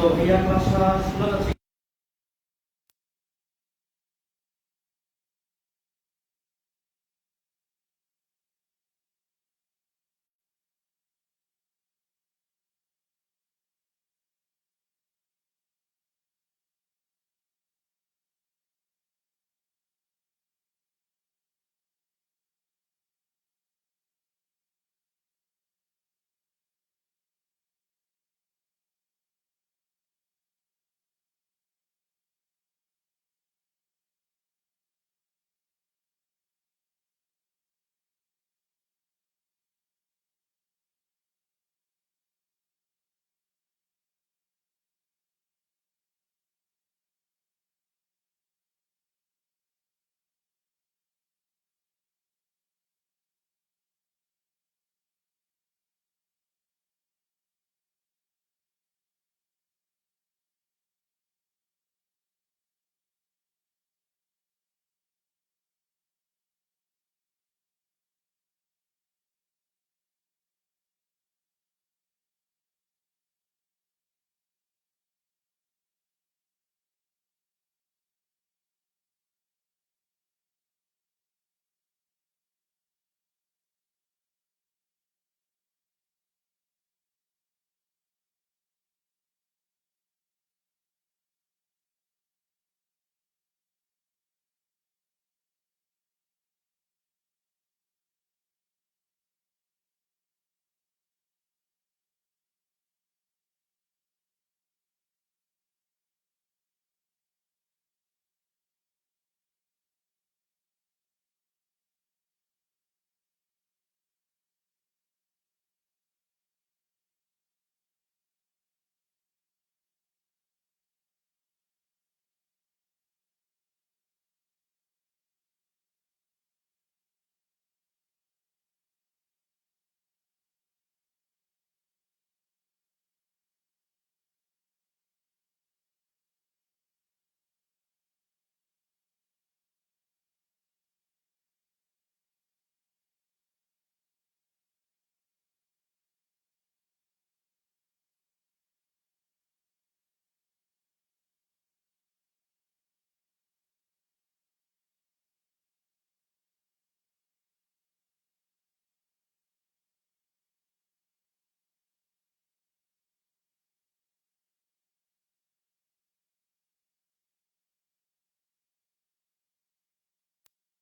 তো ভাইয়া ক্লাসটা শোনা যাচ্ছে?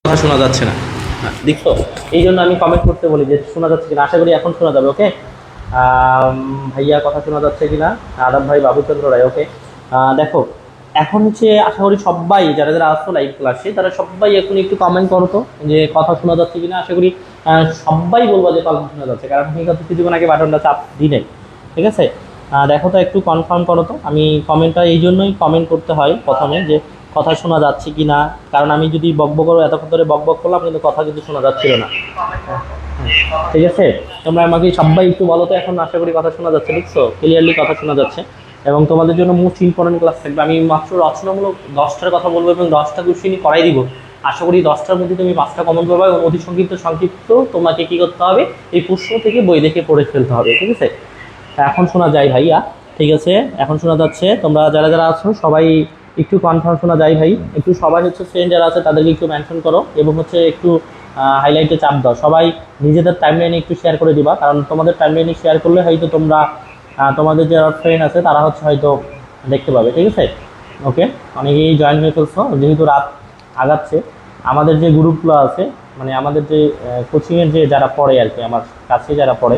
কথা শোনা যাচ্ছে না, দেখছো? এই জন্য আমি কমেন্ট করতে বলি যে শোনা যাচ্ছে কিনা। আশা করি এখন শোনা যাবে। ওকে ভাইয়া কথা শোনা যাচ্ছে কিনা? আদাব ভাই, বাবুচন্দ্র রায়। ওকে দেখো, এখন হচ্ছে আশা করি সবাই যারা যারা আসছো লাইভ ক্লাসে তারা সবাই এখন একটু কমেন্ট করো তো যে কথা শোনা যাচ্ছে কিনা। আশা করি সবাই বলবো যে কথা শোনা যাচ্ছে, কারণ ঠিক আছে কিছুক্ষণ আগে বাটনটা চাপ দিই নাই। ঠিক আছে, দেখো তো একটু কনফার্ম করো তো। আমি কমেন্টটা এই জন্যই কমেন্ট করতে হয় প্রথমে যে কথা শোনা যাচ্ছে কি না, কারণ আমি যদি বকবক করো এতক্ষণ ধরে বকবক করলাম কিন্তু কথা কিন্তু শোনা যাচ্ছিল না। ঠিক আছে, তোমরা আমাকে সবাই একটু বলো তো এখন। আশা করি কথা শোনা যাচ্ছে, বুঝছো? ক্লিয়ারলি কথা শোনা যাচ্ছে। এবং তোমাদের জন্য মোস্ট ইম্পর্টেন্ট ক্লাস থাকবে। আমি মাত্র রচনামূলক 10টার কথা বলবো এবং 10টা কোশ্চেনই করাই দিব। আশা করি 10টার মধ্যে তুমি 5টা কমন করবে এবং অতি সংক্ষিপ্ত সংক্ষিপ্ত তোমাকে কি করতে হবে, এই প্রশ্ন থেকে বই দেখে পড়ে ফেলতে হবে। ঠিক আছে, এখন শোনা যায় ভাইয়া? ঠিক আছে, এখন শোনা যাচ্ছে। তোমরা যারা যারা আছো সবাই একটু কনফার্ম শোনা যায় ভাই? একটু সবাই হচ্ছে ফ্রেন্ড যারা আছে তাদেরকে একটু মেনশন করো এবং হচ্ছে একটু হাইলাইটে চাপ দাও। সবাই নিজেদের টাইমলাইনে একটু শেয়ার করে দিবা, কারণ তোমাদের টাইমলাইনে শেয়ার করলে হয়তো তোমরা তোমাদের যারা ফ্রেন্ড আছে তারা হচ্ছে হয়তো দেখতে পাবে। ঠিক আছে, ওকে। অনেকেই জয়েন হয়ে ফেলছো, যেহেতু রাত আগাচ্ছে। আমাদের যে গ্রুপগুলো আছে, মানে আমাদের যে কোচিংয়ের যে যারা পড়ে আর কি, আমার কাছে যারা পড়ে,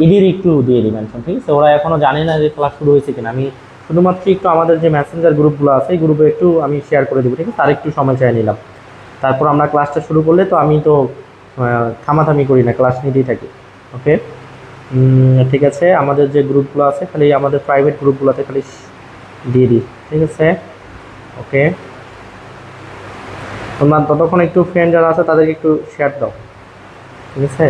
এদের একটু দিয়ে দিই মেনশন। ঠিক আছে, ওরা এখনো জানে না যে ক্লাস শুরু হয়েছে কিনা। আমি শুধুমাত্র একটু আমাদের যে মেসেঞ্জার গ্রুপগুলো আছে এই গ্রুপে একটু আমি শেয়ার করে দেবো। ঠিক আছে, তার একটু সময় চাই নিলাম। তারপর আমরা ক্লাসটা শুরু করলে তো আমি তো থামাথামি করি না, ক্লাস নিতেই থাকি। ওকে, ঠিক আছে। আমাদের যে গ্রুপগুলো আছে খালি আমাদের প্রাইভেট গ্রুপগুলোতে খালি দিয়ে দিই। ঠিক আছে, ওকে। তোমরা ততক্ষণ একটু ফ্রেন্ড যারা আছে তাদেরকে একটু শেয়ার দাও। ঠিক আছে,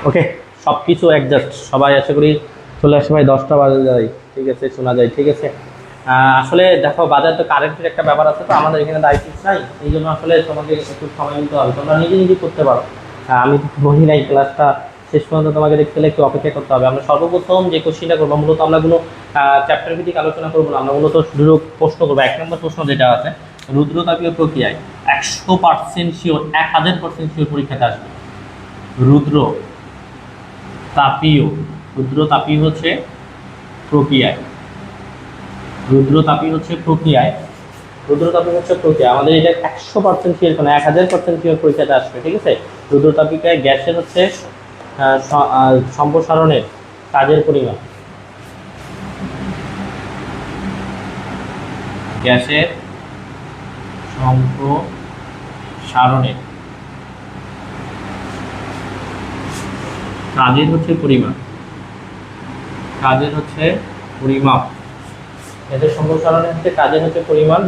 ওকে, সব কিছু অ্যাডজাস্ট, সবাই আশা করি চলে আসে ভাই, 10টা বাজে যায়, ঠিক আছে, শোনা যায়, ঠিক আছে। আসলে দেখো বাজার তো কারেন্টের একটা ব্যাপার আছে, তো আমাদের এখানে দায়িত্ব নাই, এই জন্য আসলে তোমাকে একটু সময় নিতে হবে, তোমরা নিজে নিজে করতে পারো। আমি তো বলি নাই ক্লাসটা শেষ পর্যন্ত তোমাকে দেখতে হলে একটু অপেক্ষা করতে হবে। আমরা সর্বপ্রথম যে কোশ্চিনটা করবো, মূলত আমরা কোনো চ্যাপ্টার ভিত্তিক আলোচনা করবো না, আমরা মূলত শুধু প্রশ্ন করবো। 1 নম্বর প্রশ্ন যেটা আছে, রুদ্রতাপীয় প্রক্রিয়ায় 100% শিওর, 1000% শিওর পরীক্ষাতে আসবে রুদ্র তাপীয়, রুদ্রতাপীয় হচ্ছে প্রক্রিয়ায়, রুদ্রতাপীয় হচ্ছে প্রক্রিয়ায়, রুদ্রতাপীয় হচ্ছে প্রক্রিয়া, আমাদের এটা 100% শিওর, মানে 1000% শিওর পরীক্ষাতে আসবে, ঠিক আছে। রুদ্রতাপিকায় গ্যাসের হচ্ছে সম্প্রসারণের কাজের পরিমাণ, গ্যাসের সম্প্রসারণের কাজের হচ্ছে পরিমাণ, কাজের হচ্ছে পরিমাপ, গ্যাসের সম্প্রসারণের হচ্ছে কাজের হচ্ছে পরিমাণ।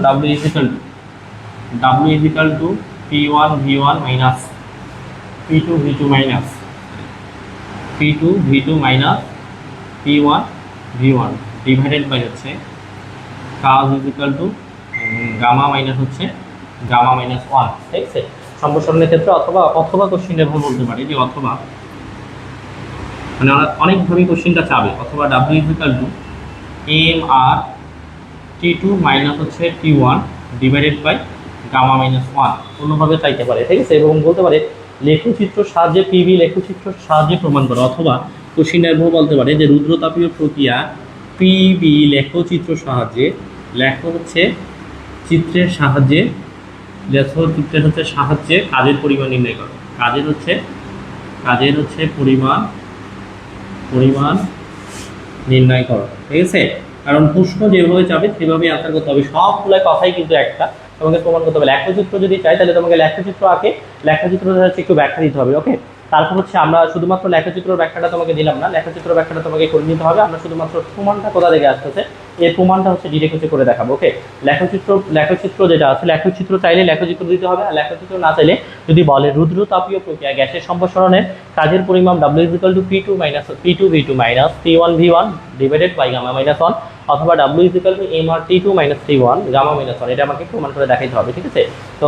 W equal to P1 V1 minus P2 V2 minus P2 V2 minus P1 V1 divided by হচ্ছে কাজ ইজিক্যাল টু গামা মাইনাস হচ্ছে গামা মাইনাস 1, ঠিক আছে। সম্প্রসারণের ক্ষেত্রে অথবা অথবা কোশ্চিনটা ভুল বলতে পারি, যে অথবা মানে অনেকভাবে কোশ্চিনটা চাবে, অথবা W equal to MR T2 minus হচ্ছে T1 divided by gamma minus 1, অন্যভাবে চাইতে পারে, ঠিক আছে। এবং বলতে পারে লেখচিত্র সাহায্যে পিবি লেখচিত্র সাহায্যে প্রমাণ করে, অথবা কোশ্চিনটা এভাবে বলতে পারে যে রুদ্রতাপীয় প্রক্রিয়া পিবি লেখচিত্র সাহায্যে, লেখ হচ্ছে চিত্রের সাহায্যে, চিত্রের হচ্ছে সাহায্যে কাজের পরিমাণ নির্ণয় করো, কাজের হচ্ছে পরিমাণ নির্ণয় করো, ঠিক আছে। কারণ প্রশ্ন যেভাবে যাবে সেভাবেই আনসার করতে হবে, সবগুলো কথাই কিন্তু একটা, তোমাকে প্রমাণ করতে হবে। লেখচিত্র যদি চাই তাহলে তোমাকে লেখচিত্র আঁকে, লেখচিত্র হচ্ছে একটু ব্যাখ্যা দিতে হবে, ওকে। তারপর হচ্ছে আমরা শুধুমাত্র লেখচিত্র ব্যাখ্যাটা তোমাকে দিলাম না, লেখচিত্র ব্যাখ্যাটা তোমাকে করে নিতে হবে। আমরা শুধুমাত্র প্রমাণটা কোথা থেকে আসতেছে এই প্রমাণটা হচ্ছে ডিরেক্ট হচ্ছে করে দেখাবো, ওকে। লেখচিত্র যেটা আছে, লেখচিত্র চাইলে লেখচিত্র দিতে হবে, আর লেখচিত্র না চাইলে যদি বলে রুদ্রতাপীয় প্রক্রিয়া গ্যাসের সম্প্রসারণের কাজের পরিমাণ W equal to P2 V2 minus P1 V1 divided by gamma minus 1, অথবা W equal to MR T2 minus T1 gamma minus 1, এটা আমাকে প্রমাণ করে দেখাইতে হবে, ঠিক আছে। তো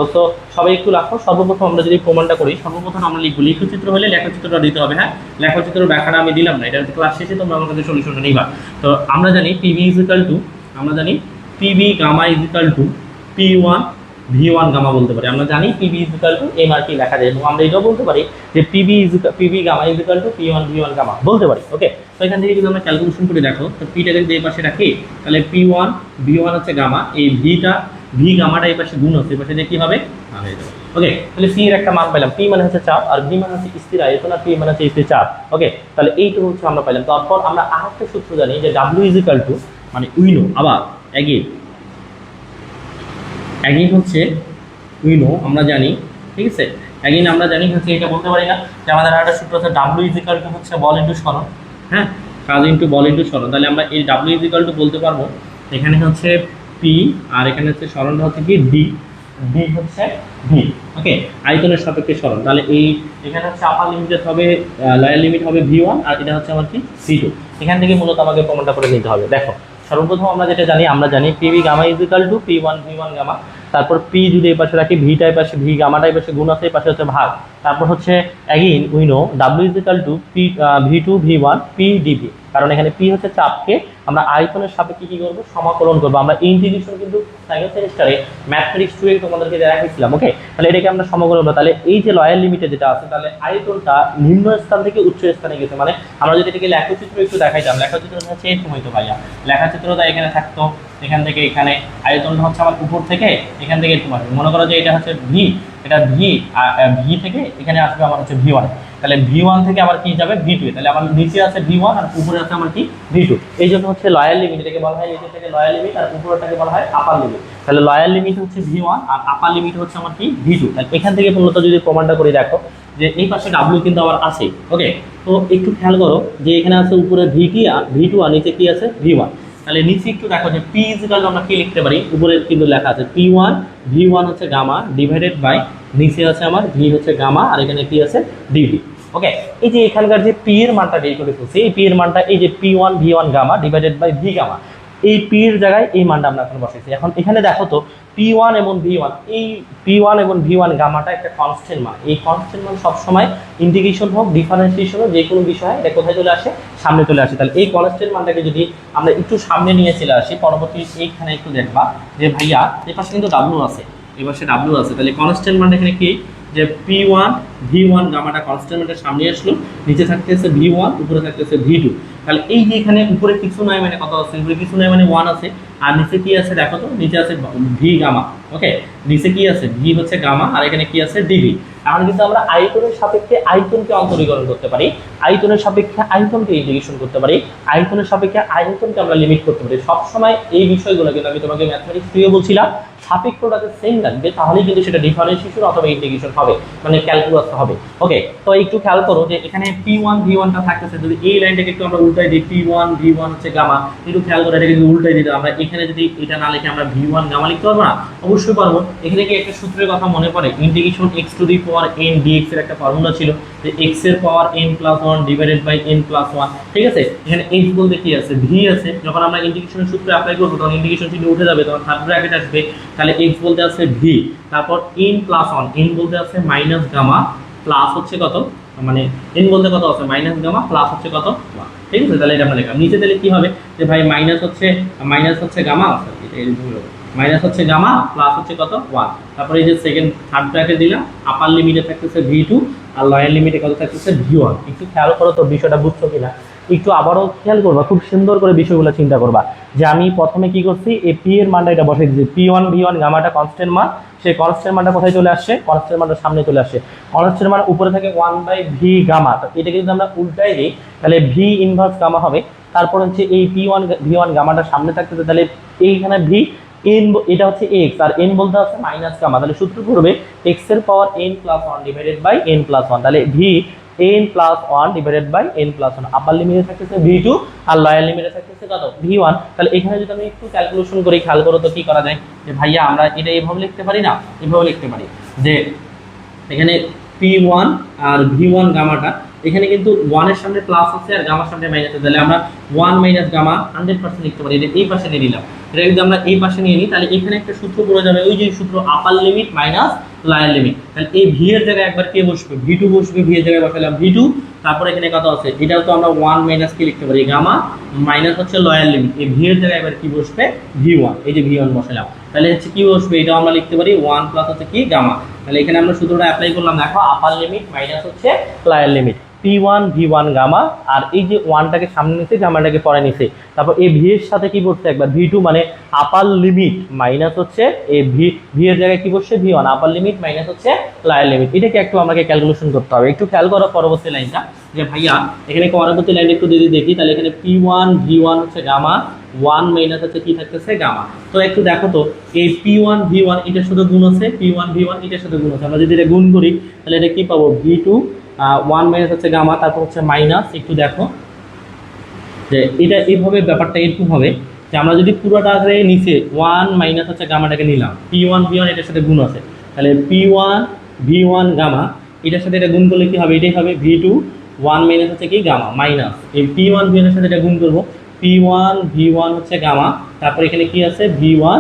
সবাই একটু রাখো। সর্বপ্রথম আমরা যদি প্রমাণটা করি, সর্বপ্রথম আমরা লিখবো লেখচিত্র হলে লেখচিত্রটা দিতে হবে, হ্যাঁ। লেখচিত্র ব্যাখ্যাটা আমি দিলাম না, এটা ক্লাস শেষে তোমরা আমার কাছে সলিউশনটা নিবা। তো আমরা জানি PV ইকুয়াল টু, আমরা জানি PV gamma equal to P1 V1 gamma বলতে পারি, আমরা জানি PV ইকুয়াল টু MRT লেখা যায়, এবং আমরা এটাও বলতে পারি যে PV gamma equal to P1 V1 gamma বলতে পারি, ওকে। তো এখান থেকে যদি আমরা ক্যালকুলেশন করে দেখো, তো পিটাকে যদি এই পাশে রাখি তাহলে P1 V1 হচ্ছে গামা, এই V গামাটা এই পাশে গুণ হচ্ছে, এই পাশে দিয়ে কি হবে হয়ে যাবে, ওকে। তাহলে C এর একটা মান পেলাম, P মানে হচ্ছে চাপ, আর V মানে হচ্ছে স্থির আয়তন, আর P মানে হচ্ছে স্থির চাপ, ওকে। তাহলে এইটুকু হচ্ছে আমরা পেলাম। তারপর আমরা আরেকটা সূত্র জানি যে W ইকুয়াল টু, মানে উইনো, আবার অ্যাগেইন হচ্ছে উইনো আমরা জানি, ঠিক আছে। অ্যাগেইন আমরা জানি হচ্ছে, এটা বলতে পারি না যে আমাদের একটা সূত্র আছে W ইকুয়াল টু হচ্ছে বল ইনটু সরণ, হ্যাঁ, কাজ ইনটু বল ইনটু সরণ। তাহলে আমরা এই W ইকুয়াল টু বলতে পারবো, এখানে হচ্ছে P আর এখানে হচ্ছে সরণটা হচ্ছে কি D হচ্ছে V, ওকে, আয়তনের সাপেক্ষে সরণ। তাহলে এখানে হচ্ছে আপার লিমিটেড হবে, লোয়ার লিমিট হবে V1, আর এটা হচ্ছে আমার কি V2। এখান থেকে মূলত আমাকে প্রমাণটা করে নিতে হবে। দেখো সর্বপ্রথম আমরা যেটা জানি, আমরা জানি PV gamma equal to P1 V1 gamma, তারপর P যদি এই পাশে রাখি, ভিটা এই পাশে, V গামাটা এই পাশে গুণ আছে, এই পাশে হচ্ছে ভাগ, তারপর হচ্ছে again we know W equal two V2 V1 P dV, কারণ এখানে P হচ্ছে চাপকে আমরা আয়তনের সাপেক্ষে কি করবো সমাকলন করবো। আমরা ইন্টিগ্রেশন কিন্তু সেকেন্ড সেমিস্টারে ম্যাথমেটিক্স 2 এ তোমাদেরকে দেখাইছিলাম, ওকে। তাহলে এটাকে আমরা সমাকলন করবো, তাহলে এই যে লয়ার লিমিটে যেটা আছে, তাহলে আয়তনটা নিম্ন স্থান থেকে উচ্চ স্থানে গেছে, মানে আমরা যদি এটাকে লেখচিত্র একটু দেখাইতাম, লেখচিত্র হচ্ছে এরকম হইতো ভাইয়া, লেখচিত্রটা এখানে থাকতো, এখান থেকে এখানে আয়তনটা হচ্ছে আমার উপর থেকে এখান থেকে একটু আসবে, মনে করো যে এটা হচ্ছে V, এটা V থেকে এখানে আসবে আমার হচ্ছে V1, তাহলে V1 থেকে আবার কি যাবে V2, তাহলে আমার নিচে আছে V1 আর উপরে আছে আমার কি V2। এই জন্য হচ্ছে লয়ার লিমিট, এটাকে বলা হয় নিচে থেকে লয়ার লিমিট, আর উপরটাকে বলা হয় আপার লিমিট। তাহলে লয়ার লিমিট হচ্ছে V1 আর আপার লিমিট হচ্ছে আমার কি V2। তাহলে এখান থেকে মূলত যদি প্রমাণটা করে দেখো যে এই পাশে W কিন্তু আবার আছে, ওকে। তো একটু খেয়াল করো যে এখানে আছে উপরে V2 আর নিচে কি আছে V1। তাহলে নিচে একটু দেখো যে P ইকুয়াল টু আমরা কি লিখতে পারি, উপরে কিন্তু লেখা আছে P1 V1 হচ্ছে গামা ডিভাইডেড বাই নিচে আছে আমার V হচ্ছে গামা, আর এখানে কি আছে DV, ওকে, এই যে এখানকার যে পি এর মানটা বের করে ফেলছি, এই পি এর মানটা এই যে P1 V1 gamma divided by V gamma, এই পি এর জায়গায় এই মানটা আমরা এখন বসাইছি। এখন এখানে দেখো তো P1 এবং V1, এই P1 এবং V1 গামাটা একটা কনস্ট্যান্ট মান। এই কনস্ট্যান্ট মান সবসময় ইন্টিগ্রেশন হোক ডিফারেন্সিয়েশন হোক যে কোনো বিষয়ে এটা কোথায় চলে আসে, সামনে চলে আসে। তাহলে এই কনস্ট্যান্ট মানটাকে যদি আমরা একটু সামনে নিয়ে চলে আসি, পরবর্তী এইখানে একটু দেখবা যে ভাইয়া এই পাশে কিন্তু ডাব্লু আছে, এই পাশে ডাব্লু আছে, তাহলে কনস্ট্যান্ট মানটা এখানে কি যে P1 V1 গামাটা কনস্ট্যান্ট মানটা সামনে আসলো, নিচে থাকতেছে V1, উপরে থাকতেছে V2। তাহলে এই যে এখানে উপরে কিছু নাই মানে কত আছে, উপরে কিছু নাই মানে 1 আছে, আর নিচে কি আছে দেখো তো, নিচে আছে ভি গামা। ওকে, নিচে কি আছে, ভি হচ্ছে গামা, আর এখানে কি আছে ডিভি। এখন কিন্তু আমরা আয়তনের সাপেক্ষে আয়তনকে অন্তরীকরণ করতে পারি, আয়তনের সাপেক্ষে আয়তনকে ইন্টিগ্রেশন করতে পারি, আয়তনের সাপেক্ষে আয়তনকে আমরা লিমিট করতে পারি। সবসময় এই বিষয়গুলো কিন্তু আমি তোমাকে ম্যাথমেটিক্স থেকে বলছিলাম, সাপেক্ষটাকে সেম রাখবে, তাহলেই কিন্তু সেটা ডিফারেন্সিয়েশন অথবা ইন্টিগ্রেশন হবে, মানে ক্যালকুলাস হবে। ওকে, তো একটু খেয়াল করো যে এখানে P1 V1টা থাকতেছে, যদি এই লাইনটাকে একটু আমরা উল্টাই দিই, P1 V1 হচ্ছে গামা, একটু খেয়াল করে এটাকে যদি উল্টাই দিই, আমরা এখানে যদি এটা না লিখে আমরা V1 গামা লিখতে পারবো না? অবশ্যই পারবো। এখানে কি একটা সূত্রের কথা মনে পড়ে, integration x to the power n dx এর একটা ফর্মুলা ছিল যে x এর পাওয়ার n+1 ডিভাইডেড বাই n+1। ঠিক আছে, এখানে h বলতে কি আছে, v আছে। যখন আমরা ইন্টিগ্রেশনের সূত্র অ্যাপ্লাই করব তখন ইন্টিগ্রেশন চিহ্ন উঠে যাবে, তখন থার্ড ব্র্যাকেট আসবে, তাহলে x বলতে আছে v, তারপর n+1, n বলতে আছে মাইনাস গামা, প্লাস হচ্ছে কত, মানে n বলতে কত আছে মাইনাস গামা, প্লাস হচ্ছে কত 1। ঠিক আছে, তাহলে এটা আমরা লিখলাম। নিচে তাহলে কি হবে যে ভাই মাইনাস হচ্ছে গামা, এটা এই ভুল হবে, মাইনাস হচ্ছে গামা, প্লাস হচ্ছে কত 1। তারপরে এই যে সেকেন্ড থার্ড ব্র্যাকেট দিলাম, আপার লিমিটে থাকতেছে V2 আর লোয়ার লিমিটে কত থাকতেছে V1। একটু খেয়াল করো তো বিষয়টা বুঝছো কিনা, একটু আবারও খেয়াল করবা, খুব সুন্দর করে বিষয়গুলো চিন্তা করবা যে আমি প্রথমে কি করছি, এই পি এর মানটা এটা বসাই দিয়েছি, P1 V1 গামাটা কনস্ট্যান্ট মান, সেই কনস্ট্যান্ট মানটা কোথায় চলে আসছে, কনস্ট্যান্ট মানটা সামনে চলে আসছে। কনস্ট্যান্ট মান উপরে থাকে 1/v গামা, তো এটাকে যদি আমরা উল্টাই দিই তাহলে v ইনভার্স গামা হবে। তারপর হচ্ছে এই P1 V1 গামাটা সামনে থাকতেছে, তাহলে এইখানে v n, এটা হচ্ছে x আর n বলতে আছে মাইনাস গামা, তাহলে সূত্র পড়বে x এর পাওয়ার n+1 ডিভাইডেড বাই n+1, তাহলে v n+1 divided by n+1। আপার লিমিটে থাকতেছে V2 আর লোয়ার লিমিটে থাকতেছে কত V1। তাহলে এখানে যদি আমি একটু ক্যালকুলেশন করি, খেয়াল করো তো কি করা যায় যে ভাইয়া আমরা এটা এইভাবে লিখতে পারি না, এভাবে লিখতে পারি যে এখানে P1 আর V1 গামাটা, এখানে কিন্তু 1 এর সামনে প্লাস আছে আর গামার সামনে মাইনাস আছে, তাহলে আমরা 1 মাইনাস গামা 100% লিখতে পারি। এটা এই পাশে নিয়ে নিলাম, এটা যদি আমরা এই পাশে নিয়ে নিই তাহলে এখানে একটা সূত্র পড়ে যাবে, ওই যে সূত্র আপার লিমিট মাইনাস লোয়ার লিমিট। তাহলে এই ভি এর জায়গায় একবার কে বসবে, V2 বসবে, ভি এর জায়গায় বসালাম V2, তারপর এখানে কত আছে, এটাও তো আমরা 1 মাইনাস কি লিখতে পারি গামা, মাইনাস হচ্ছে লোয়ার লিমিট, এই ভি এর জায়গায় একবার কি বসবে V1, এই যে V1 বসালাম, তাহলে হচ্ছে কি বসবে, এটাও আমরা লিখতে পারি 1 প্লাস হচ্ছে কি গামা। তাহলে এখানে আমরা সূত্রটা অ্যাপ্লাই করলাম, দেখো আপার লিমিট মাইনাস হচ্ছে lower limit, P1 V1 gamma, আর এই যে 1টাকে সামনে নিছে, গামাটাকে পরে নিছে, তারপর এই ভি এর সাথে কি বসছে একবার V2, মানে আপার লিমিট মাইনাস হচ্ছে এই ভি এর জায়গায় কি বসছে V1, আপার লিমিট মাইনাস হচ্ছে লোয়ার লিমিট। এটাকে একটু আমাকে ক্যালকুলেশন করতে হবে। একটু খেয়াল করো পরবর্তী লাইনটা যে ভাইয়া এখানে পরবর্তী লাইন একটু যদি দেখি, তাহলে এখানে P1 V1 হচ্ছে গামা, 1 মাইনাস হচ্ছে কি থাকতেছে গামা। তো একটু দেখো তো এই P1 V1 এটার সাথে গুণ আছে, P1 V1 এটার সাথে গুণ আছে, আমরা যদি এটা গুণ করি তাহলে এটা কি পাবো, V2 1 মাইনাস হচ্ছে গামা, তারপর হচ্ছে মাইনাস, একটু দেখো যে এটা এইভাবে ব্যাপারটা এরকম হবে যে আমরা যদি পুরোটাকে নিচে 1 মাইনাস হচ্ছে গামাটাকে নিলাম, P1 V1 এটার সাথে গুণ আছে, তাহলে P1 V1 গামা এটার সাথে এটা গুণ করলে কি হবে, এটাই হবে V2 1 মাইনাস হচ্ছে কি গামা, মাইনাস এই P1 V1 এর সাথে এটা গুণ করবো, P1 V1 হচ্ছে গামা, তারপর এখানে কি আছে V1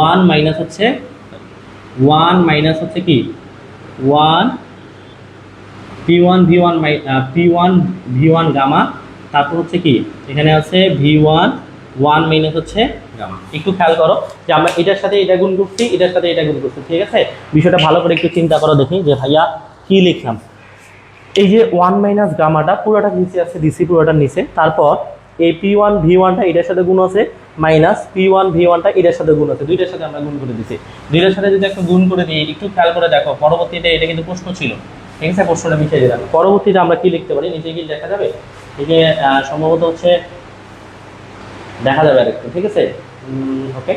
1 মাইনাস হচ্ছে কি 1 P1 V1 গামা, তারপর হচ্ছে কি এখানে আছে V1 1 মাইনাস হচ্ছে গামা। একটু খেয়াল করো যে আমরা এটার সাথে এটা গুণ করছি, এটার সাথে এটা গুণ করছি, ঠিক আছে? বিষয়টা ভালো করে একটু চিন্তা করো দেখি যে ভাইয়া কি লিখলাম। এই যে 1 মাইনাস গামাটা পুরোটা নিচে আছে, ডিসি পুরোটার নিচে, তারপর এই P1 V1টা এটার সাথে গুণ আছে, মাইনাস P1 V1টা এটার সাথে গুণ আছে, দুইটার সাথে আমরা গুণ করে দিছি। দুইটার সাথে যদি একটা গুণ করে দিই, একটু খেয়াল করে দেখো পরবর্তীতে এটা কিন্তু প্রশ্ন ছিল, ঠিক আছে? প্রশ্নটা মিশিয়ে দিলাম। পরবর্তীতে আমরা কি লিখতে পারি, নিচে কি দেখা যাবে, এই যে সম্ভবত হচ্ছে দেখা যাবে আরেকটু, ঠিক আছে? ওকে,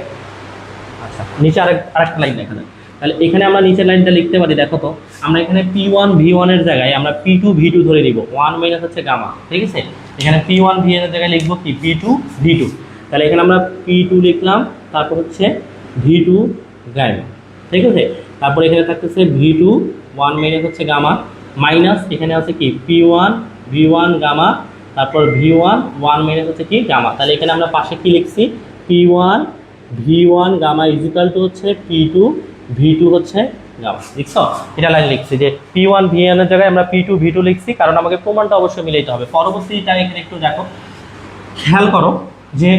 আচ্ছা নিচে আরেকটা লাইন দেখা যাবে। তাহলে এখানে আমরা নিচের লাইনটা লিখতে পারি, দেখো তো আমরা এখানে P1 V1 এর জায়গায় আমরা P2 V2 ধরে নিব, 1 মাইনাস হচ্ছে গামা, ঠিক আছে? এখানে P1 V1 এর জায়গায় লিখবো কি P2 V2, তাহলে এখানে আমরা P2 লিখলাম, তারপর হচ্ছে V2 গামা, ঠিক আছে? তারপর এখানে থাকতেছে V2 1 মাইনাস হচ্ছে গামা, মাইনাস এখানে আছে কি P1 V1 গামা, তারপর V1 1 মাইনাস হচ্ছে কি গামা। তাহলে এখানে আমরা পাশে কি লিখছি, P1 V1 gamma is equal to হচ্ছে P2 V2 হচ্ছে গামা। দেখছো এটা লাইন লিখছি যে P1 V1 এর জায়গায় আমরা P2 V2 লিখছি, কারণ আমাকে প্রমাণটা অবশ্যই মিলাইতে হবে। পরবর্তীটা এখানে একটু দেখো, খেয়াল করো যে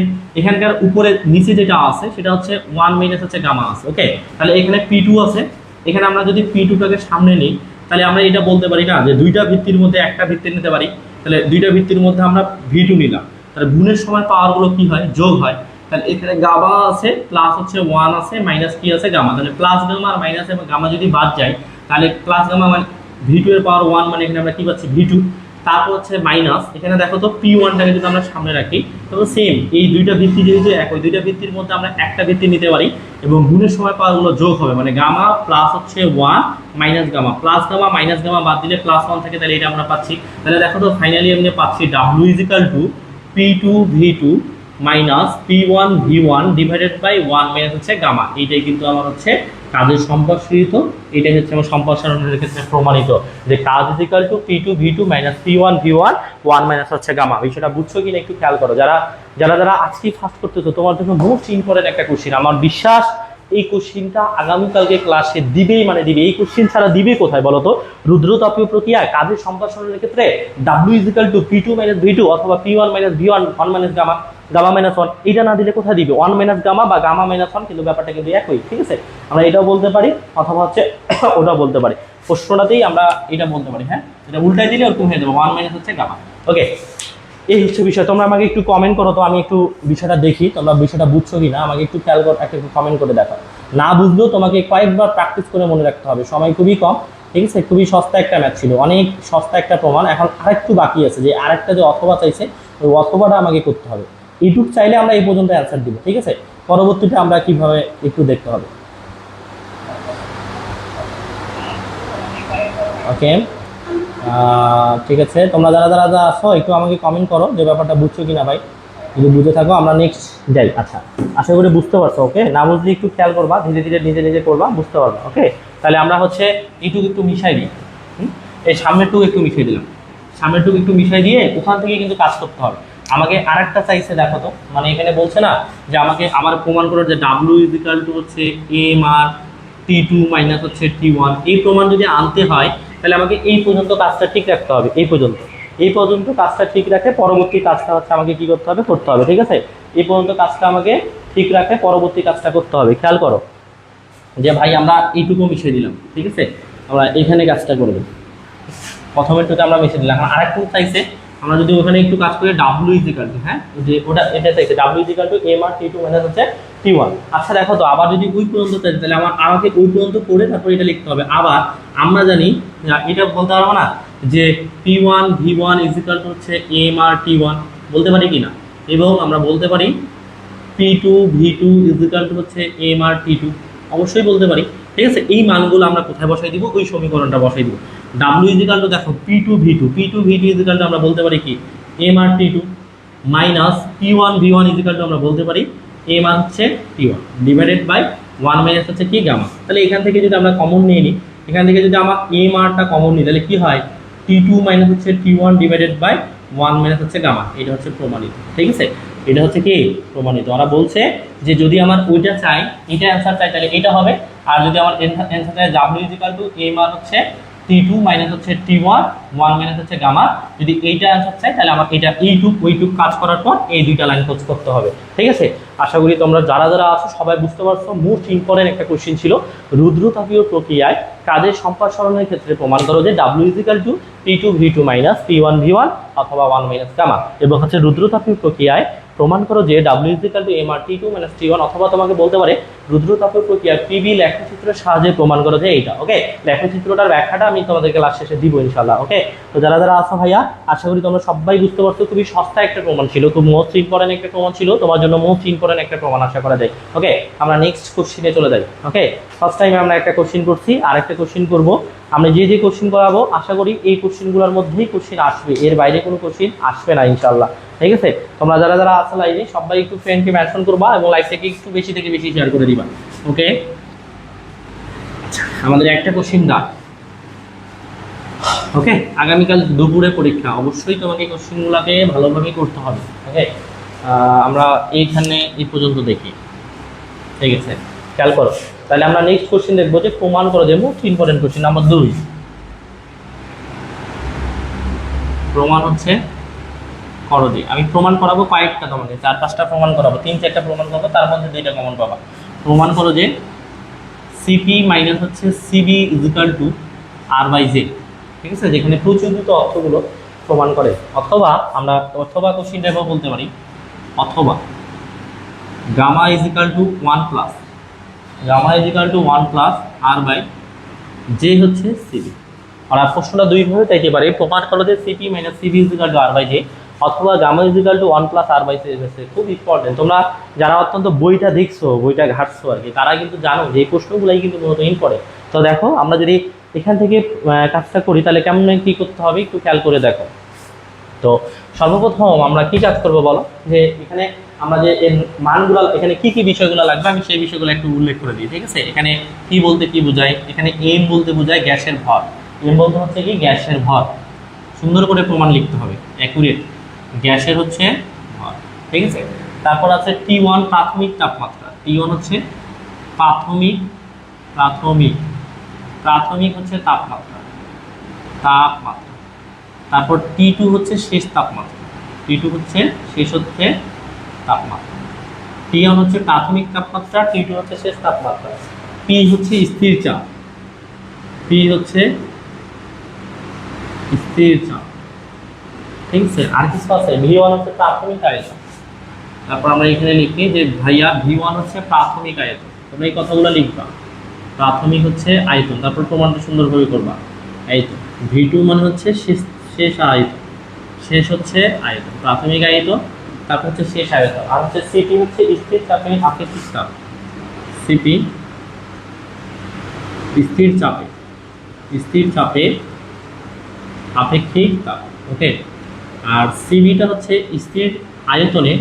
এখানকার উপরে নিচে যেটা আছে সেটা হচ্ছে 1 মাইনাস হচ্ছে গামা আছে। ওকে, তাহলে এখানে P2 আছে, এখানে আমরা যদি P2টাকে সামনে নিই তাহলে আমরা এটা বলতে পারি না যে দুইটা ভিত্তির মধ্যে একটা ভিত্তি নিতে পারি। তাহলে দুইটা ভিত্তির মধ্যে আমরা V2 নিলাম, তাহলে গুণের সময় পাওয়ারগুলো কি হয়, যোগ হয়। তাহলে এখানে গামা আছে প্লাস হচ্ছে 1 আছে মাইনাস কি আছে গামা, তাহলে প্লাস গামা আর মাইনাস এবং গামা যদি বাদ যায় তাহলে প্লাস গামা মানে V2 এর পাওয়ার 1, মানে এখানে আমরা কি পাচ্ছি V2। তারপর হচ্ছে মাইনাস, এখানে দেখো তো P1টাকে যদি আমরা সামনে রাখি তবে সেম এই দুইটা ভিত্তি যেহেতু একই, দুইটা ভিত্তির মধ্যে আমরা একটা ভিত্তি নিতে পারি এবং গুণের সময় পাওয়ারগুলো যোগ হবে, মানে গামা প্লাস হচ্ছে 1 minus gamma, plus gamma minus gamma বাদ দিলে প্লাস 1 থাকে, তাহলে এটা আমরা পাচ্ছি। তাহলে দেখো তো ফাইনালি আমরা পাচ্ছি W equal to P2 V2 minus P1 V1 divided by 1 minus হচ্ছে গামা। এইটাই কিন্তু আমার হচ্ছে কাজের সম্প্রসারিত, এটাই হচ্ছে আমার সম্প্রসারণের ক্ষেত্রে প্রমাণিত যে কাজ equal to P2 V2 minus P1 V1 1 minus হচ্ছে গামা। বিষয়টা বুঝছো কিনা একটু খেয়াল করো। যারা যারা যারা আজকে ফার্স্ট করতেছো তোমার জন্য মোস্ট ইম্পর্টেন্ট একটা কোশ্চিন, আমার বিশ্বাস এই কোশ্চিনটা আগামীকালকে ক্লাসে দিবেই, মানে দিবে। এই কোশ্চিন ছাড়া দিবে কোথায় বলো তো? রুদ্রতাপীয় প্রক্রিয়ায় কাজের সম্প্রসারণের ক্ষেত্রে W equal to P2 minus V2 অথবা P1 minus V1 1 minus gamma, gamma minus 1, এটা না দিলে কোথায় দিবে? 1 মাইনাস গামা বা গামা মাইনাস 1, কিন্তু ব্যাপারটা কিন্তু একই, ঠিক আছে? আমরা এটাও বলতে পারি অথবা হচ্ছে ওটাও বলতে পারি, প্রশ্নটাতেই আমরা এটা বলতে পারি। হ্যাঁ, এটা উল্টাই দিলে ওরকম হয়ে যাবে 1 মাইনাস হচ্ছে গামা। ওকে, এই হচ্ছে বিষয়। তোমরা আমাকে একটু কমেন্ট করো তো, আমি একটু বিষয়টা দেখি তোমরা বিষয়টা বুঝছো কি না। আমাকে একটু খেয়াল করো, একটু কমেন্ট করে দেখো। না বুঝলেও তোমাকে কয়েকবার প্র্যাকটিস করে মনে রাখতে হবে, সময় খুবই কম, ঠিক আছে? খুবই সস্তা একটা ম্যাথ ছিল, অনেক সস্তা একটা প্রমাণ। এখন আরেকটু বাকি আছে, যে আরেকটা যে অথবা চাইছে ওই অথবাটা আমাকে করতে হবে। এইটুক চাইলে আমরা এই পর্যন্ত অ্যান্সার দিব, ঠিক আছে? পরবর্তীতে আমরা কিভাবে একটু দেখতে হবে। ওকে, ঠিক আছে। তোমরা যারা যারা যা আসো একটু আমাকে কমেন্ট করো যে ব্যাপারটা বুঝছো কিনা ভাই। যদি বুঝে থাকো আমরা নেক্সট যাই। আচ্ছা, আশা করি বুঝতে পারছো। ওকে, না বুঝলে একটু খেয়াল করবা, ধীরে ধীরে নিজে নিজে করবা, বুঝতে পারবা। ওকে, তাহলে আমরা হচ্ছে এইটুকু একটু মিশাই দিই। এই সামনেরটুকু একটু মিশিয়ে দিলাম, সামনেরটুকু একটু মিশাই দিয়ে ওখান থেকে কিন্তু কাজ করতে হবে। আমাকে আরেকটা চাইছে, দেখো তো, মানে এখানে বলছে না যে আমাকে আমার প্রমাণ করার যে W ইজিক্যাল টু হচ্ছে MR T2 মাইনাস হচ্ছে T1, এই প্রমাণ যদি আনতে হয় তাহলে আমাকে এই পর্যন্ত কাজটা ঠিক রাখতে হবে। এই পর্যন্ত কাজটা ঠিক রাখে পরবর্তী কাজটা হচ্ছে আমাকে কি করতে হবে, করতে হবে, ঠিক আছে? এই পর্যন্ত কাজটা আমাকে ঠিক রাখে পরবর্তী কাজটা করতে হবে। খেয়াল করো যে ভাই আমরা এইটুকু মিশিয়ে দিলাম, ঠিক আছে? আমরা এখানে কাজটা করবো, প্রথমেরটুকু আমরা মিশিয়ে দিলাম। এখন আরেকটু চাইছে আমরা যদি ওখানে একটু কাজ করি W ইজিক্যাল টু, হ্যাঁ, যে ওটা এটা চাইছে W equal to MR T2 minus হচ্ছে T1। আচ্ছা দেখো তো, আবার যদি ওই পর্যন্ত চাইছে তাহলে আমাকে ওই পর্যন্ত করে তারপর এটা লিখতে হবে। আবার আমরা জানি এটা বলতে পারবো না যে P1 V1 ইজিক্যাল টু হচ্ছে MR T1, বলতে পারি কি না? এবং আমরা বলতে পারি P2 V2 ইজিক্যাল টু হচ্ছে MR T2, অবশ্যই বলতে পারি, ঠিক আছে? এই মানগুলো আমরা কোথায় বসাই দিব? ওই সমীকরণটা বসাই দিব। W ইজিক্যাল টু দেখো P2 V2 ইজিক্যাল টু আমরা বলতে পারি কি MR T2 minus P1 V1 equal to আমরা বলতে পারি MR হচ্ছে T1 ডিভাইডেড বাই 1 মাইনাস হচ্ছে কি গামা। তাহলে এখান থেকে যদি আমরা কমন নিয়ে নিই, এখান থেকে যদি আমার MRটা কমন নিই তাহলে কি হয়? T2 মাইনাস হচ্ছে T1 ডিভাইডেড বাই 1 মাইনাস হচ্ছে গামা। এটা হচ্ছে প্রমাণিত, ঠিক আছে? এটা হচ্ছে কি প্রমাণিত। ওরা বলছে যে যদি আমার ওইটা চাই, এটা অ্যান্সার চাই, তাহলে এটা হবে। আর যদি আমার অ্যান্সার চাই W ইজিক্যাল টু MR হচ্ছে T2 মাইনাস হচ্ছে T1 1 মাইনাস হচ্ছে গামা, যদি এইটা অ্যান্সার চাই তাহলে আমার এটা ওইটুক কাজ করার পর এই দুইটা লাইন খোঁজ করতে হবে, ঠিক আছে? আশা করি তোমরা যারা যারা আছো সবাই বুঝতে পারছো। মোস্ট ইম্পর্টেন্ট একটা কোশ্চেন ছিল, রুদ্রতাপীয় প্রক্রিয়ায় কাজের সম্প্রসারণের ক্ষেত্রে প্রমাণ করো যে W equal to P2 V2 minus P1 V1 অথবা 1 মাইনাস গামা। এবং হচ্ছে রুদ্রতাপীয় প্রক্রিয়ায় প্রমাণ করো যে W equal to MR T2 minus T1, অথবা তোমাকে বলতে পারে রুদ্রতাপীয় প্রক্রিয়া PV লেখচিত্রের সাহায্যে প্রমাণ করো যে এইটা। ওকে, লেখচিত্রটার ব্যাখ্যাটা আমি তোমাদেরকে লাস্ট শেষে দিব ইনশাআল্লাহ। ওকে, তো যারা যারা আছো ভাইয়া আশা করি তোমরা সবাই বুঝতে পারছো। খুবই সস্তা একটা প্রমাণ ছিল, খুব মোস্ট ইম্পর্টেন্ট একটা প্রমাণ ছিল, তোমার জন্য মোস্ট ইম্পর্টেন্ট একটা প্রমাণ আশা করা যায়। ওকে, আমরা নেক্সট কোশ্চিনে চলে যাই। ওকে, ফার্স্ট টাইম আমরা একটা কোশ্চিন করছি, আর একটা কোশ্চিন করবো। আমরা যে কোশ্চিন করাবো আশা করি এই কোশ্চিনগুলোর মধ্যেই কোশ্চিন আসবে, এর বাইরে কোনো কোশ্চিন আসবে না ইনশাআল্লাহ, ঠিক আছে? তোমরা যারা যারা আসো লাইভে সবাই একটু ফ্রেন্ডকে মেনশন করবা এবং লাইভটাকে একটু বেশি থেকে বেশি শেয়ার করে দিবা। ওকে, আচ্ছা, আমাদের একটা কোশ্চিন দা ওকে, আগামীকাল দুপুরে পরীক্ষা, অবশ্যই তোমাকে কোশ্চেনগুলোকে ভালোভাবে করতে হবে। ওকে, আমরা এইখানে এই পর্যন্ত দেখি, ঠিক আছে, খেয়াল করো। তাহলে আমরা নেক্সট কোশ্চেন দেখবো যে প্রমাণ করো, যে মোস্ট ইম্পর্টেন্ট কোশ্চেন নাম্বার 2। প্রমাণ হচ্ছে করো দিয়ে, আমি প্রমাণ করাবো কয়েকটা, তোমাকে 4-5টা প্রমাণ করাবো, 3-4টা প্রমাণ করবো, তার মধ্যে 2টা কমন পাবা। প্রমাণ করো যে সিপি মাইনাস হচ্ছে CV is equal to R by J, ঠিক আছে, যেখানে প্রচলিত অর্থগুলো প্রমাণ করে। অথবা আমরা কোশ্চিন টাইপও বলতে পারি, অথবা gamma is equal to 1 plus R by J হচ্ছে সিবি। আর প্রশ্নটা দুইভাবে চাইতে পারে, প্রমাণ করো যে CP minus CB is equal to R by J, অথবা gamma is equal to 1 plus R by J. খুব ইম্পর্টেন্ট, তোমরা যারা অত্যন্ত বইটা দেখছো, বইটা ঘাটছো আর কি, তারা কিন্তু জানো যে এই প্রশ্নগুলাই কিন্তু মূলত ইম্পর্টেন্ট। তো দেখো, আমরা যদি এখান থেকে কাজটা করি তাহলে কেমন কি করতে হবে একটু খেয়াল করে দেখো। তো সর্বপ্রথম আমরা কি কাজ করবো বলো, যে এখানে আমরা যে এর মানগুলো, এখানে কি কি বিষয়গুলো লাগবে আমি সেই বিষয়গুলো একটু উল্লেখ করে দিই, ঠিক আছে। এখানে কি বলতে কি বোঝায়, এখানে এম বলতে বোঝায় গ্যাসের ভর, এম বলতে হচ্ছে কি গ্যাসের ভর, সুন্দর করে প্রমাণ লিখতে হবে, অ্যাকুরেট, গ্যাসের হচ্ছে ভর, ঠিক আছে। তারপর আছে T1 প্রাথমিক তাপমাত্রা, T1 হচ্ছে প্রাথমিক হচ্ছে তাপমাত্রা। তারপর T2 হচ্ছে শেষ তাপমাত্রা, তাপমাত্রা। T1 হচ্ছে প্রাথমিক তাপমাত্রা, T2 হচ্ছে শেষ তাপমাত্রা। P হচ্ছে স্থির চাপ, ঠিক আছে। আর কিছু আছে, V1 হচ্ছে প্রাথমিক আয়তন। তারপর আমরা এখানে লিখি যে ভাইয়া V1 হচ্ছে প্রাথমিক আয়তন, তোমরা এই কথাগুলো লিখবা, প্রাথমিক হচ্ছে আয়তন। তারপর প্রমাণটা সুন্দরভাবে করবা, আয়তন। V2 মানে হচ্ছে শেষ আয়তন, প্রাথমিক আয়তন, তারপর হচ্ছে শেষ আয়তন। আর হচ্ছে সিপি হচ্ছে স্থির চাপে আপেক্ষিক তাপ, স্থির চাপে আপেক্ষিক তাপ, ওকে। আর সিবিটা হচ্ছে স্থির আয়তনে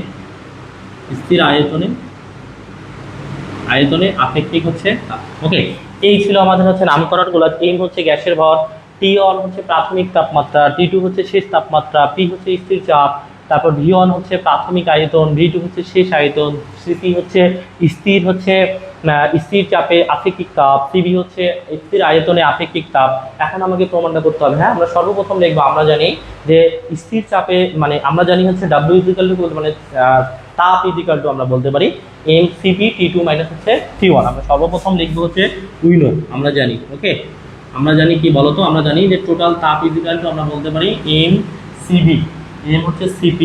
আপেক্ষিক হচ্ছে তাপ, ওকে। এই ছিল আমাদের হচ্ছে নামকরণগুলো। এম হচ্ছে গ্যাসের ভর, T1 হচ্ছে প্রাথমিক তাপমাত্রা, T2 হচ্ছে শেষ তাপমাত্রা, P হচ্ছে স্থির চাপ, তারপর V1 হচ্ছে প্রাথমিক আয়তন, V2 হচ্ছে শেষ আয়তন, Cp হচ্ছে স্থির চাপে আপেক্ষিক তাপ, Cv হচ্ছে স্থির আয়তনে আপেক্ষিক তাপ। এখন আমাকে প্রমাণটা করতে হবে। হ্যাঁ, আমরা সর্বপ্রথম লিখবো, আমরা জানি যে স্থির চাপে মানে আমরা জানি হচ্ছে W ইকুয়াল টু মানে তাপ ইকুয়াল টু আমরা বলতে পারি mCp T2 মাইনাস হচ্ছে T1। আমরা সর্বপ্রথম লিখবো হচ্ছে উইনো, আমরা জানি, ওকে। আমরা জানি কি বলতো, আমরা জানি যে টোটাল তাপ ইকুয়াল টু আমরা বলতে পারি mCv, m হচ্ছে Cp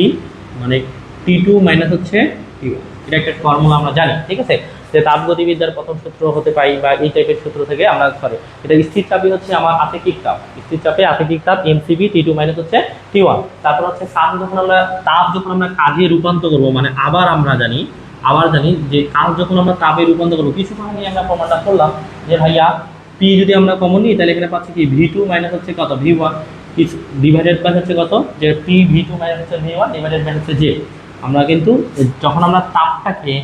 মানে T2 মাইনাস হচ্ছে T1। এটা একটা ফর্মুলা আমরা জানি, ঠিক আছে, যে তাপগতিবিদ্যার প্রথম সূত্র হতে পাই বা এই টাইপের সূত্র থেকে আমরা, সরি, এটা স্থির চাপই হচ্ছে আমার আপেক্ষিক তাপ, mCp T2 মাইনাস হচ্ছে T1। তারপর হচ্ছে তাপ যখন আমরা কাজে রূপান্তর করবো, মানে আবার জানি যে কাজ যখন আমরা তাপে রূপান্তর করবো, কিছুক্ষণ আগে আমরা প্রমাণটা করলাম যে ভাইয়া P যদি আমরা কমন নিই তাহলে এখানে পাচ্ছি কি V2 মাইনাস হচ্ছে কত V1 ডিভাইডেড বাই হচ্ছে কত, যে P V2 মাইনাস হচ্ছে V1 ডিভাইডেড বাই হচ্ছে J। আমরা কিন্তু যখন আমরা তাপটাকে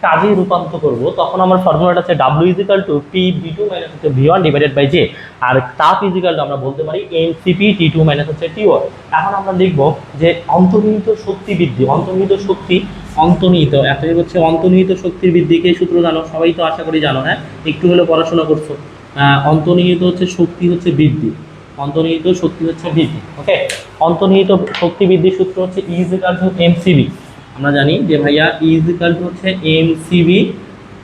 কাজে রূপান্তর করব তখন আমার ফর্মুলাটা হচ্ছে W equal to P V2 minus হচ্ছে V1 ডিভাইডেড বাই J। আর তাপ ইকুয়াল টু আমরা বলতে পারি mCp T2 মাইনাস হচ্ছে T1। এখন আমরা লিখব যে অন্তর্নিহিত শক্তি বৃদ্ধি, অন্তর্নিহিত শক্তির বৃদ্ধিকে সূত্র জানো, সবাই তো আশা করি জানো, হ্যাঁ, একটু হলে পড়াশোনা করছো। অন্তর্নিহিত হচ্ছে শক্তি হচ্ছে বৃদ্ধি, ওকে। অন্তর্নিহিত শক্তি বৃদ্ধির সূত্র হচ্ছে E ইকুয়াল টু mCb। আমরা জানি যে ভাইয়া E ইকুয়াল টু হচ্ছে mCb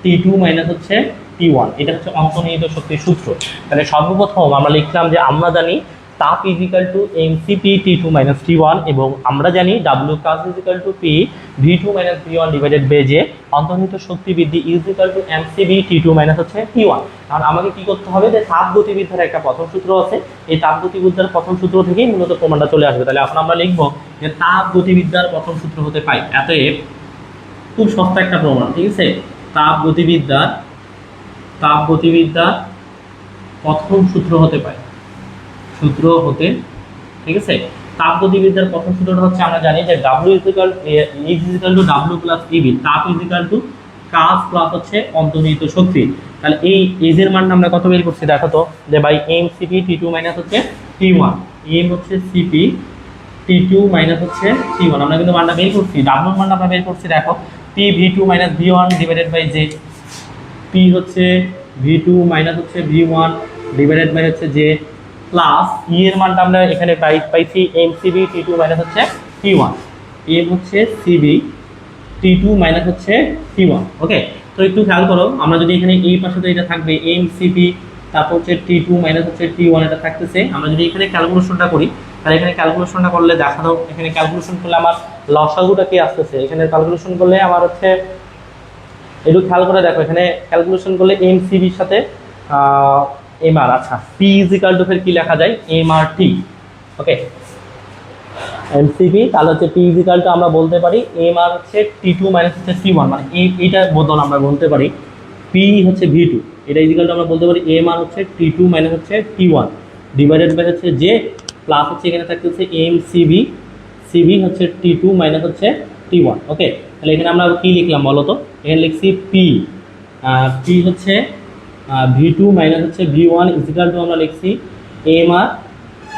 T2 মাইনাস হচ্ছে T1। এটা হচ্ছে অন্তর্নিহিত শক্তির সূত্র। তাহলে সর্বপ্রথম আমরা লিখলাম যে আমরা জানি তাপ equal to mCp T2 minus T1 এবং আমরা জানি W কাজ equal to P V2 minus V1 divided by J। অন্তর্নিহিত শক্তি বৃদ্ধি equal to mCb T2 minus হচ্ছে T1। কারণ আমাকে কি করতে হবে, যে তাপগতিবিদ্যার একটা প্রথম সূত্র আছে, এই তাপগতিবিদ্যার প্রথম সূত্র থেকেই মূলত প্রমাণটা চলে আসবে। তাহলে এখন আমরা লিখবো যে তাপগতিবিদ্যার প্রথম সূত্র হতে পাই, এতএব খুব সস্তা একটা প্রমাণ, ঠিক আছে। তাপগতিবিদ্যার প্রথম সূত্র হতে পায়, ঠিক আছে। তাপগতিবিদ্যার প্রথম সূত্রটা হচ্ছে আমরা জানি যে W equal two W plus EB, তাপ ইকুয়াল টু কাজ প্লাস হচ্ছে অন্তর্নিহিত শক্তি। তাহলে এই এজের মানটা আমরা কত বের করছি দেখো তো, যে ভাই M CP T two minus হচ্ছে টি ওয়ান, এম হচ্ছে সিপি টি টু মাইনাস হচ্ছে টি ওয়ান, আমরা কিন্তু মানটা বের করছি, ডাব্লুর মানটা আমরা বের করছি দেখো, P V two minus V one divided by J, P হচ্ছে ভি টু মাইনাস হচ্ছে ভি ওয়ান ডিভাইডেড বাই হচ্ছে জে, প্লাস ই এর মানটা আমরা এখানে পাইছি M CV T two minus হচ্ছে টি ওয়ান, এম হচ্ছে সিবি টি টু মাইনাস হচ্ছে টি ওয়ান। ওকে, তো একটু খেয়াল করো, আমরা যদি এখানে এই পাশে তো এটা থাকবে এম সিপি, তারপর হচ্ছে টি টু মাইনাস হচ্ছে টি ওয়ান, এটা থাকতেছে। আমরা যদি এখানে ক্যালকুলেশনটা করি, তাহলে এখানে ক্যালকুলেশনটা করলে দেখা দাও, এখানে ক্যালকুলেশন করলে আমার লসাগুটা কি আসতেছে, এখানে ক্যালকুলেশন করলে আমার হচ্ছে একটু খেয়াল করে দেখো, এখানে ক্যালকুলেশন করলে এম সিবির সাথে এম আর, আচ্ছা পি ইজ ইকাল টু ফের কি লেখা যায়, এম আর টি। ওকে, এমসিপি তাহলে হচ্ছে পি ইজ ইকাল টু আমরা বলতে পারি এম আর হচ্ছে টি টু মাইনাস হচ্ছে টি ওয়ান, মানে এইটা বদল আমরা বলতে পারি পি হচ্ছে ভি টু, এটা ইজ ইকাল টু আমরা বলতে পারি এম আর হচ্ছে টি টু মাইনাস হচ্ছে টি ওয়ান ডিভাইডেড বাই হচ্ছে জে, প্লাস হচ্ছে এখানে থাকতে হচ্ছে এম সিবি, সিবি হচ্ছে টি টু মাইনাস হচ্ছে টি ওয়ান। ওকে, তাহলে এখানে আমরা কি লিখলাম বলো তো, এখানে লিখছি পি, পি হচ্ছে ভি টু মাইনাস হচ্ছে V one is equal two আমরা লিখছি M R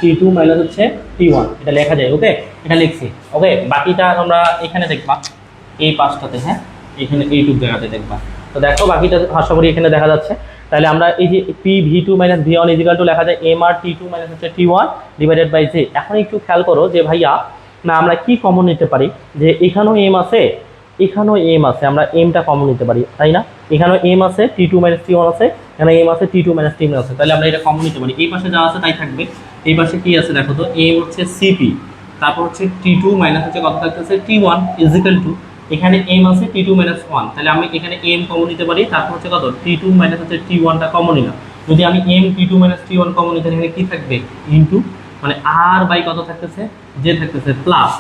T two minus হচ্ছে টি ওয়ান, এটা লেখা যায়। ওকে, এটা লিখছি। ওকে, বাকিটা আমরা এখানে দেখবা এই পাঁচটাতে, হ্যাঁ এখানে এইটুক জায়গাতে দেখবা। তো দেখো বাকিটা আশা করি এখানে দেখা যাচ্ছে। তাহলে আমরা এই যে P V two minus V one equal to লেখা যায় M R T two minus হচ্ছে T one divided by J. এখন একটু খেয়াল করো যে ভাইয়া না আমরা কি কমন নিতে পারি, যে এখানেও এম আছে এখানেও এম আছে, আমরা এমটা কমন নিতে পারি তাই না, এখানেও এম আছে টি টু মাইনাস টি ওয়ান আছে, এখানে এম আছে টি টু মাইনাস টি ওয়ান আছে, তাহলে আমরা এটা কমন নিতে পারি। এই পাশে যা আছে তাই থাকবে, এই পাশে কি আছে দেখো তো, এম হচ্ছে সিপি, তারপর হচ্ছে টি টু মাইনাস হচ্ছে কত থাকতেছে টি ওয়ান ইজিক্যাল টু, এখানে এম আছে টি টু মাইনাস ওয়ান, তাহলে আমি এখানে এম কমন নিতে পারি, তারপর হচ্ছে কত টি টু মাইনাস হচ্ছে টি ওয়ানটা কমন নিলাম। যদি আমি M T two minus T one common নিতে এখানে কি থাকবে ইন্টু, মানে আর বাই কত থাকতেছে জে থাকতেছে, প্লাস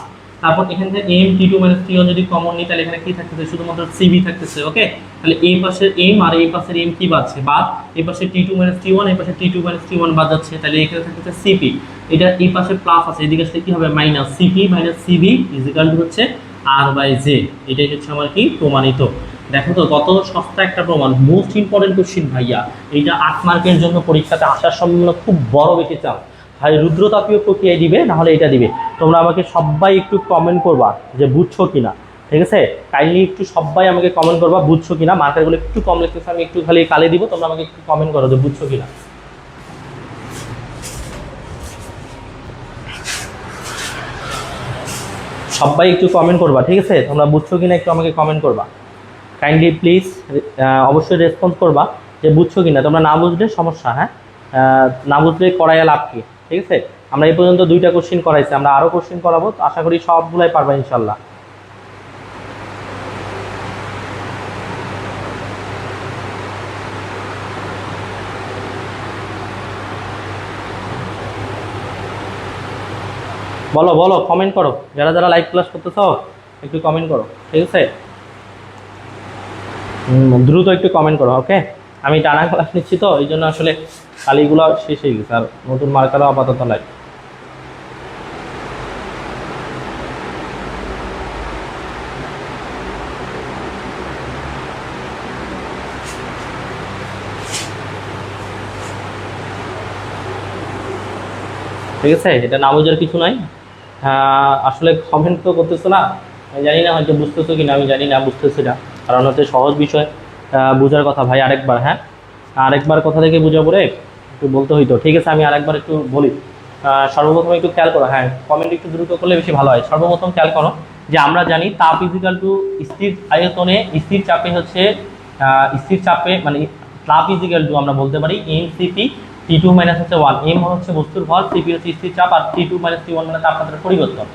তারপর এখান থেকে M T two minus T one যদি কমন নিই তাহলে এখানে কি থাকতেছে শুধুমাত্র সিবি থাকতেছে। ওকে, তাহলে এই পাশের এম আর এই পাশের এম কি বাদছে বাদ, এই পাশে টি টু মাইনাস টি ওয়ান, এই পাশে টি টু মাইনাস টি ওয়ান বাদ যাচ্ছে, তাহলে এখানে থাকতেছে সিপি, এটা এই পাশে প্লাস আছে, এদিকে আসলে কি হবে minus CP minus CV is equal to হচ্ছে আর বাই জে। এটাই হচ্ছে আমার কি প্রমাণিত। দেখো তো কত সস্তা একটা প্রমাণ, মোস্ট ইম্পর্টেন্ট কোশ্চিন ভাইয়া, এইটা 8 মার্কের জন্য পরীক্ষাতে আসার সম্ভাবনা খুব বড় বেশি চাও ভাই, রুদ্রতাপীয় প্রক্রিয়ায় দিবে না হলে এটা দিবে। তোমরা আমাকে সবাই একটু কমেন্ট করবা যে বুঝছো কিনা, ঠিক আছে, কাইন্ডলি একটু সবাই আমাকে কমেন্ট করবা বুঝছো কিনা, মার্কারগুলো একটু কম লিখতেছে, আমি একটু খালি কালে দিব, তোমরা আমাকে একটু কমেন্ট করো যে বুঝছো কিনা। সবাই একটু কমেন্ট করবা, ঠিক আছে, তোমরা বুঝছো কিনা একটু আমাকে কমেন্ট করবা কাইন্ডলি প্লিজ, অবশ্যই রেসপন্স করবা যে বুঝছো কিনা। তোমরা না বুঝলে সমস্যা, হ্যাঁ না বুঝলে করাইয়া লাভ কি, ঠিক আছে। আমরা এই পর্যন্ত 2টা কোশ্চিন করাইছি, আমরা আরও কোশ্চিন করাবো, আশা করি সবগুলাই পারবা ইনশাল্লাহ। বলো বলো কমেন্ট করো, যারা যারা লাইভ ক্লাস করতেছ একটু কমেন্ট করো, ঠিক আছে, দ্রুত একটু কমেন্ট করো। ওকে, আমি টানা ক্লাস নিচ্ছি তো এই জন্য আসলে খালিগুলো শেষ হয়ে গেছে, আর নতুন মার্কারও আপাতত নাই। ঠিক আছে, এটা না বোঝার কিছু নাই। আসলে কমেন্ট তো করতেছো না, আমি জানি না হয়তো বুঝতেছো কিনা, আমি জানি না বুঝতেছি না, কারণ হচ্ছে সহজ বিষয় বোঝার কথা ভাই। আরেকবার, হ্যাঁ আরেকবার কথা থেকে বোঝা পড়ে একটু বলতে হইতো, ঠিক আছে, আমি আরেকবার একটু বলি। সর্বপ্রথম একটু খেয়াল করো, হ্যাঁ কমেন্ট একটু দ্রুত করলে বেশি ভালো হয়। সর্বপ্রথম খেয়াল করো যে আমরা জানি তাপ ইজিক্যাল টু স্থির আয়তনে স্থির চাপে হচ্ছে স্থির চাপে, মানে তাপ ইজিক্যাল টু আমরা বলতে পারি M CP T two minus হচ্ছে ওয়ান, এম হচ্ছে বস্তুর ভর, সিপি হচ্ছে স্থির চাপ, আর T two minus T one মানে তাপমাত্রার পরিবর্তন,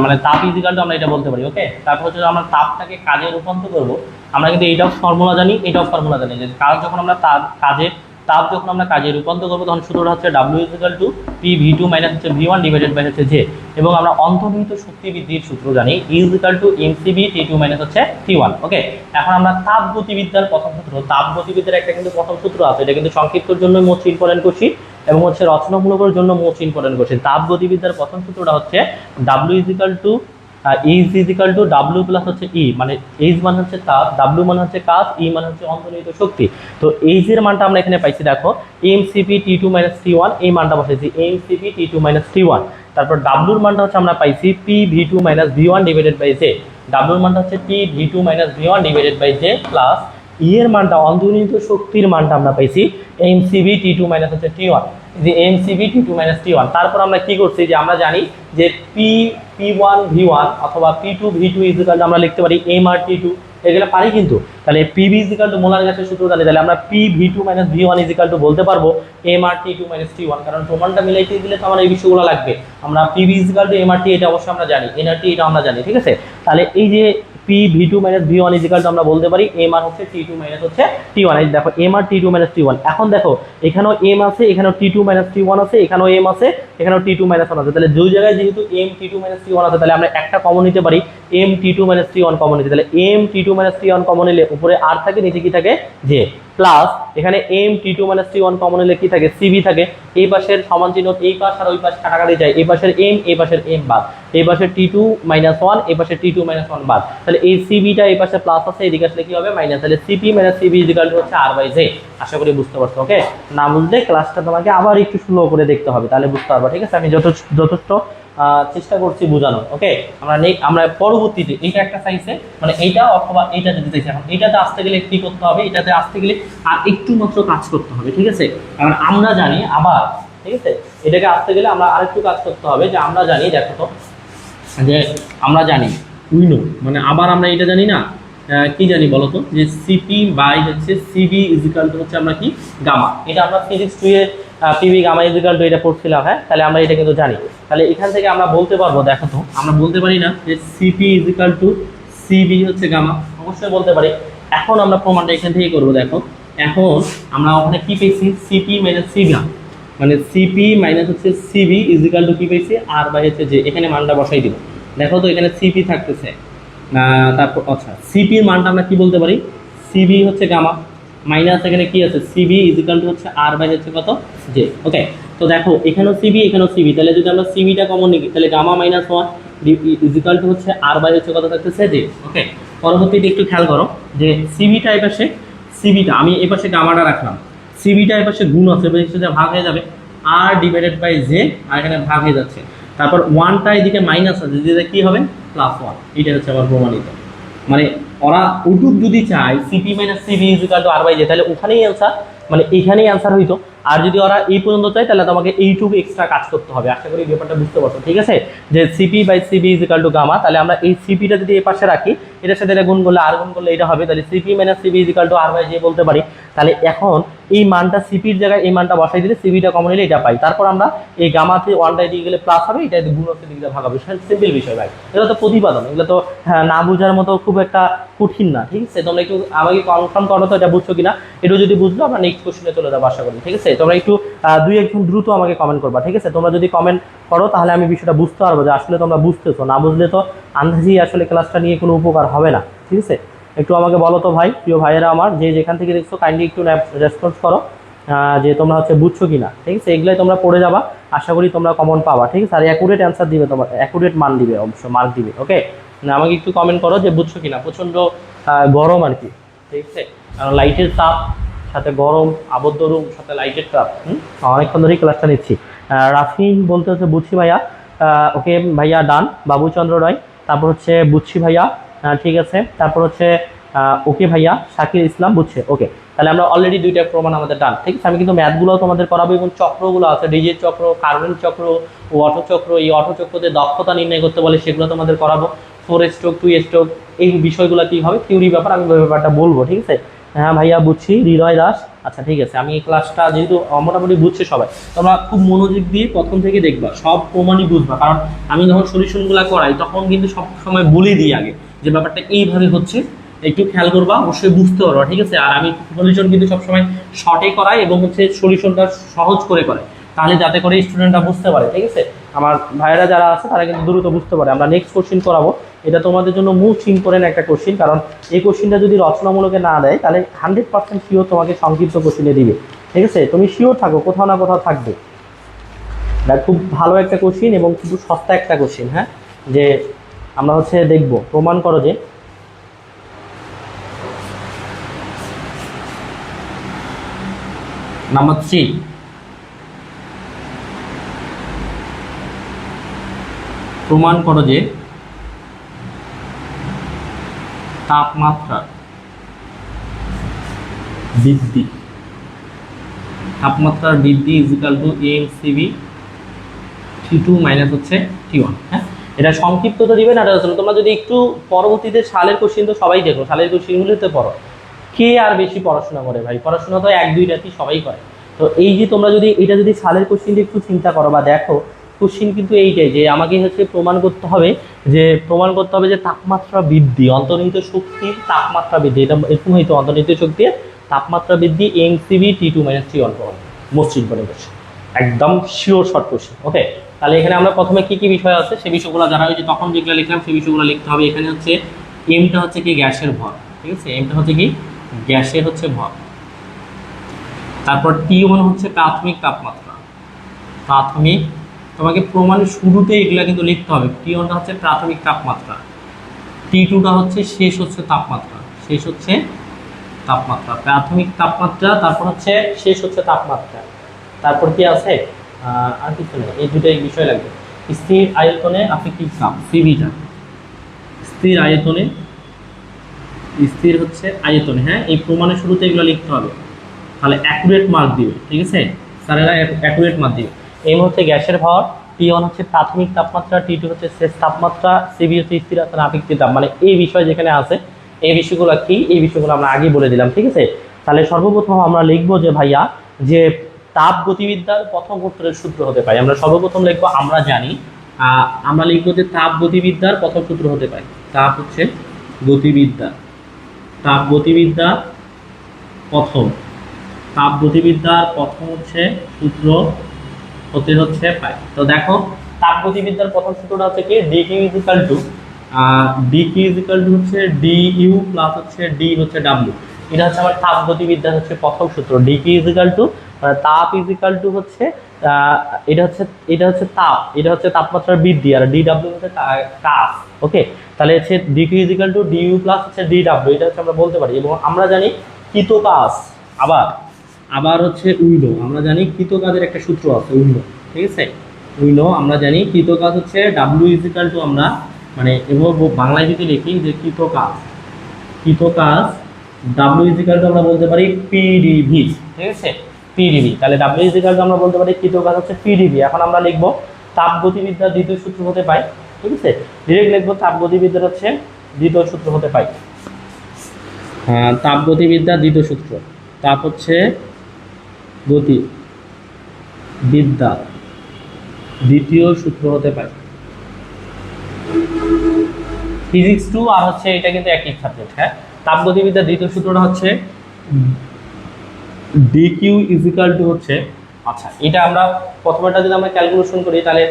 মানে তাপ ইজিক্যাল টু আমরা এটা বলতে পারি। ওকে, তারপর হচ্ছে আমরা তাপটাকে কাজে রূপান্তর করবো, আমরা কিন্তু এইটাও ফর্মুলা জানি, এটাও ফর্মুলা জানি যে কাজ যখন আমরা তাপ যখন আমরা কাজে রূপান্তর করবো তখন সূত্রটা হচ্ছে W equal to P V two minus হচ্ছে ভি ওয়ান ডিভাইডেড বাই হচ্ছে জে, এবং আমরা অন্তর্নিহিত শক্তি বৃদ্ধির সূত্র জানি equal to M CV T two minus হচ্ছে টি ওয়ান। ওকে, এখন আমরা তাপ গতিবিদ্যার প্রথম সূত্র, তাপ গতিবিদ্যার একটা কিন্তু প্রথম সূত্র আছে, এটা কিন্তু সংক্ষিপ্তর জন্য মোস্ট ইম্পর্টেন্ট কোশ্চিন এবং হচ্ছে রচনামূলকের জন্য মোস্ট ইম্পর্টেন্ট কোশ্চিন। তাপ গতিবিদ্যার প্রথম সূত্রটা হচ্ছে W equal to H equal to W plus হচ্ছে ই, মানে এইচ মানে হচ্ছে তাপ, ডাব্লিউ মানে হচ্ছে কাজ, ই মানে হচ্ছে অন্তর্নিহিত শক্তি। তো এইচ এর মানটা আমরা এখানে পাইছি দেখো MCP T two minus T one, এই মানটা বসাইছি MCP T two minus T one. তারপর ডাব্লুর মানটা হচ্ছে আমরা পাইছি P V two minus V one divided by J, ডাব্লুর মানটা হচ্ছে P V two minus V one divided by J plus E এর মানটা অন্তর্নিহিত শক্তির মানটা আমরা পাইছি এমসিবি টি টু মাইনাস হচ্ছে টি ওয়ান, যে MCB T two minus T one. তারপর আমরা কি করছি যে আমরা জানি যে P P one V one অথবা P two V two is equal আমরা লিখতে পারি এম আর টি টু, এগুলো পারি কিন্তু। তাহলে পিভি ইজিক্যাল টু মোলার গ্যাসের সূত্র জানি, তাহলে আমরা P V two minus V one equal to বলতে পারবো M R T two minus T one, কারণ প্রমাণটা মিলাইতে দিলে তো আমার এই বিষয়গুলো লাগবে। আমরা PV is equal to M R টি এটা অবশ্যই আমরা জানি, এনআরটি এটা আমরা জানি, ঠিক আছে। তাহলে এই যে P V two minus V one equal to আমরা বলতে পারি এম আর হচ্ছে টি টু মাইনাস হচ্ছে টি ওয়ান। এই দেখো M R T two minus T one. এখন দেখো এখানেও এম আছে, এখানেও টি টু মাইনাস টি ওয়ান আছে, এখানেও এম আছে, এখানেও টি টু মাইনাস ওয়ান আছে। তাহলে দুই জায়গায় যেহেতু M T two minus T one আছে, তাহলে আমরা একটা কমন নিতে পারি M T two minus T one common নিতে। তাহলে M T two minus T one common নিলে উপরে আর থাকে, নিচে কি থাকে জে, প্লাস এখানে M T two minus T one common নিলে কি থাকে সিবি থাকে। এই পাশের সমান চিহ্ন এই পাশ আর ওই পাশ কাটাকাটি যায়, এই পাশের এম এই পাশের এম বাদ, এই পাশের টি টু মাইনাস ওয়ান এই পাশের টি টু মাইনাস ওয়ান বাদ। তাহলে এই সিবিটা এই পাশে প্লাস আছে, এদিকে আসলে কি হবে মাইনাস। তাহলে CP minus CB is equal to হচ্ছে আর বাই জে। আশা করি বুঝতে পারছো। ওকে, না বুঝলে ক্লাসটা তোমাকে আবার একটু স্লো করে দেখতে হবে, তাহলে বুঝতে পারবা, ঠিক আছে। আমি যথেষ্ট চেষ্টা করছি বোঝানোর। ওকে, আমরা পরবর্তীতে এইটা একটা চাইছে, মানে এইটা অথবা এইটা যদি চাইছে, এখন এইটাতে আসতে গেলে কি করতে হবে, এটাতে আসতে গেলে আর একটু মাত্র কাজ করতে হবে, ঠিক আছে। কারণ আমরা জানি আবার, ঠিক আছে, এটাকে আসতে গেলে আমরা আরেকটু কাজ করতে হবে, যে আমরা জানি দেখো তো, যে আমরা জানি উইনো, মানে আবার আমরা এটা জানি না, কি জানি বলতো, যে সিপি বাই হচ্ছে সিবি ইজিক্যাল টু হচ্ছে আমরা কি গামা। এটা আমরা ফিজিক্স 2 এ পিভি গামা ইজিক্যাল টু এটা পড়ছিলাম, হ্যাঁ। তাহলে আমরা এটা কিন্তু জানি। তাহলে এখান থেকে আমরা বলতে পারবো, দেখো তো আমরা বলতে পারি না যে সিপি ইজিক্যাল টু সিবি হচ্ছে গামা, অবশ্যই বলতে পারি। এখন আমরা প্রমাণটা এখান থেকে করবো। দেখো এখন আমরা ওখানে কি পেয়েছি সিপি মাইনাস সিবি, মানে সিপি মাইনাস হচ্ছে সিবি ইজিক্যাল টু কি পেয়েছি আর বাই হচ্ছে যে, এখানে মানটা বসাই দিব। দেখো তো এখানে সিপি থাকতেছে, তারপর আচ্ছা সিপির মানটা আমরা কি বলতে পারি, সিবি হচ্ছে গামা মাইনাস এখানে কি আছে সিবি ইজিক্যাল টু হচ্ছে আর বাই হচ্ছে কত জে। ওকে, তো দেখো এখানেও সিবি এখানেও সিবি, তাহলে যদি আমরা সিবিটা কমন নিই তাহলে gamma minus one equal to হচ্ছে আর বাই হচ্ছে কত থাকতেছে জে। ওকে, পরবর্তীতে একটু খেয়াল করো যে সিবিটা এই পাশে, সিবিটা আমি এই পাশে গামাটা রাখলাম, সিবিটা এই পাশে গুণ আছে, ভাগ হয়ে যাবে আর ডিভাইডেড বাই জে, আর এখানে ভাগ হয়ে যাচ্ছে। তারপর ওয়ানটা এদিকে মাইনাস আছে, যেটা কি হবে প্লাস ওয়ান। এটা হচ্ছে আবার প্রমাণিত, মানে ওরা উটুক যদি চায় CP minus CB is equal to R by J, তাহলে ওখানেই অ্যান্সার, মানে এইখানেই অ্যান্সার হইতো। আর যদি ওরা এই পর্যন্ত চায় তাহলে তোমাকে এইটুকু এক্সট্রা কাজ করতে হবে। আশা করি ব্যাপারটা বুঝতে পারছো, ঠিক আছে। যে CP by CB is equal to gamma, তাহলে আমরা এই সিপিটা যদি এই পাশে রাখি, এটার সাথে এটা গুণ করলে আর গুণ করলে এটা হবে, তাহলে CP minus CB is equal to R by J বলতে পারি। তাহলে এখন এই মানটা সিপির জায়গায় এই মানটা বসাই দিলে সিবিটা কমন নিলে এটা পাই। তারপর আমরা এই গামাতে ওয়ানটা এদিকে গেলে প্লাস হবে, এটা গুণ হচ্ছে দিকে ভাগ হবে, সিম্পল বিষয় ভাই। এগুলো তো প্রতিপাদন, এগুলো তো না বোঝার মতো খুব একটা কঠিন না, ঠিক আছে। তোমরা একটু আমাকে কনফার্ম করো তো এটা বুঝছো কিনা। এটা যদি বুঝলো আমরা নেক্সট কোশ্চেনে চলে যাবো আশা করি, ঠিক আছে। তোমরা একটু দুই একজন দ্রুত আমাকে কমেন্ট করবা, ঠিক আছে। তোমরা যদি কমেন্ট করো তাহলে আমি বিষয়টা বুঝতে পারবো যে আসলে তোমরা বুঝতেছো, না বুঝলে তো আন্দাজি আসলে ক্লাসটা নিয়ে কোনো উপকার হবে না, ঠিক আছে। একটু আমাকে বলো তো ভাই, প্রিয় ভাইয়েরা আমার, যে যেখান থেকে দেখছো কাইন্ডলি একটু রেসপন্স করো যে তোমরা হচ্ছে বুঝছো কিনা, ঠিক আছে। এগুলাই তোমরা পড়ে যাবা, আশা করি তোমরা কমন পাবা, ঠিক আছে। আর অ্যাকুরেট অ্যান্সার দিবে, তোমার অ্যাকুরেট মান দিবে, অবশ্য মার্ক দিবে। ওকে, আমাকে একটু কমেন্ট করো যে বুঝছো কিনা। প্রচণ্ড গরম আর কি, ঠিক আছে, কারণ লাইটের তাপ সাথে গরম, আবদ্ধ রুম সাথে লাইটের তাপ, অনেকক্ষণ ধরেই ক্লাসটা নিচ্ছি। রাফিন বলতে হচ্ছে বুঝছি ভাইয়া, ওকে ভাইয়া ডান। বাবুচন্দ্র রায়, তারপর হচ্ছে বুঝছি ভাইয়া, ঠিক আছে। তারপর হচ্ছে ওকে ভাইয়া, শাকির ইসলাম বুঝছে। ওকে, তাহলে আমরা অলরেডি দুইটা প্রমাণ আমাদের ডান, ঠিক আছে। আমি কিন্তু ম্যাথগুলো তোমাদের করাবো এবং চক্রগুলো আছে, ডিজিট চক্র, কার্বন চক্র ও অটো চক্র, এই অটো চক্রতে দক্ষতা নির্ণয় করতে বলে সেগুলো তোমাদের করাবো। 4 স্ট্রোক 2 স্ট্রোক এই বিষয়গুলো কি হবে থিওরি ব্যাপার, আমি ব্যাপারটা বলবো, ঠিক আছে। হ্যাঁ ভাইয়া বুঝছি, হৃদয় দাস, আচ্ছা ঠিক আছে। আমি এই ক্লাসটা যেহেতু মোটামুটি বুঝছে সবাই, তোমরা খুব মনোযোগ দিয়ে প্রথম থেকে দেখবা, সব প্রমাণই বুঝবা। কারণ আমি যখন সলিউশনগুলো করাই তখন কিন্তু সব সময় বলে দিই আগে যে ব্যাপারটা এইভাবে হচ্ছে, একটু খেয়াল করবা, অবশ্যই বুঝতে পারবা, ঠিক আছে। আর আমি সলিউশন কিন্তু সবসময় শর্টে করাই এবং হচ্ছে সলিউশনটা সহজ করে করাই, তাহলে যাতে করে স্টুডেন্টরা বুঝতে পারে, ঠিক আছে। আমার ভাইয়েরা যারা আছে তারা কিন্তু দ্রুত বুঝতে পারে। আমরা নেক্সট কোশ্চিন করাবো, এটা তোমাদের জন্য মোস্ট ইম্পর্টেন্ট একটা কোশ্চিন, কারণ এই কোশ্চিনটা যদি রচনামূলকে না দেয় তাহলে 100% শিওর তোমাকে সংক্ষিপ্ত কোশ্চিনে দিবে, ঠিক আছে। তুমি শিওর থাকো, কোথাও না কোথাও থাকবে। এটা খুব ভালো একটা কোশ্চিন এবং খুব সস্তা একটা কোশ্চিন, হ্যাঁ, যে আমরা হচ্ছে দেখব প্রমাণ করো যে নাম্বার 3, প্রমাণ করো যে তাপমাত্রা বৃদ্ধি is equal two MCV T2 minus হচ্ছে T1। হ্যাঁ, এটা সংক্ষিপ্ত তো দিবে না, তোমরা যদি একটু পরবর্তীতে সালের কোশ্চিন তো সবাই দেখো, সালের কোশ্চিনগুলোতে পড়ো। কে আর বেশি পড়াশোনা করে ভাই? পড়াশোনা তো 1-2 রাতি সবাই করে। তো এই যে তোমরা যদি এটা যদি সালের কোশ্চিনটা একটু চিন্তা করো বা দেখো, কোশ্চিন কিন্তু এইটাই যে আমাকে হচ্ছে প্রমাণ করতে হবে যে তাপমাত্রা বৃদ্ধি, অন্তর্নিহিত শক্তির তাপমাত্রা বৃদ্ধি, এটা এরকম হয়তো অন্তর্নিহিত শক্তির তাপমাত্রা বৃদ্ধি এমসিভি T2 মাইনাস T1 প্রমাণ। মোস্ট ইম্পর্টেন্ট কোশ্চিন, একদম শিওর শর্ট কোশ্চিন। ওকে, তাহলে এখানে আমরা প্রথমে কি কি বিষয় আছে সেই বিষয়গুলো যারা ওই যে তখন যেগুলো লিখলাম সেই বিষয়গুলো লিখতে হবে। এখানে হচ্ছে এমটা হচ্ছে কি গ্যাসের ভর, ঠিক আছে, এমটা হচ্ছে কি গ্যাসের হচ্ছে ভর। তারপর T1 হচ্ছে প্রাথমিক তাপমাত্রা, তোমাকে প্রমাণের শুরুতে এগুলা কিন্তু লিখতে হবে। T1টা হচ্ছে প্রাথমিক তাপমাত্রা, T2টা হচ্ছে শেষ হচ্ছে তাপমাত্রা, প্রাথমিক তাপমাত্রা, তারপর হচ্ছে শেষ হচ্ছে তাপমাত্রা। তারপর কি আছে আর কিছু নেই, এই দুটাই বিষয় লাগবে। স্থির আয়তনে আপেক্ষিক চাপ সিভিটা, স্থির হচ্ছে আয়তনে। হ্যাঁ, এই প্রমাণের শুরুতে এগুলো লিখতে হবে, তাহলে অ্যাকুরেট মার্ক দিবে, ঠিক আছে, স্যারেরা অ্যাকুরেট মার্ক দিবে। এই মুহূর্তে গ্যাসের ভর, T1 হচ্ছে প্রাথমিক তাপমাত্রা, T2 হচ্ছে শেষ তাপমাত্রা, সিভি হচ্ছে স্থির আয়তনে আপেক্ষিক চাপ। মানে এই বিষয় যেখানে আছে এই বিষয়গুলো কি, এই বিষয়গুলো আমরা আগে বলে দিলাম, ঠিক আছে। তাহলে সর্বপ্রথম আমরা লিখবো যে ভাইয়া যে তাপ গতিবিদ্যার প্রথম সূত্রের সূত্র হতে পারে, আমরা সর্বপ্রথম লিখবো আমরা জানি, আমরা লিখবো যে তাপ গতিবিদ্যার প্রথম সূত্র হতে পারে, তাপ গতিবিদ্যার প্রথম হচ্ছে সূত্র হতে পায়। তো দেখো তাপ গতিবিদ্যার প্রথম সূত্রটা হচ্ছে কি dq ইজ ইকুয়াল টু হচ্ছে du প্লাস হচ্ছে d হচ্ছে w। এটা হচ্ছে আমার তাপ গতিবিদ্যার হচ্ছে প্রথম সূত্র। dq ইজ ইকুয়াল টু তাপ ইজ ইকুয়াল টু হচ্ছে এটা হচ্ছে তাপ, এটা হচ্ছে তাপমাত্রার বৃদ্ধি, আর dw হচ্ছে কাজ। ওকে, তাহলে হচ্ছে dq is equal two du plus হচ্ছে dw, এটা হচ্ছে আমরা বলতে পারি। এবং আমরা জানি কৃতকাজ, আবার হচ্ছে উইলো, আমরা জানি কৃতকাজের একটা সূত্র আছে উইলো, ঠিক আছে, উইলো আমরা জানি কৃতকাজ হচ্ছে w ইজ ইকুয়াল টু, আমরা মানে এবং বাংলায় যদি লিখি যে কৃতকাজ w ইজ ইকুয়াল টু আমরা বলতে পারি pdv, ঠিক আছে, pdv। তাহলে w ইজ ইকুয়াল টু আমরা বলতে পারি কৃতকাজ হচ্ছে pdv। এখন আমরা লিখবো তাপ গতিবিদ্যার দ্বিতীয় সূত্র হতে পাই, ঠিক আছে, ডিরেক্ট লিখবো তাপ গতিবিদ্যার হচ্ছে দ্বিতীয় সূত্র হতে পাই। তাপ গতিবিদ্যার দ্বিতীয় সূত্র, তাপ হচ্ছে গতিবিদ্যা দ্বিতীয় সূত্র হতে পারে। ফিজিক্স 2 আর হচ্ছে এটা কিন্তু একই সাবজেক্ট। হ্যাঁ, তাপগতিবিদ্যার দ্বিতীয় সূত্রটা হচ্ছে dq ইজ ইকুয়াল টু হচ্ছে, আচ্ছা এটা আমরা প্রথমটা যদি আমরা ক্যালকুলেশন করি তাহলে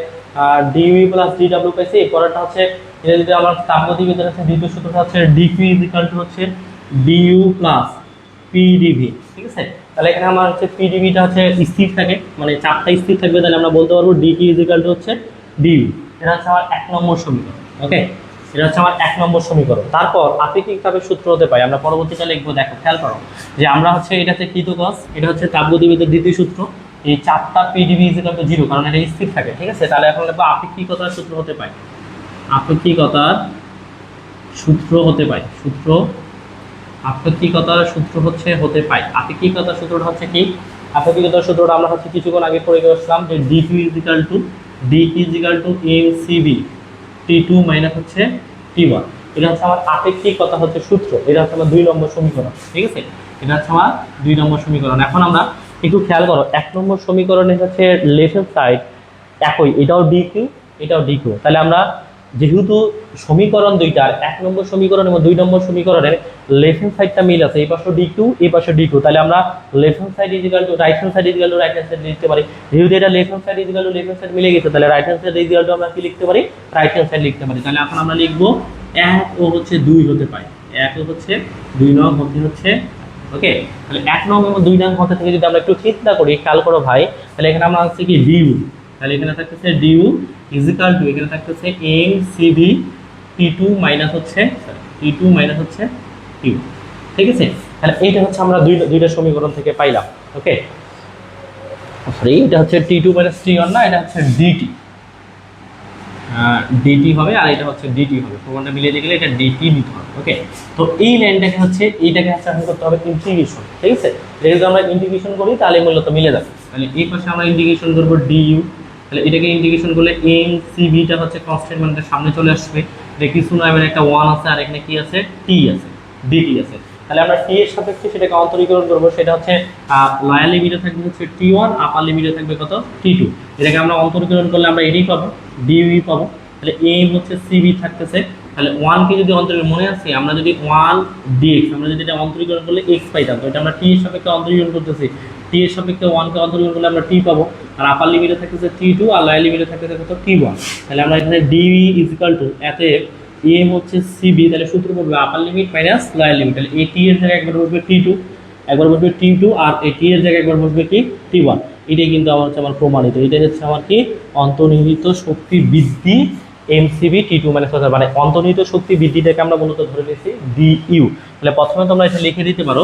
du প্লাস dw পাইছি। পরেরটা হচ্ছে এটা যদি আমরা তাপগতিবিদ্যার হচ্ছে দ্বিতীয় সূত্রটা হচ্ছে dq ইজ ইকুয়াল টু হচ্ছে du প্লাস pdv, ঠিক আছে। তাহলে এখানে আমার হচ্ছে pdvটা হচ্ছে স্থির থাকে, মানে চাপটা স্থির থাকবে, তাহলে আমরা বলতে পারবো dq ইজ ইকুয়াল টু হচ্ছে du। এটা হচ্ছে আমার 1 নম্বর সমীকরণ। ওকে, এটা হচ্ছে আমার 1 নম্বর সমীকরণ। তারপর আপেক্ষিক তাপের সূত্র হতে পারে, আমরা পরবর্তীতে লিখবো। দেখো খেয়াল করো যে আমরা হচ্ছে এটাতে কৃতকাজ, এটা হচ্ছে তাপগতিবিদ্যার দ্বিতীয় সূত্র, এই চাপটা pdv ইজ ইকুয়াল টু 0, কারণ এটা স্থির থাকে, ঠিক আছে। তাহলে এখন লিখবো আপেক্ষিকতার সূত্র হতে পারে, আপেক্ষিকতার সূত্র হতে পারে, আপেক্ষিকতার সূত্র হতে পায়। আপেক্ষিকতার সূত্রটা হচ্ছে কি, আপেক্ষিকতার সূত্রটা আমরা হচ্ছে কিছুক্ষণ আগে পড়ে গেছিলাম যে dq is equal two mcv T2 minus হচ্ছে T1। এটা হচ্ছে আমার আপেক্ষিকতা হচ্ছে সূত্র, এটা হচ্ছে আমার 2 নম্বর সমীকরণ, ঠিক আছে, এটা হচ্ছে আমার 2 নম্বর সমীকরণ। এখন আমরা একটু খেয়াল করো 1 নম্বর সমীকরণে হচ্ছে লেফট হ্যান্ড সাইড একই, এটাও dq। তাহলে আমরা যেহেতু সমীকরণ দুইটার 1 নম্বর সমীকরণ এবং 2 নম্বর সমীকরণের লেফট হ্যান্ড সাইডটা মিল আছে, এই পাশে dq এই পাশে dq, তাহলে আমরা left hand side is equal two right hand side is equal two right hand side লিখতে পারি। যেহেতু এটা left hand side is equal to left hand side মিলে গেছে, তাহলে right hand side is equal two আমরা কি লিখতে পারি, রাইট হ্যান্ড সাইড লিখতে পারি। তাহলে এখন আমরা লিখবো 1 ও হচ্ছে 2 হতে পারে, 1 ও হচ্ছে 2 নং হচ্ছে। ওকে, তাহলে 1 নং এবং 2 নং হতে থেকে যদি আমরা একটু চিন্তা করি, খেয়াল করো ভাই, তাহলে এখানে আমরা হচ্ছে কি du, তাহলে এখানে থাকতেছে du ইজ ইকুয়াল টু, এখানে থাকতেছে mcv T2 মাইনাস হচ্ছে T2 মাইনাস হচ্ছে T1, ঠিক আছে। তাহলে এইটা হচ্ছে আমরা দুইটা সমীকরণ থেকে পাইলাম, ওকে। সরি, এটা হচ্ছে T2 মাইনাস T1 না, এটা হচ্ছে ডিটি, ডিটি হবে, আর এটা হচ্ছে ডিটি হবে। প্রমাণটা মিলিয়ে দিয়ে গেলে এটা ডিটি নিতে হবে, ওকে। তো এই লাইনটাকে হচ্ছে এইটাকে হচ্ছে এখন করতে হবে ইন্টিগ্রেশন, ঠিক আছে। যদি আমরা ইন্টিগ্রেশন করি তাহলে মূলত মিলে যাবে। তাহলে এই পাশে আমরা ইন্টিগ্রেশন করব ডিইউ, তাহলে এটাকে ইন্টিগ্রেশন করলে এম সি ভিটা হচ্ছে কনস্ট্যান্ট মানটা সামনে চলে আসবে। এটা কিছু না, এখানে একটা 1 আছে আর এখানে কি আছে, টি আছে, ডিটি আছে। তাহলে আমরা টি এর সাপেক্ষে সেটাকে অন্তরীকরণ করব, সেটা হচ্ছে লোয়ার লিমিটে থাকবে হচ্ছে T1, আপার লিমিটে থাকবে কত, T2। এটাকে আমরা অন্তরীকরণ করলে আমরা এটাই পাবো, ডিইউ পাবো। তাহলে এম হচ্ছে সিবি থাকতেছে, তাহলে 1 কে যদি অন্তরীকরণ, মনে আছে আমরা যদি 1 dx আমরা যদি এটা অন্তরীকরণ করলে x পাইতাম, তো এটা আমরা টি এর সাপেক্ষে অন্তরীকরণ করতেছি, টি এর সাপেক্ষে 1 কে অন্তরীকরণ করলে আমরা টি পাবো। আর আপার লিমিটে থাকতেছে T2 আর লোয়ার লিমিটে থাকতেছে কত, T1। তাহলে আমরা এখানে ডিভি ইকুয়াল টু এতে এম হচ্ছে সিবি, তাহলে সূত্র পড়বে আপার লিমিট মাইনাস লোয়ার লিমিট। তাহলে এই টি এর জায়গায় একবার বসবে T2, একবার বসবে T2, আর এই টি এর জায়গায় একবার বসবে কি, T1। এটাই কিন্তু আমার হচ্ছে আমার প্রমাণিত, এটাই হচ্ছে আমার কি অন্তর্নিহিত শক্তি বৃদ্ধি এমসিবি T2 মাইনাস, মানে অন্তর্নিহিত শক্তি বৃদ্ধিটাকে আমরা মূলত ধরে নিয়েছি ডিইউ। তাহলে প্রথমে তোমরা এটা লিখে দিতে পারো,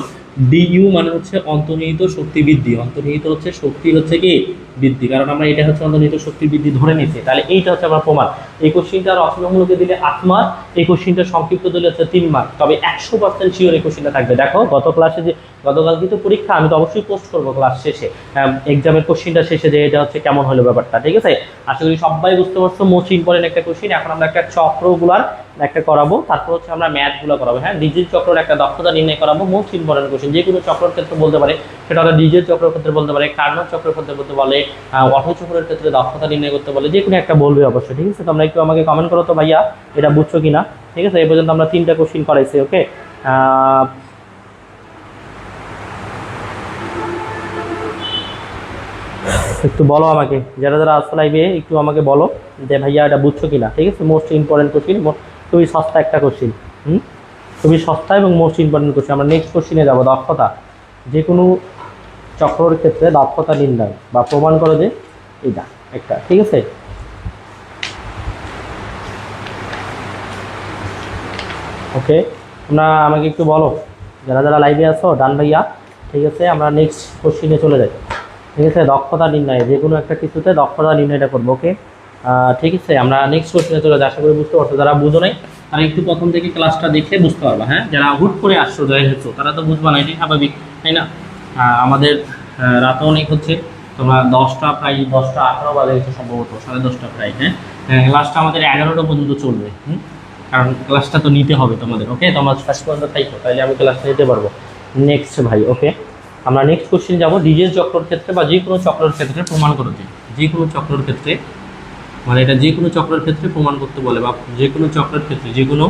ডিইউ মানে হচ্ছে অন্তর্নিহিত শক্তি বৃদ্ধি, অন্তর্নিহিত হচ্ছে শক্তি হচ্ছে কি বৃদ্ধি, কারণ আমরা এটা হচ্ছে অন্তর্নিহিত শক্তি বৃদ্ধি ধরে নিয়েছি। তাহলে এইটা হচ্ছে আমার প্রমাণ। এই কোশ্চিনটা রচনামূলকে দিলে 8 মার্ক, এই কোশ্চিনটা সংক্ষিপ্ত দিলে হচ্ছে 3 মার্ক, তবে 100% শিওর এই কোশ্চিনটা থাকবে। দেখো গত ক্লাসে যে গতকাল কিন্তু পরীক্ষা, আমি তো অবশ্যই পোস্ট করবো ক্লাস শেষে, এক্সামের কোশ্চিনটা শেষে, যে এটা হচ্ছে কেমন হলো ব্যাপারটা, ঠিক আছে। আশা করি সবাই বুঝতে পারছো, মোস্ট ইম্পর্টেন্ট একটা কোশ্চিন। এখন আমরা একটা চক্রগুলার একটা করাবো, তারপর হচ্ছে আমরা ম্যাথগুলো করাবো, হ্যাঁ। ডিজিট চক্রের একটা দক্ষতা নির্ণয় করাবো, মোস্ট ইম্পর্টেন্ট কোশ্চিন। যে কোনো চক্রের ক্ষেত্রে বলতে পারে, সেটা হলো ডিজিট চক্রের ক্ষেত্রে বলতে পারে, কার্নোট চক্রের ক্ষেত্রে বলতে বলে, অটো চক্রের ক্ষেত্রে দক্ষতা নির্ণয় করতে বলে, যে কোনো একটা বলবে অবশ্যই, ঠিক আছে। তোমরা একটু আমাকে কমেন্ট করো তো ভাইয়া এটা বুঝছো কিনা, ঠিক আছে। এই পর্যন্ত আমরা 3টা কোশ্চিন করাইছি, ওকে। একটু বলো আমাকে, যারা যারা আসো লাইভে একটু আমাকে বলো যে ভাইয়া এটা বুঝছো কিনা, ঠিক আছে। মোস্ট ইম্পর্টেন্ট কোশ্চিন, খুবই সস্তা একটা কোশ্চিন, খুবই সস্তা এবং মোস্ট ইম্পর্টেন্ট কোশ্চিন। আমরা নেক্সট কোশ্চিনে যাবো, দক্ষতা। যে কোনো চক্রের ক্ষেত্রে দক্ষতা নির্ণয় বা প্রমাণ করো যে এটা একটা, ঠিক আছে। ওকে, তোমরা আমাকে একটু বলো যারা যারা লাইভে আসো, ডান ভাইয়া, ঠিক আছে। আমরা নেক্সট কোশ্চিনে চলে যাই, ঠিক আছে। দক্ষতা নির্ণয়, যে কোনো একটা কিছুতে দক্ষতা নির্ণয়টা করবো, ওকে। ঠিক আছে, আমরা নেক্সট কোশ্চেনে চলে যাই। আশা করি বুঝতে পারছো, যারা বুঝো নাই তারা একটু প্রথম থেকে ক্লাসটা দেখে বুঝতে পারবা, হ্যাঁ। যারা হুট করে আসছো জয়েন হচ্ছো তারা তো বুঝবা না, এটাই স্বাভাবিক, তাই না। আমাদের রাতও অনেক হচ্ছে, তোমরা 10টা প্রায় 10টা 18 বাজে হচ্ছে সম্ভবত, 10:30 প্রায়, হ্যাঁ। ক্লাসটা আমাদের 11টা পর্যন্ত চলবে, কারণ ক্লাসটা তো নিতে হবে তোমাদের, ওকে। তোমরা শেষ পর্যন্ত থাকো, তাইলে আমি ক্লাসটা নিতে পারবো। নেক্সট ভাই, ওকে। আমরা নেক্সট কোশ্চেন যাবো, ডিজেল চক্রের ক্ষেত্রে বা যে কোনো চক্রের ক্ষেত্রে প্রমাণ করো যে কোনো চক্রের ক্ষেত্রে, মানে এটা যে কোনো চক্রের ক্ষেত্রে প্রমাণ করতে বলে, বা যে কোনো চক্রের ক্ষেত্রে যে কোনো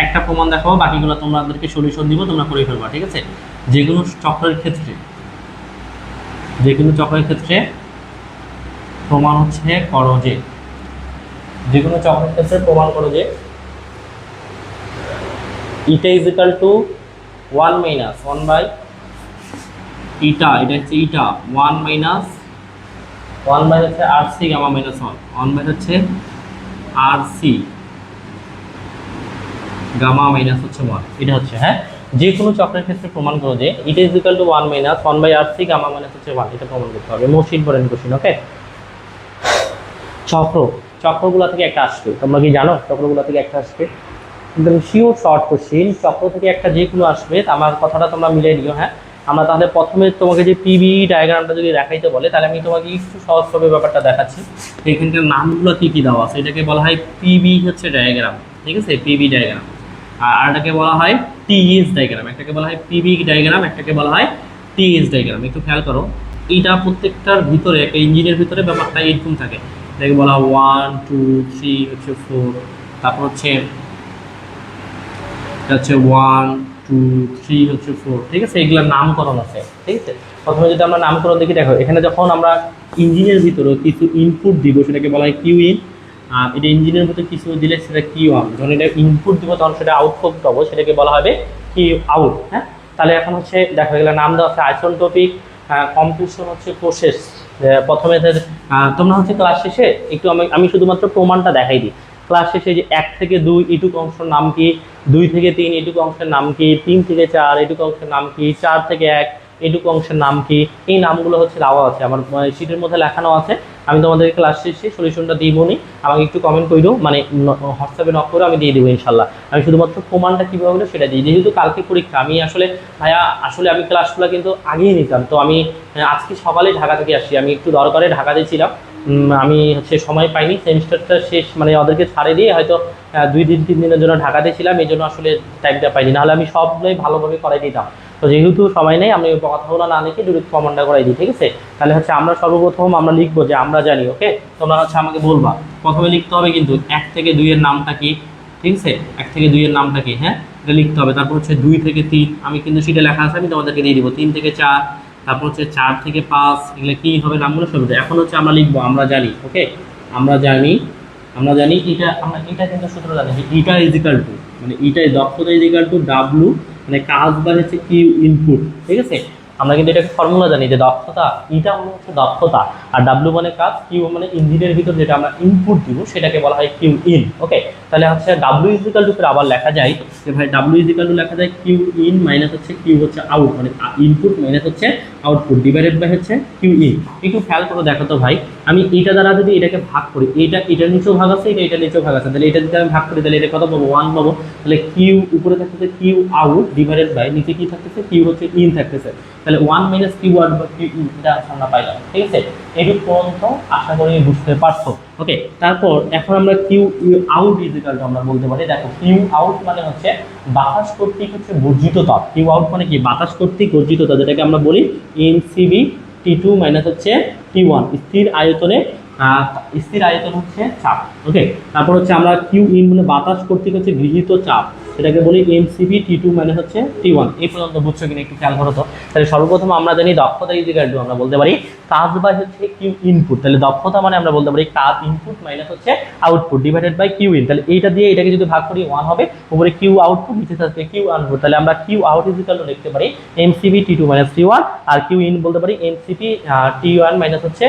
একটা প্রমাণ দেখাবো, বাকিগুলো তোমাদেরকে সলিউশন দিব, তোমরা করে ফেলবা, ঠিক আছে। যে কোনো চক্রের ক্ষেত্রে, যে কোনো চক্রের ক্ষেত্রে প্রমাণ হচ্ছে করো যে কোনো চক্রের ক্ষেত্রে প্রমাণ করো যে eta is equal to 1 minus 1 by eta, এটা হচ্ছে ইটা 1 মাইনাস 1 বাই হচ্ছে R C gamma minus 1 by হচ্ছে আর সি গামা মাইনাস হচ্ছে 1, এটা হচ্ছে, হ্যাঁ। যে কোনো চক্রের ক্ষেত্রে প্রমাণ করো যে eta is equal to 1 minus 1 by R C gamma minus হচ্ছে 1, এটা প্রমাণ করতে হবে। Most important question, okay. চক্রগুলো থেকে একটা আসবে, তোমরা কি জানো চক্রগুলো থেকে একটা আসবে, কিন্তু শিওর শর্ট কোশ্চিন, চক্র থেকে একটা যে কোনো আসবে। আমার কথাটা তোমরা মিলিয়ে নিও, হ্যাঁ। আমরা তাহলে প্রথমে তোমাকে যে পিবি ডায়াগ্রামটা যদি দেখাইতে বলে, তাহলে আমি তোমাকে একটু সহজভাবে ব্যাপারটা দেখাচ্ছি। এখানকার নামগুলো কী কী দেওয়া আছে, এটাকে বলা হয় পিবি হচ্ছে ডায়াগ্রাম, ঠিক আছে, পিবি ডায়াগ্রাম। আর এটাকে বলা হয় টিএস ডায়াগ্রাম, একটাকে বলা হয় পিবি ডায়াগ্রাম, একটাকে বলা হয় টিএস ডায়াগ্রাম। একটু খেয়াল করো, এইটা প্রত্যেকটার ভিতরে একটা ইঞ্জিনের ভিতরে ব্যাপারটা এরকম থাকে, এটাকে বলা হয় 1 2 3 হচ্ছে 4, তারপর হচ্ছে 1 2 3 হচ্ছে 4, ঠিক আছে। এগুলোর নামকরণ আছে, ঠিক আছে। প্রথমে যদি আমরা নামকরণ দেখি, দেখো এখানে যখন আমরা ইঞ্জিনের ভিতরে কিছু ইনপুট দিব, সেটাকে বলা হয় কিউ ইন। আর এটা ইঞ্জিনের ভিতরে কিছু দিলে সেটা কিউ আউট। যখন এটা ইনপুট দিব তখন সেটা আউটপুট পাবো, সেটাকে বলা হবে কিউ আউট, হ্যাঁ। তাহলে এখন হচ্ছে দেখো এগুলো নাম দেওয়া আছে আইসোটপিক, কম্প্রেশন হচ্ছে প্রসেস। প্রথমে তোমরা হচ্ছে ক্লাস শেষে একটু আমি শুধুমাত্র প্রমাণটা দেখাই দিই, ক্লাস শেষে যে 1 থেকে 2 এইটুকু অংশের নাম কি, 2 থেকে 3 এইটুকু অংশের নাম কি, 3 থেকে 4 এইটুকু অংশের নাম কি, 4 থেকে 1 এইটুকু অংশের নাম কি, এই নামগুলো হচ্ছে দেওয়া আছে আমার শিটের মধ্যে লেখানো আছে। আমি তোমাদের ক্লাস শেষে সলিউশনটা দিব নি, আমাকে একটু কমেন্ট করে দিও, মানে হোয়াটসঅ্যাপে নক করে আমি দিয়ে দেবো ইনশাল্লাহ। আমি শুধুমাত্র প্রমাণটা কীভাবে হলো সেটা দিই, যেহেতু কালকে পরীক্ষা। আমি আসলে ভাইয়া আসলে আমি ক্লাসগুলো কিন্তু আগেই নিতাম, তো আমি আজকে সকালে ঢাকা থেকে আসি, আমি একটু দরকারে ঢাকাতে ছিলাম, আমি হচ্ছে সময় পাইনি, সেমিস্টারটা শেষ মানে ওদেরকে ছাড়ে দিয়ে হয়তো 2-3 দিনের জন্য ঢাকাতে ছিলাম, এই জন্য আসলে টাইমটা পাইনি, নাহলে আমি সবগুলোই ভালোভাবে করাই দিতাম। তো যেহেতু সময় নেই, আমি কথাগুলো না লিখে ডিরেক্ট কমান্ডটা করাই দিই, ঠিক আছে? তাহলে হচ্ছে আমরা সর্বপ্রথম আমরা লিখবো যে আমরা জানি, ওকে? তোমরা হচ্ছে আমাকে বলবা, প্রথমে লিখতে হবে কিন্তু 1 থেকে 2 এর নামটা কি, ঠিক আছে? 1 থেকে 2 এর নামটা কি, হ্যাঁ এটা লিখতে হবে। তারপর হচ্ছে 2 থেকে 3, আমি কিন্তু সেটা লেখা আছে, আমি তোমাদেরকে দিয়ে দিব। 3 থেকে 4, তারপর হচ্ছে 4 থেকে 5, এগুলো কি হবে নামগুলো সব। এখন হচ্ছে আমরা লিখবো আমরা জানি, ওকে? আমরা জানি এটা, আমরা এটা কিন্তু সূত্র জানি যে ইটা ইজিক্যাল টু, মানে ইটাই দক্ষতা ইজিক্যাল টু ডাব্লু, মানে কাজ বা হচ্ছে কিউ ইনপুট, ঠিক আছে? আমরা কিন্তু এটাকে ফর্মুলা জানি যে দক্ষতা, ইটা মানে হচ্ছে দক্ষতা, আর ডাব্লু মানে কাজ, কিউ মানে ইঞ্জিনের ভিতর যেটা আমরা ইনপুট দিব সেটাকে বলা হয় কিউ ইন, ওকে? তাহলে হচ্ছে ডাব্লু ইজিক্যাল টু আবার লেখা যায় যে ভাই ডাব্লু ইজিক্যাল টু লেখা যায় কিউ ইন মাইনাস হচ্ছে কিউ হচ্ছে আউট, মানে ইনপুট মাইনাস হচ্ছে আউটপুট ডিভাইডেড বাই হচ্ছে কিউ ইন। একটু খেয়াল করে দেখো তো ভাই, আমি এটা দ্বারা যদি এটাকে ভাগ করি, এটার নিচেও ভাগ আছে, এটার নিচেও ভাগ আছে, তাহলে এটা যদি আমি ভাগ করি তাহলে এটা কত পাবো? 1 পাবো। তাহলে কিউ উপরে থাকতেছে কিউ আউট ডিভাইডেড বাই নিচে কি থাকতেছে? কিউ হচ্ছে ইন থাকতেছে, তাহলে 1 মাইনাস কিউ আউট বা কিউ ইন, এটা আমরা পাইলাম, ঠিক আছে? এইটুকু পর্যন্ত আশা করি বুঝতে পারছো, ওকে? তারপর এখন আমরা কিউ আউট ইজিক্যাল টু আমরা বলতে পারি, দেখো কিউ আউট মানে হচ্ছে বাতাস কর্তৃক হচ্ছে বর্জিত তাপ। কিউ আউট মানে কি? বাতাস কর্তৃক বর্জিত তাপ, যেটাকে আমরা বলি এনসিবি T2 মাইনাস হচ্ছে T1, স্থির আয়তন হচ্ছে চাপ, ওকে? তারপর হচ্ছে আমরা কিউ ইন মানে বাতাস কর্তৃক হচ্ছে গৃহীত চাপ, সেটাকে বলি এমসিবি T2 মানে হচ্ছে T1। এই পর্যন্ত বুঝছো কিনা একটু খেয়াল করো তো। তাহলে সর্বপ্রথম আমরা জানি দক্ষতা ইজিক্যাল টু আমরা বলতে পারি কাজ বাই হচ্ছে কিউ ইনপুট, তাহলে দক্ষতা মানে আমরা বলতে পারি কাজ ইনপুট মাইনাস হচ্ছে output divided by Q in. তাহলে এইটা দিয়ে এটাকে যদি ভাগ করি 1 হবে, উপরে কিউ আউটপুট নিচে থাকবে কিউ ইনপুট, তাহলে আমরা কিউ আউট ইজিক্যাল টু লিখতে পারি এমসিবি T2 মাইনাস T1, আর কিউ ইন বলতে পারি এমসিবি T1 মাইনাস হচ্ছে,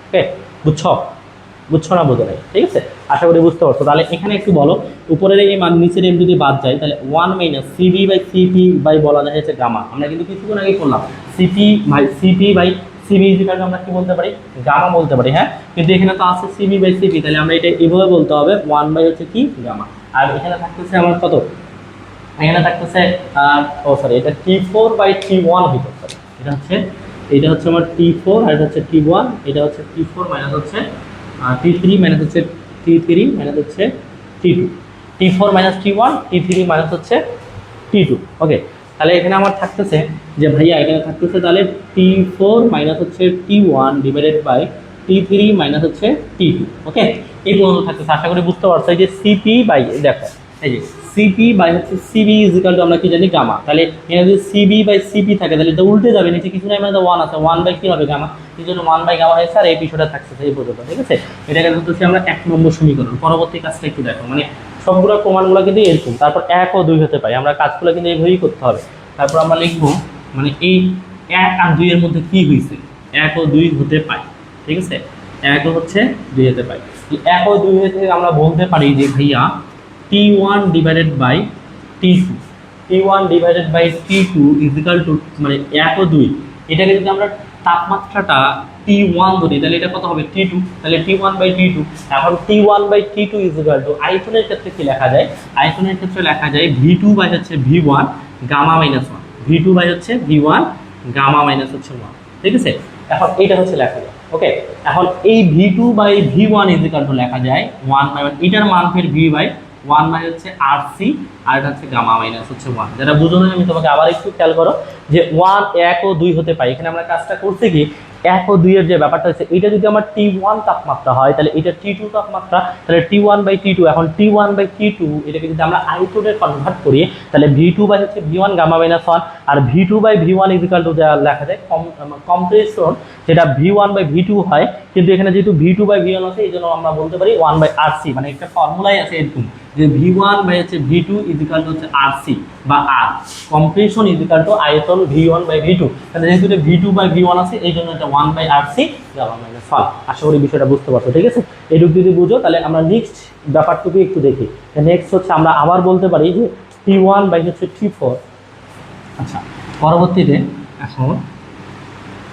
ওকে? বুঝছো না বোঝো নাই, ঠিক আছে? আশা করি বুঝতে পারছো। তাহলে এখানে একটু বলো, উপরের এই মান নিচের এম যদি বাদ যায় তাহলে 1 minus CV by CP by বলা যায় হচ্ছে গামা। আমরা কিন্তু কিছুক্ষণ আগে করলাম CP by CB is equal to আমরা কি বলতে পারি? গামা বলতে পারি, হ্যাঁ? কিন্তু এখানে তো আছে সিবি বাই সিপি, তাহলে আমরা এটা এইভাবে বলতে হবে 1 বাই হচ্ছে কি গামা। আর এখানে থাকতেছে আমার কত? এখানে থাকতেছে এটা T4 বাই T1 হইতে পারে, এটা হচ্ছে আমার T4 আর এটা হচ্ছে T1, এটা হচ্ছে T4 মাইনাস হচ্ছে T3 মাইনাস হচ্ছে T3 মাইনাস হচ্ছে T2, T4 minus T1, T3 minus হচ্ছে T2, ওকে? তাহলে এখানে আমার থাকতেছে যে ভাইয়া এখানে থাকতেছে তাহলে T4 মাইনাস হচ্ছে T1 divided by T3 minus হচ্ছে T2, ওকে? এই পর্যন্ত থাকতেছে। আশা করি বুঝতে পারছো। এই যে সিপি বাই, দেখো এই যে সিপি বাই হচ্ছে সিবি ইজিক্যাল টু আমরা কি জানি? গামা। তাহলে এখানে যদি সিবি বাই সিপি থাকে তাহলে এটা উল্টে যাবে, নিচে কিছু নাই, মানে 1 আছে, 1 বাই কি হবে? গামা। এই জন্য 1 বাই গামা হয়েছে, আর এই বিষয়টা থাকছে এই পর্যন্ত, ঠিক আছে? এটাকে ধরতেছি আমরা 1 নম্বর সমীকরণ। পরবর্তী কাজটা একটু দেখো, মানে সবগুলো প্রমাণগুলো কিন্তু এরকম, তারপর 1 ও 2 হতে পারে, আমরা কাজগুলো কিন্তু এইভাবেই করতে হবে। তারপর আমরা লিখবো মানে এই 1 আর 2 এর মধ্যে কি হয়েছে? 1 ও 2 হতে পারে, ঠিক আছে? 1 ও হচ্ছে 2 হতে পারে। 1 ও 2 থেকে আমরা বলতে পারি যে ভাইয়া T1 divided by T2, T1 divided by T2 equal to মানে 1 ও 2, এটাকে যদি আমরা তাপমাত্রাটা T1 ধরি তাহলে এটা কত হবে? T2, তাহলে T1 বাই T2। এখন T1 by T2 equal two আয়তনের ক্ষেত্রে কি লেখা যায়? আয়তনের ক্ষেত্রে লেখা যায় V2 বাই হচ্ছে V1 gamma minus 1, V2 by হচ্ছে V1 গামা মাইনাস হচ্ছে 1, ঠিক আছে? এখন এইটা হচ্ছে লেখা যায়, ওকে? এখন এই V2 by V1 equal to লেখা যায় 1 বাই 1, এটার মান ফের V বাই 1 বাই হচ্ছে RC, আর এটা হচ্ছে গামা মাইনাস হচ্ছে 1। যারা বুঝো না আমি তোমাকে আবার একটু খেয়াল করো যে 1 ও 2 হতে পারে। এখানে আমরা কাজটা করতে কি 1 ও 2 এর যে ব্যাপারটা হচ্ছে, এটা যদি আমার T1 তাপমাত্রা হয় তাহলে এটা T2 তাপমাত্রা, তাহলে T1 বাই T2। এখন T1 বাই T2 এটাকে যদি আমরা আয়তনে কনভার্ট করি তাহলে V2 বাই হচ্ছে V1 গামা মাইনাস 1, আর V2 by V1 equal to যা লেখা যায় কম্প্রেসর, যেটা V1 বাই V2 হয় কিন্তু এখানে যেহেতু V2/V1 আছে এই জন্য আমরা বলতে পারি 1/RC, মানে একটা ফর্মুলাই আছে এরকম যে V1/V2 ইজিক্যাল টু হচ্ছে RC বা R, কম্প্রেশন ইজিক্যাল টু আয়তন V1/V2। তাহলে যেহেতু এটা V2/V1 আছে এই জন্য এটা 1/RC গামা মাইনাস ফল। আশা করি বিষয়টা বুঝতে পারছো, ঠিক আছে? এটুকু যদি বুঝো তাহলে আমরা নেক্সট ব্যাপারটুকু একটু দেখি। নেক্সট হচ্ছে আমরা আবার বলতে পারি যে T1/T4। আচ্ছা, পরবর্তীতে এখন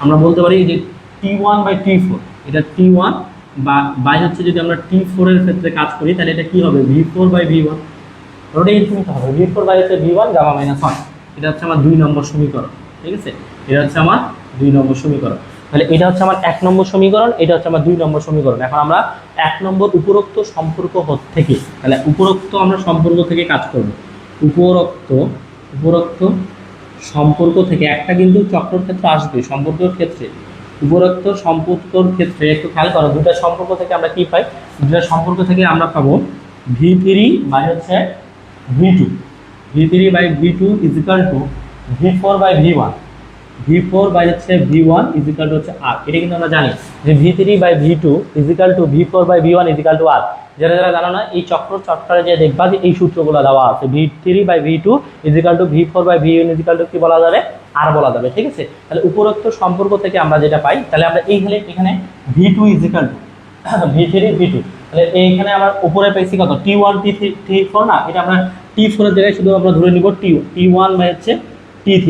আমরা বলতে পারি যে T1/T4, এটা T1 বাই হচ্ছে যদি আমরা T4 এর ক্ষেত্রে কাজ করি তাহলে এটা কি হবে V4/V1, ওটা এরকমই হবে V4/V1 গামা মাইনাস 1। এটা হচ্ছে আমার 2 নম্বর সমীকরণ, ঠিক আছে? এটা হচ্ছে আমার 2 নম্বর সমীকরণ। তাহলে এটা হচ্ছে আমার 1 নম্বর সমীকরণ, এটা হচ্ছে আমার 2 নম্বর সমীকরণ। এখন আমরা 1 নম্বর উপরোক্ত সম্পর্ক থেকে, তাহলে উপরোক্ত আমরা সম্পর্ক থেকে কাজ করব। উপরোক্ত সম্পর্ক থেকে একটা কিন্তু চক্রের ক্ষেত্রে আসবে, সম্পর্কের ক্ষেত্রে উপরোক্ত সম্পর্কর ক্ষেত্রে একটু খেয়াল করো, দুটা সম্পর্ক থেকে আমরা কি পাই? দুটা সম্পর্ক থেকে আমরা পাবো V3/V2, V3/V2 equal to V4/V1, V4/V1 equal to হচ্ছে R। এটা কিন্তু আমরা জানি যে V3/V2 equal to V4/V1 equal to R। যারা যারা জানো না এই চক্রে যে দেখবা যে এই সূত্রগুলো দেওয়া আছে, V3/V2 equal to V4/V1 equal two কি বলা যাবে? R বলা যাবে, ঠিক আছে? তাহলে উপরোক্ত সম্পর্ক থেকে আমরা যেটা পাই, তাহলে আমরা এখানে V2 ইজিক্যাল টু V3/V2, তাহলে এইখানে আমার উপরে পেয়েছি কত T1 T4 না, এটা আমরা T4 এর জায়গায় শুধু আমরা ধরে নিব T1/T3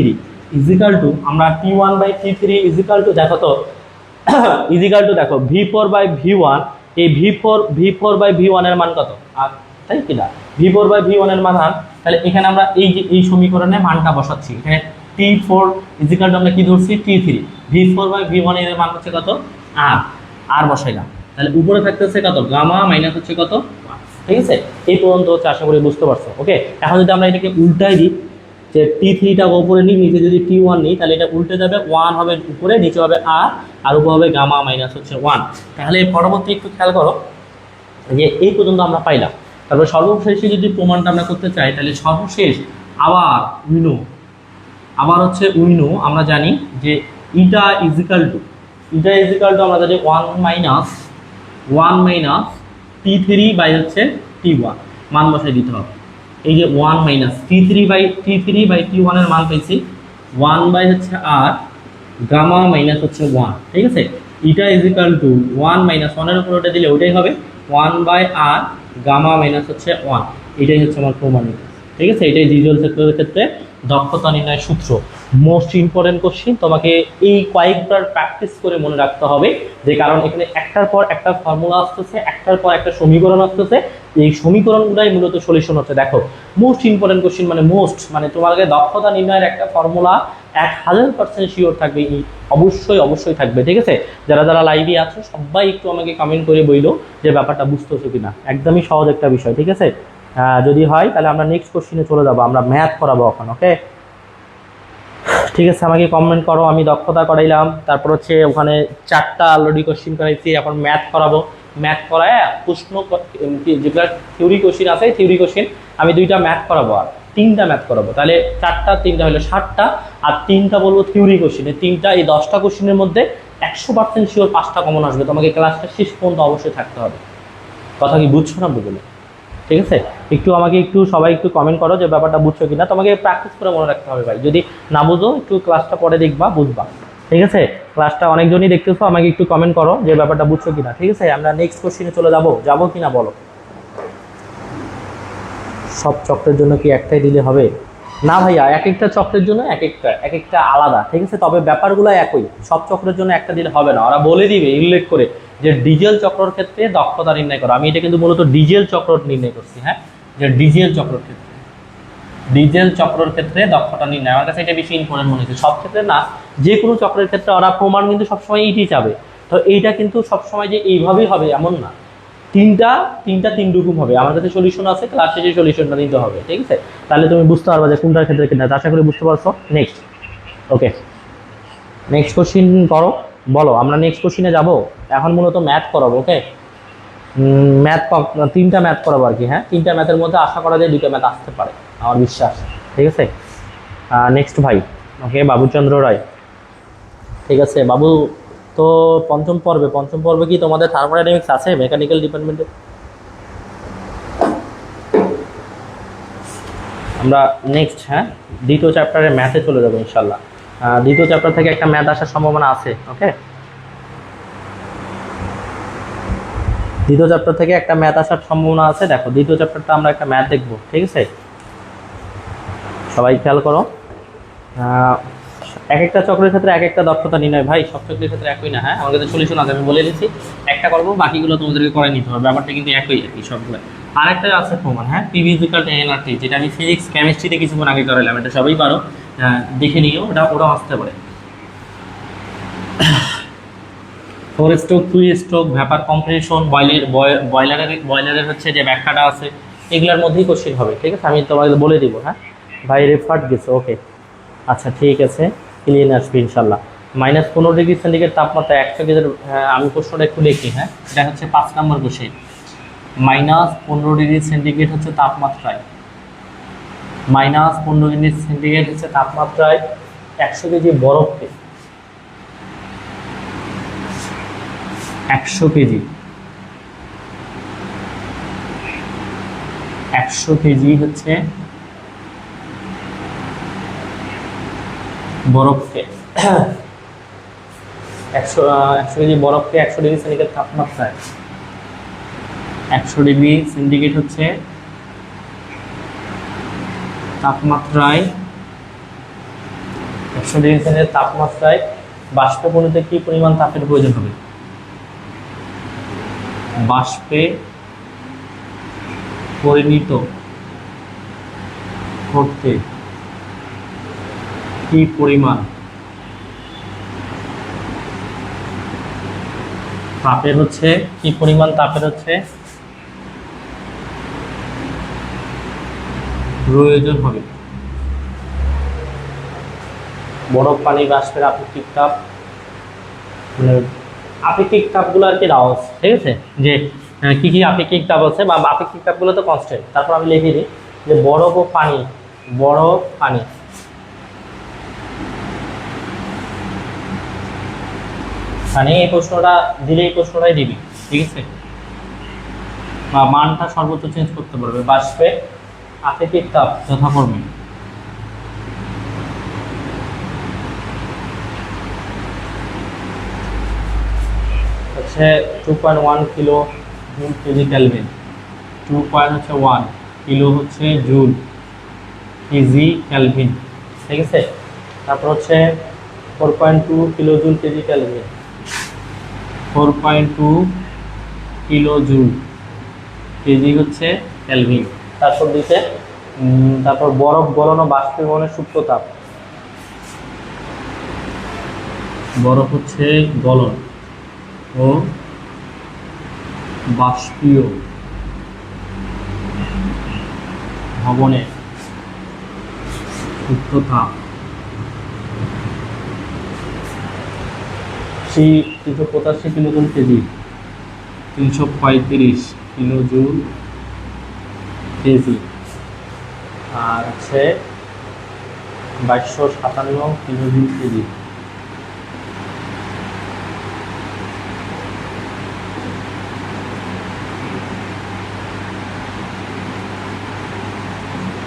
ইজিক্যাল টু আমরা T1/T3 ইজিক্যাল টু দেখো তো ইজিক্যাল টু দেখো V4/V1, এই V4/V1 এর মান কত? আর তাই কি না V4/V1 এর মান, তাহলে এখানে আমরা এই যে এই সমীকরণে মানটা বসাচ্ছি। এখানে T4 ইজিক্যাল টু আমরা কি ধরছি T3, V4/V1 এর মান হচ্ছে কত? আর বসাইলাম, তাহলে উপরে থাকতেছে কত? গামা মাইনাস হচ্ছে কত? ঠিক আছে? এই পর্যন্ত হচ্ছে আশা করি বুঝতে পারছো। ওকে, এখন যদি আমরা এটাকে উল্টাই দিই যে T3টা উপরে নিই, নিচে যদি T1 নিই তাহলে এটা উল্টে যাবে, 1 হবে উপরে, নিচে হবে আর উপরে হবে গামা মাইনাস হচ্ছে 1। তাহলে পরবর্তী একটু খেয়াল করো যে এই পর্যন্ত আমরা পাইলাম। তারপর সর্বশেষে যদি প্রমাণটা আমরা করতে চাই তাহলে সর্বশেষ আবার হচ্ছে উইনো আমরা জানি যে ইটা ইজিক্যাল টু আমরা জানি 1 মাইনাস T3/T1 মান বসাই দিতে হবে। এই যে 1 মাইনাস T3/T1 এর মান পেয়েছি 1/R গামা মাইনাস হচ্ছে 1, ঠিক আছে? ইটা ইজিক্যাল টু 1 মাইনাস 1 এর উপর ওটা দিলে ওটাই হবে 1/R গামা মাইনাস হচ্ছে 1। এটাই হচ্ছে আমার প্রমাণিত, ঠিক আছে? এটাই ডিজিটাল সেক্টরের ক্ষেত্রে দক্ষতা নির্ণয় সূত্র। মোস্ট ইম্পর্টেন্ট কোশ্চিন, তোমাকে এই কয়েকবার প্র্যাকটিস করে মনে রাখতে হবে, যে কারণ এখানে একটার পর একটা ফর্মুলা আসতেছে, একটার পর একটা সমীকরণ আসতেছে, এই সমীকরণগুলাই মূলত সলিউশন হচ্ছে। দেখো মোস্ট ইম্পর্টেন্ট কোশ্চিন মানে তোমাকে দক্ষতা নির্ণয়ের একটা ফর্মুলা 1000% শিওর থাকবে, অবশ্যই থাকবে, ঠিক আছে? যারা যারা লাইভে আছো সবাই একটু আমাকে কমেন্ট করে বইলো যে ব্যাপারটা বুঝতেছো কিনা। একদমই সহজ একটা বিষয়, ঠিক আছে? যদি হয় তাহলে আমরা নেক্সট কোশ্চিনে চলে যাবো, আমরা ম্যাথ করাবো এখন। ওকে, ঠিক আছে, আমাকে কমেন্ট করো। আমি দক্ষতা করাইলাম, তারপর হচ্ছে ওখানে 4টা অলরেডি কোশ্চিন করাইছি, এখন ম্যাথ করাবো। ম্যাথ করায় প্রশ্ন যেগুলো থিওরি কোশ্চিন আছে থিওরি কোশ্চিন আমি 2টা ম্যাথ করাবো আর 3টা ম্যাথ করাবো। তাহলে 4টা 3টা হলো 7টা, আর 3টা বলবো থিওরি কোশ্চিন। এই 3টা, এই 10টা কোশ্চিনের মধ্যে 100% শিওর 5টা কমন আসবে। তোমাকে ক্লাসটা শেষ পর্যন্ত অবশ্যই থাকতে হবে। কথা কি বুঝছো না বুঝলে? ঠিক আছে, আমাকে সবাই একটু কমেন্ট করো যে ব্যাপারটা বুঝছো কিনা। তোমাকে প্র্যাকটিস করে মনে রাখতে হবে ভাই, যদি না বুঝো একটু ক্লাসটা পরে দেখবা, বুঝবা। ঠিক আছে, ক্লাসটা অনেকজনই দেখতেছো, আমাকে একটু কমেন্ট করো যে ব্যাপারটা বুঝছো কিনা। ঠিক আছে, আমরা নেক্সট কোশ্চেনে চলে যাবো কিনা বলো। সব চক্রের জন্য কি একটাই দিলে হবে? না ভাইয়া, এক একটা চক্রের জন্য এক একটা আলাদা। ঠিক আছে, তবে ব্যাপারগুলো একই, সব চক্রের জন্য একটা দিলে হবে না। ওরা বলে দিবে উল্লেখ করে যে ডিজেল চক্রের ক্ষেত্রে দক্ষতা নির্ণয় করো। আমি এটা কিন্তু মূলত ডিজেল চক্র নির্ণয় করছি, হ্যাঁ, যে ডিজেল চক্রের ক্ষেত্রে দক্ষতা নির্ণয়। আমার কাছে এটা বেশি ইম্পর্টেন্ট মনে হচ্ছে। সব ক্ষেত্রে না, যে কোনো চক্রের ক্ষেত্রে ওরা প্রমাণ কিন্তু সবসময় এইটি চাবে। তো এইটা কিন্তু সবসময় যে এইভাবেই হবে এমন না, তিনটা তিন রকম হবে। আমার কাছে সলিউশন আছে, ক্লাস শেষে সলিউশনটা নিতে হবে। ঠিক আছে, তাহলে তুমি বুঝতে পারবা যে কোনটার ক্ষেত্রে কিনা। আশা করি বুঝতে পারছো। নেক্সট, ওকে, নেক্সট কোশ্চিন করো, বলো। আমরা নেক্সট কোশ্চিনে যাব। এখন মূলত ম্যাথ করাবো। ওকে, ম্যাথ 3টা ম্যাথ করাবো আর কি। হ্যাঁ, 3টা ম্যাথের মধ্যে আশা করা যায় 2টা ম্যাথ আসতে পারে, আমার বিশ্বাস। ঠিক আছে, নেক্সট ভাই, ওকে, বাবুচন্দ্র রায়। ঠিক আছে, বাবু তো পঞ্চম পর্বে কি তোমাদের থার্মোডাইনামিক্স আছে মেকানিক্যাল ডিপার্টমেন্টে? আমরা নেক্সট দ্বিতীয় চ্যাপ্টারে ম্যাথে চলে যাবো ইনশাল্লাহ। দ্বিতীয় চ্যাপ্টার থেকে একটা ম্যাথ আসার সম্ভাবনা আছে। ওকে, দ্বিতীয় চ্যাপ্টার থেকে একটা ম্যাথ আসার সম্ভাবনা আছে। দেখো দ্বিতীয় চ্যাপ্টারটা আমরা একটা ম্যাথ দেখবো, ঠিক আছে? সবাই খেয়াল করো। এক একটা চক্রের ক্ষেত্রে এক একটা দক্ষতা নির্ণয়, ভাই সব চক্রের ক্ষেত্রে একই না। আমার কাছে সলিউশন আছে, আমি বলে দিচ্ছি। একটা করবো, বাকিগুলো তোমাদেরকে করে নিতে হবে। ব্যাপারটা কিন্তু একই সবগুলো। আরেকটা আছে প্রমাণ, পিভি ইকুয়াল টু এনআরটি, যেটা আমি ফিজিক্স কেমিস্ট্রিতে কিছুক্ষণ আগে করালাম। এটা সবাই পারো, দেখে নিও, ওটা আসতে পারে। 4 স্ট্রোক 2 স্ট্রোক ভ্যাপার কম্প্রেশন, বয়লারের হচ্ছে যে ব্যাখ্যাটা আছে, এগুলোর মধ্যেই কোশ্চেন হবে, ঠিক আছে? আমি তোমাকে বলে দিব। ভাই রেফার্ড গেছে, ওকে, আচ্ছা ঠিক আছে, ক্লিয়ার আসবে ইনশাল্লাহ। -15°C তাপমাত্রা 100 কেজির, আমি প্রশ্নটা একটু লিখি। এটা হচ্ছে 5 নম্বর কোশ্চেন। -15°C হচ্ছে তাপমাত্রায়, -15°C হচ্ছে তাপমাত্রায় 100 কেজি বরফকে, 100 কেজি 100 কেজি হচ্ছে বরফকে 100 কেজি বরফকে 100°C তাপমাত্রায়, 100°C হচ্ছে তাপমাত্রায়, 100°C তাপমাত্রায় বাষ্পে পরিণত কি পরিমাণ তাপের প্রয়োজন হবে? বাষ্পে পরিণত করতে কি পরিমাণ তাপের হচ্ছে প্রয়োজন হবে? বরফ পানি বাষ্পের আপেক্ষিক তাপ, আপেক্ষিক তাপগুলো আর কি দেওয়া আছে, ঠিক আছে? যে কি কি আপেক্ষিক তাপ আছে, বা আপেক্ষিক তাপগুলো তো কনস্ট্যান্ট। তারপর আমি লিখে দিই যে বরফ পানি মানে এই প্রশ্নটা দিলে এই প্রশ্নটাই দিবি, ঠিক আছে? বা মানটা সর্বোচ্চ চেঞ্জ করতে পারবে। বাষ্পে আপেক্ষিক তাপ যথাক্রমে হচ্ছে 2.1 kilo joule KG kelvin, 2.1 kilo হচ্ছে জুল কেজি কেলভিন, ঠিক আছে? তারপর হচ্ছে 4.2 kilo joule KG kelvin, 4.2 kilo joule KG হচ্ছে কেলভিন। তারপর দিতে তারপর বরফ গলন ও বাষ্পীভবনের সূক্ষ্ম তাপ, বরফ হচ্ছে গলন ও বাষ্পীয় ভবনের সূক্ষ্ম তাপ 385 কিলোজুল কেজি, 335 কিলোজুল কেজি, আর হচ্ছে 2257 কিলোজুল কেজি।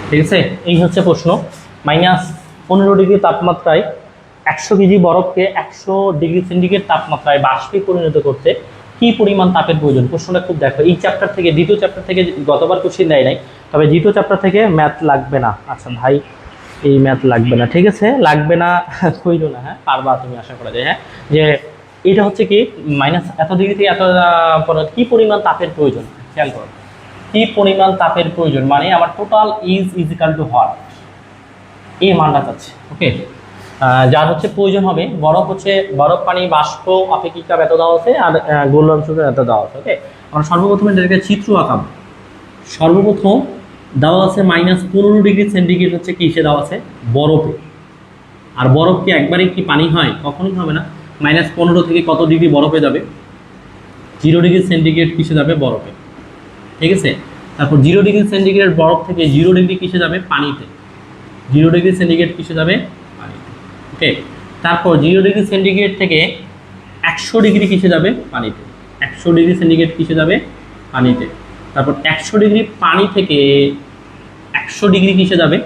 ঠিক আছে, এই হচ্ছে প্রশ্ন। -15° তাপমাত্রায় 100 কেজি বরফকে 100°C তাপমাত্রায় বাষ্পে পরিণত করতে কি পরিমাণ তাপের প্রয়োজন? প্রশ্নটা খুব দেখো, এই চ্যাপ্টার থেকে, দ্বিতীয় চ্যাপ্টার থেকে গতবার কোশ্চেন দেয় নাই, তবে দ্বিতীয় চ্যাপ্টার থেকে ম্যাথ লাগবে না। আচ্ছা ভাই, এই ম্যাথ লাগবে না, ঠিক আছে? লাগবে না কইলো না, পারবা তুমি, আশা করা যায়। যে এটা হচ্ছে কি এত ডিগ্রি থেকে এত কি পরিমাণ তাপের প্রয়োজন, খেয়াল করো, কি পরিমাণ তাপের প্রয়োজন, মানে আমার total is equal to hot, এই মানটা চাচ্ছে। ওকে, যার হচ্ছে প্রয়োজন হবে বরফ পানি বাষ্প আপেক্ষিক তাপ এত দেওয়া আছে, আর গোলন সূত্র এত দেওয়া আছে। ওকে, আমরা সর্বপ্রথমে এটাকে চিত্র আঁকাবো। সর্বপ্রথম দেওয়া আছে -15°C হচ্ছে কিসে দেওয়া আছে? বরফে। আর বরফ কি একবারে কি পানি হয়? কখনোই হবে না। -15 থেকে কত ডিগ্রি বরফে যাবে? 0°C কিসে যাবে? বরফে, ঠিক আছে? তারপর 0°C বরফ থেকে 0° কিসে যাবে? পানিতে। 0°C কিসে যাবে? পানিতে। ওকে, তারপর 0°C থেকে 100 ডিগ্রি কিসে যাবে? পানিতে। 100 ডিগ্রি সেন্টিগ্রেড কিসে যাবে? পানিতে। তারপর 100 ডিগ্রি পানি থেকে 100 ডিগ্রি কিসে যাবে?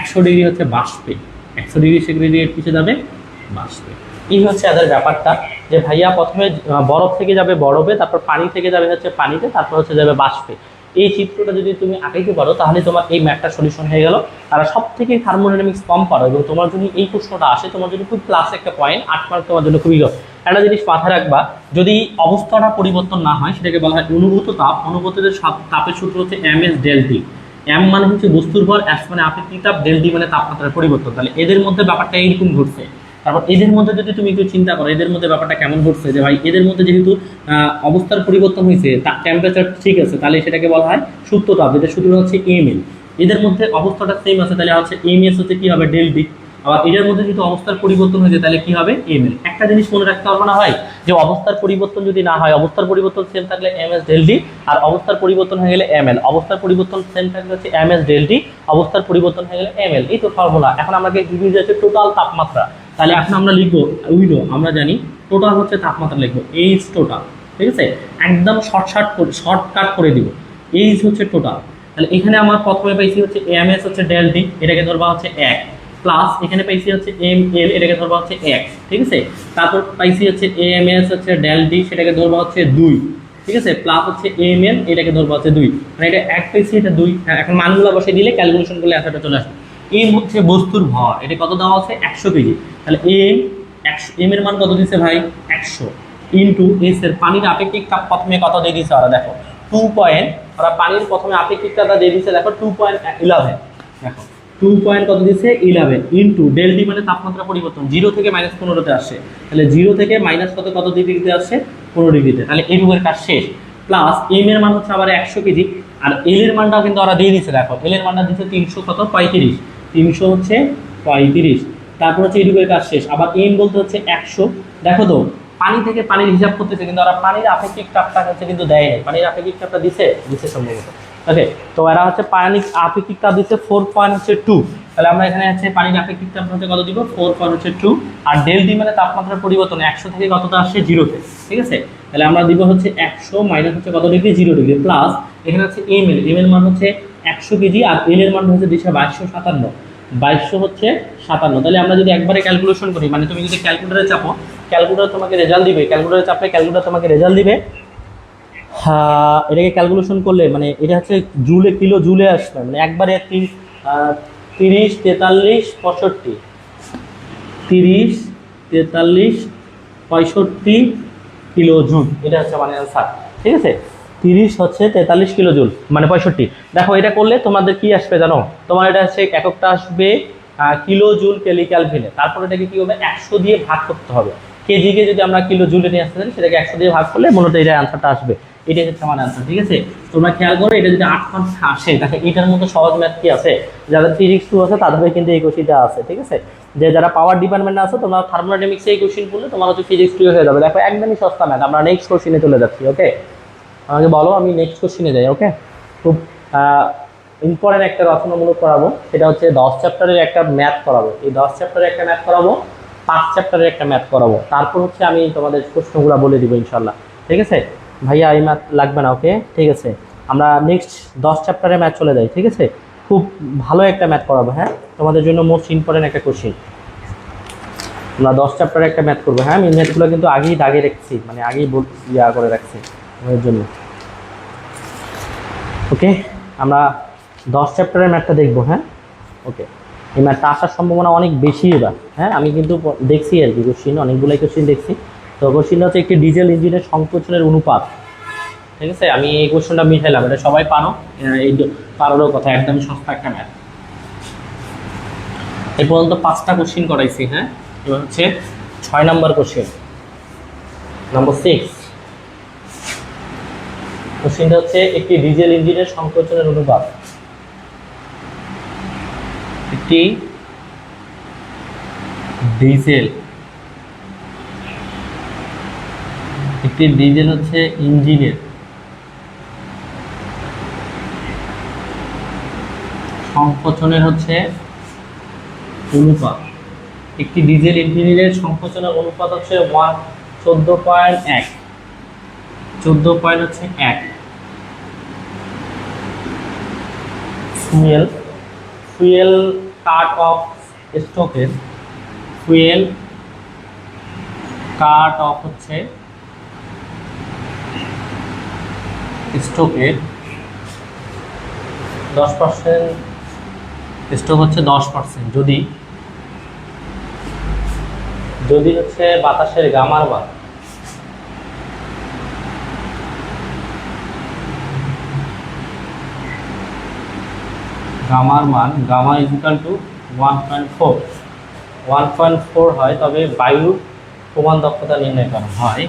100 ডিগ্রি হচ্ছে বাষ্পে। 100 ডিগ্রি সেন্টিগ্রেড কিসে যাবে? বাষ্পে। এই হচ্ছে এদের ব্যাপারটা, যে ভাইয়া প্রথমে বরফ থেকে যাবে বরফে, তারপর পানি থেকে যাবে হচ্ছে পানিতে, তারপর হচ্ছে যাবে বাষ্পে। এই চিত্রটা যদি তুমি আঁকাইতে পারো তাহলে তোমার এই ম্যাথটা সলিউশন হয়ে গেল। আর সব থেকে থার্মোডাইনামিক্স কম পারো, এবং তোমার যদি এই প্রশ্নটা আসে তোমার জন্য খুব প্লাস একটা পয়েন্ট, 8 মার্ক তোমার জন্য খুবই গেল। একটা জিনিস মাথায় রাখবা, যদি অবস্থাটা পরিবর্তন না হয় সেটাকে বলা হয় অনুভূত তাপ। অনুভূত তাপের সূত্র হচ্ছে এমএস ডেল টি। এম মানে হচ্ছে বস্তুর ভর, এস মানে আপেক্ষিক তাপ, ডেল টি মানে তাপমাত্রার পরিবর্তন। তাহলে এদের মধ্যে ব্যাপারটা এইরকম ঘটছে। তারপর এদের মধ্যে যদি তুমি একটু চিন্তা করো এদের মধ্যে ব্যাপারটা কেমন ঘটছে, যে ভাই এদের মধ্যে যেহেতু অবস্থার পরিবর্তন হয়েছে, টেম্পারেচার ঠিক আছে, তাহলে সেটাকে বলা হয় সুপ্ত তাপ, যেটা সূত্র হচ্ছে এমএল। এদের মধ্যে অবস্থাটা সেম আছে, তাহলে হচ্ছে এমএস হচ্ছে কি হবে? Del T. আবার এদের মধ্যে যেহেতু অবস্থার পরিবর্তন হয়েছে তাহলে কি হবে? এমএল। একটা জিনিস মনে রাখতে পারবো না হয়, যে অবস্থার পরিবর্তন যদি না হয়, অবস্থার পরিবর্তন সেম থাকলে এমএস ডেল টি, আর অবস্থার পরিবর্তন হয়ে গেলে এমএল। অবস্থার পরিবর্তন সেম থাকলে হচ্ছে এমএস ডেল টি, অবস্থার পরিবর্তন হয়ে গেলে এমএল। এই তো ফর্মুলা। এখন আমাকে কি বুঝাচ্ছে? টোটাল তাপমাত্রা। তাহলে এখন আমরা লিখবো উইলো, আমরা জানি টোটাল হচ্ছে তাপমাত্রা লিখবো এইচ টোটাল। ঠিক আছে, একদম শর্টকাট করে দিব। এইচ হচ্ছে টোটাল। তাহলে এখানে আমার প্রথমে পাইছি হচ্ছে এমএস হচ্ছে ডেল টি, এটাকে ধরবা হচ্ছে 1, প্লাস এখানে পাইছি হচ্ছে এমএল, এটাকে ধরবা হচ্ছে 1। ঠিক আছে, তারপর পাইছি হচ্ছে এমএস হচ্ছে ডেল টি, সেটাকে ধরবা হচ্ছে 2। ঠিক আছে, প্লাস হচ্ছে এমএল, এটাকে ধরবা হচ্ছে 2। মানে এটা 1 পাইছি, এটা 2। এখন মানগুলো বসে দিলে ক্যালকুলেশন করলে অ্যান্সারটা চলে আসবে। এম হচ্ছে বস্তুর ভর, এটা কত দেওয়া আছে? 100 কেজি। তাহলে এম এর মান কত দিচ্ছে ভাই? 100 ইন্টু এস এর পানির আপেক্ষিক তাপ প্রথমে কত দিয়ে দিচ্ছে ওরা? দেখো 2 পয়েন্ট, ওরা পানির প্রথমে আপেক্ষিক তাপটা দিয়ে দিচ্ছে দেখো 2.11। দেখো 2 পয়েন্ট কত দিচ্ছে? 11 ইন্টু ডেল টি মানে তাপমাত্রা পরিবর্তন 0 থেকে -15-তে আসছে। তাহলে 0 থেকে মাইনাস কত ডিগ্রিতে আসছে? 15 ডিগ্রিতে। তাহলে এই রূপের কাজ শেষ। প্লাস এম এর মান হচ্ছে আবার 100 কেজি, আর এল এর মানটাও কিন্তু ওরা দিয়ে দিচ্ছে। দেখো এল এর মানটা দিচ্ছে 335। 300 হচ্ছে 35। তারপর হচ্ছে এইটুকুর কাজ শেষ। আবার এম বলতে হচ্ছে 100। দেখো তো পানি থেকে পানির হিসাব করতেছে, কিন্তু ওরা পানির আপেক্ষিক তাপটা হচ্ছে কিন্তু দেয় নাই। পানির আপেক্ষিক তাপটা দিচ্ছে সম্ভবত। ওকে, তো এরা হচ্ছে পানির আপেক্ষিক তাপ দিচ্ছে 4.2। তাহলে আমরা এখানে হচ্ছে পানির আপেক্ষিক তাপ হচ্ছে কত দিব? 4.2। আর ডেল টি মানে তাপমাত্রার পরিবর্তন 100 থেকে কতটা আসছে? 0-তে। ঠিক আছে, তাহলে আমরা দিব হচ্ছে 100 মাইনাস হচ্ছে কত ডিগ্রি? 0 ডিগ্রি, প্লাস এখানে হচ্ছে এমএল। এম এর মান হচ্ছে 100 কেজি, আর এল এর মান হচ্ছে 2257। 2200 হচ্ছে 57। তাহলে আমরা যদি একবারে ক্যালকুলেশন করি, মানে তুমি যদি ক্যালকুলেটরে চাপো, ক্যালকুলেটর তোমাকে রেজাল্ট দিবে। ক্যালকুলেটরে চাপলে ক্যালকুলেটর তোমাকে রেজাল্ট দিবে। এটাকে ক্যালকুলেশন করলে মানে এটা হচ্ছে জুলে, কিলো জুলে আসবে, মানে একবারে 30, 43, 65, 30, 43, 65 কিলো জুল। এটা হচ্ছে মানে অ্যান্সার। ঠিক আছে, 30 হচ্ছে 43 কিলো জুল মানে 65। দেখো এটা করলে তোমাদের কি আসবে জানো? তোমার এটা হচ্ছে এককটা আসবে কিলো জুল কেলভিনে। তারপর এটাকে কি হবে? 100 দিয়ে ভাগ করতে হবে। কেজিকে যদি আমরা কিলো জুলে নিয়ে আসতে চাই, সেটাকে 100 দিয়ে ভাগ করলে মূলত এটা অ্যান্সারটা আসবে। এটাই হচ্ছে আমার অ্যান্সার। ঠিক আছে, তোমরা খেয়াল করো, এটা যদি 8 মার্কস আসে, তাহলে এটার মতো সহজ ম্যাথ কি আছে? যাদের ফিজিক্স 2 আছে তাদের কিন্তু এই কোশ্চেনটা আছে। ঠিক আছে, যে যারা পাওয়ার ডিপার্টমেন্টে আছে তোমরা থার্মোডাইনামিক্সে এই কোশ্চেন করলে তোমার হচ্ছে ফিজিক্স 2 হয়ে যাবে। দেখো একদমই সস্তা ম্যাথ। আমরা নেক্সট কোশ্চেনে চলে যাচ্ছি। ওকে, আমাকে বলো, আমি নেক্সট কোশ্চেনে যাই। ওকে, খুব ইম্পর্টেন্ট একটা রচনামূলক করাবো, সেটা হচ্ছে 10 চ্যাপ্টারের একটা ম্যাথ করাবো। এই 10 চ্যাপ্টারের একটা ম্যাথ করাবো, 5 চ্যাপ্টারের একটা ম্যাথ করাবো। তারপর হচ্ছে আমি তোমাদের প্রশ্নগুলো বলে দিব ইনশাল্লাহ। ঠিক আছে ভাইয়া, এই ম্যাথ লাগবে না। ওকে, ঠিক আছে, আমরা নেক্সট 10 চ্যাপ্টারে ম্যাথ চলে যাই। ঠিক আছে, খুব ভালো একটা ম্যাথ করাবো। হ্যাঁ, তোমাদের জন্য মোস্ট ইম্পর্টেন্ট একটা কোশ্চেন। আমরা 10 চ্যাপ্টারে একটা ম্যাথ করবো। হ্যাঁ, আমি ম্যাথগুলো কিন্তু আগেই দাগে রাখছি, মানে আগেই করে রাখছি ওর জন্য। ওকে, আমরা 10 চ্যাপ্টারের ম্যাথটা দেখবো। হ্যাঁ, ওকে, এই ম্যাথটা আসার সম্ভাবনা অনেক বেশি এবার। হ্যাঁ, আমি কিন্তু দেখছি আর কি কোশ্চিন, অনেকগুলাই কোশ্চিন দেখছি। তো কোশ্চিনটা হচ্ছে একটি ডিজেল ইঞ্জিনের সংকোচনের অনুপাত। ঠিক আছে, আমি এই কোশ্চেনটা মিঠাইলাম, এটা সবাই পারো। এই পারারও কথা, একদমই সস্তা একটা ম্যাথ। এই পর্যন্ত 5টা কোশ্চিন করাইছি। হ্যাঁ, এবার হচ্ছে 6 নম্বর কোশ্চেন, নম্বর 6। কোশ্চেনটা হচ্ছে একটি ডিজেল ইঞ্জিনের সংকোচনের অনুপাত। একটি ডিজেল হচ্ছে ইঞ্জিনের সংকোচনের হচ্ছে অনুপাত। একটি ডিজেল ইঞ্জিনের সংকোচনের অনুপাত হচ্ছে 14.1, 14.1 ফুয়েল, ফুয়েল কাট অফ স্টকের, ফুয়েল কাট অফ হচ্ছে স্টকের 10%, স্টক হচ্ছে 10%, যদি যদি হচ্ছে বাতাসের গামার মান গামা ইকুয়াল টু 1.4 হয়, তবে বায়ুর প্রমাণ দক্ষতা নির্ণয় করা হয়,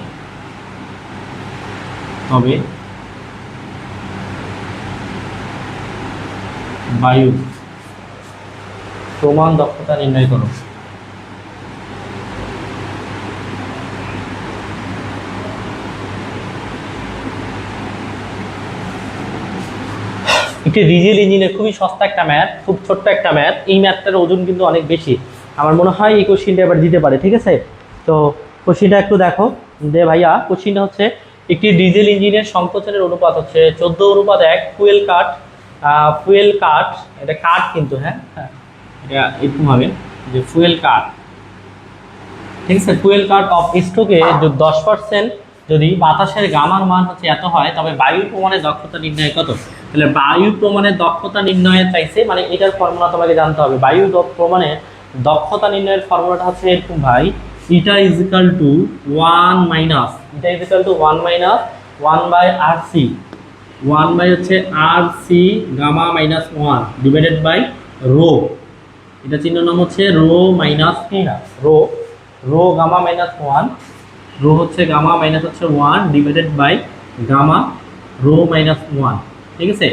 তবে বায়ুর প্রমাণ দক্ষতা নির্ণয় করো। একটি ডিজেল ইঞ্জিনের খুবই সস্তা একটা ম্যাথ, খুব ছোট্ট একটা ম্যাথ। এই ম্যাথটার ওজন কিন্তু অনেক বেশি, আমার মনে হয় এই কোশ্চিনটা এবার দিতে পারে। ঠিক আছে, তো কোশ্চিনটা একটু দেখো যে ভাইয়া, কোশ্চিনটা হচ্ছে একটি ডিজেল ইঞ্জিনের সংকোচনের অনুপাত হচ্ছে 14:1 ফুয়েল কাট, এটা কাট কিন্তু, হ্যাঁ হ্যাঁ এটা এরকম হবে যে ফুয়েল কাট, ঠিক আছে, ফুয়েল কাট অফ স্টকে 10%, যদি বাতাসের গামার মান হচ্ছে এত হয়, তবে বায়ু প্রমাণের দক্ষতা নির্ণয় কত? তাহলে বায়ু প্রমাণের দক্ষতা নির্ণয়ের চাইছে, মানে এটার ফর্মুলা তোমাকে জানতে হবে। বায়ু প্রমাণের দক্ষতা নির্ণয়ের ফর্মুলাটা হচ্ছে এরকম ভাই, eta is equal to 1 minus 1 by RC, 1 by হচ্ছে RC gamma minus 1 divided by rho, এটা চিহ্ন নাম হচ্ছে rho minus rho gamma minus 1, rho হচ্ছে গামা মাইনাস হচ্ছে 1 divided by gamma rho minus 1। ঠিক আছে,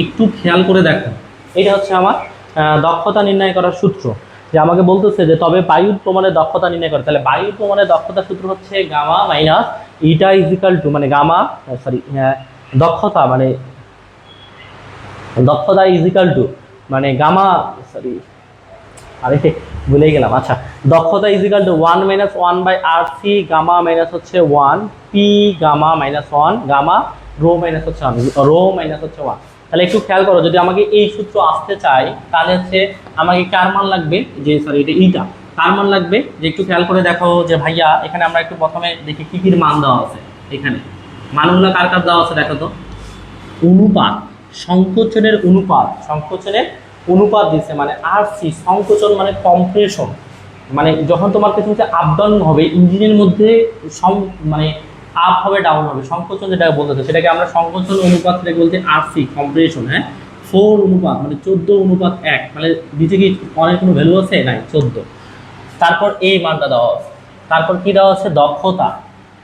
একটু খেয়াল করে দেখো, এটা হচ্ছে আমার দক্ষতা নির্ণয় করার সূত্র, যে আমাকে বলতেছে যে তবে বায়ুর প্রমাণের দক্ষতা নির্ণয় করে। তাহলে বায়ুর প্রমাণের দক্ষতা সূত্র হচ্ছে gamma minus eta is equal to, মানে গামা দক্ষতা, মানে দক্ষতা ইজ ইকাল টু, মানে গামা আরে ভুলে গেলাম, আচ্ছা, দক্ষতা is equal to 1 minus 1 by RC gamma minus হচ্ছে 1 P gamma minus 1 gamma rho minus হচ্ছে 1। তাহলে একটু খেয়াল করো, যদি আমাকে এই সূত্র আসতে চাই, তাহলে হচ্ছে আমাকে কার মান লাগবে, যে সরি এটা ইটা কার মান লাগবে, যে একটু খেয়াল করে দেখো যে ভাইয়া, এখানে আমরা একটু প্রথমে দেখি কি কি মান দেওয়া আছে। এখানে মানগুলো কার কার দেওয়া আছে দেখো তো, অনুপাত, সংকোচনের অনুপাত দিচ্ছে, মানে RC, সংকোচন মানে কম্প্রেশন, মানে যখন তোমার কাছে হচ্ছে আপ ডাউন হবে ইঞ্জিনের মধ্যে, মানে আপ হবে ডাউন হবে, সংকোচন যেটাকে বলতে, সেটাকে আমরা সংকোচন অনুপাত থেকে বলতে RC কম্প্রেশন, হ্যাঁ 4 অনুপাত মানে 14:1, মানে নিচে কি অনেক কোনো ভ্যালু আছে, নাই 14। তারপর এই মানটা দেওয়া আছে, তারপর কি দেওয়া আছে, দক্ষতা,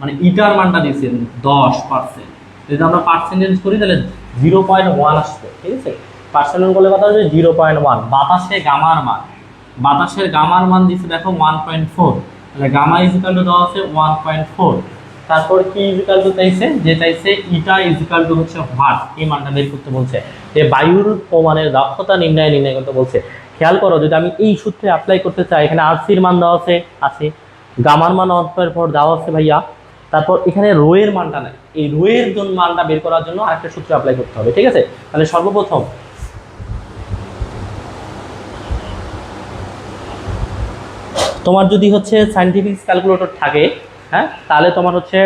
মানে ইটার মানটা দিয়েছেন 10%, যদি আমরা পার্সেন্টেজ করি তাহলে 0.1 আসবে। ঠিক আছে, পার্সেন্টেজ বলে কথা হচ্ছে 0.1। বাতাসের গামার মান দিচ্ছে দেখো 1.4, তাহলে গামা ইজ ইকাল টু দেওয়া আছে 1.4। তারপর কি ইজ ইকাল টু চাইছে, যে চাইছে ইটা ইজ ইকাল টু হচ্ছে হোয়াট, এই মানটা বের করতে বলছে, যে বায়ুর প্রমাণের দক্ষতা নির্ণয় করতে বলছে। খেয়াল করো, যদি আমি এই সূত্রে অ্যাপ্লাই করতে চাই, এখানে RCর মান দেওয়া আছে, গামার মান 1.4 দেওয়া আছে ভাইয়া, তারপর এখানে রো এর মানটা নাই, এই রো এর মানটা বের করার জন্য আরেকটা সূত্র অ্যাপ্লাই করতে হবে। ঠিক আছে, তাহলে সর্বপ্রথম তোমার যদি হচ্ছে সায়েন্টিফিক ক্যালকুলেটর থাকে, হ্যাঁ, তাহলে তোমার হচ্ছে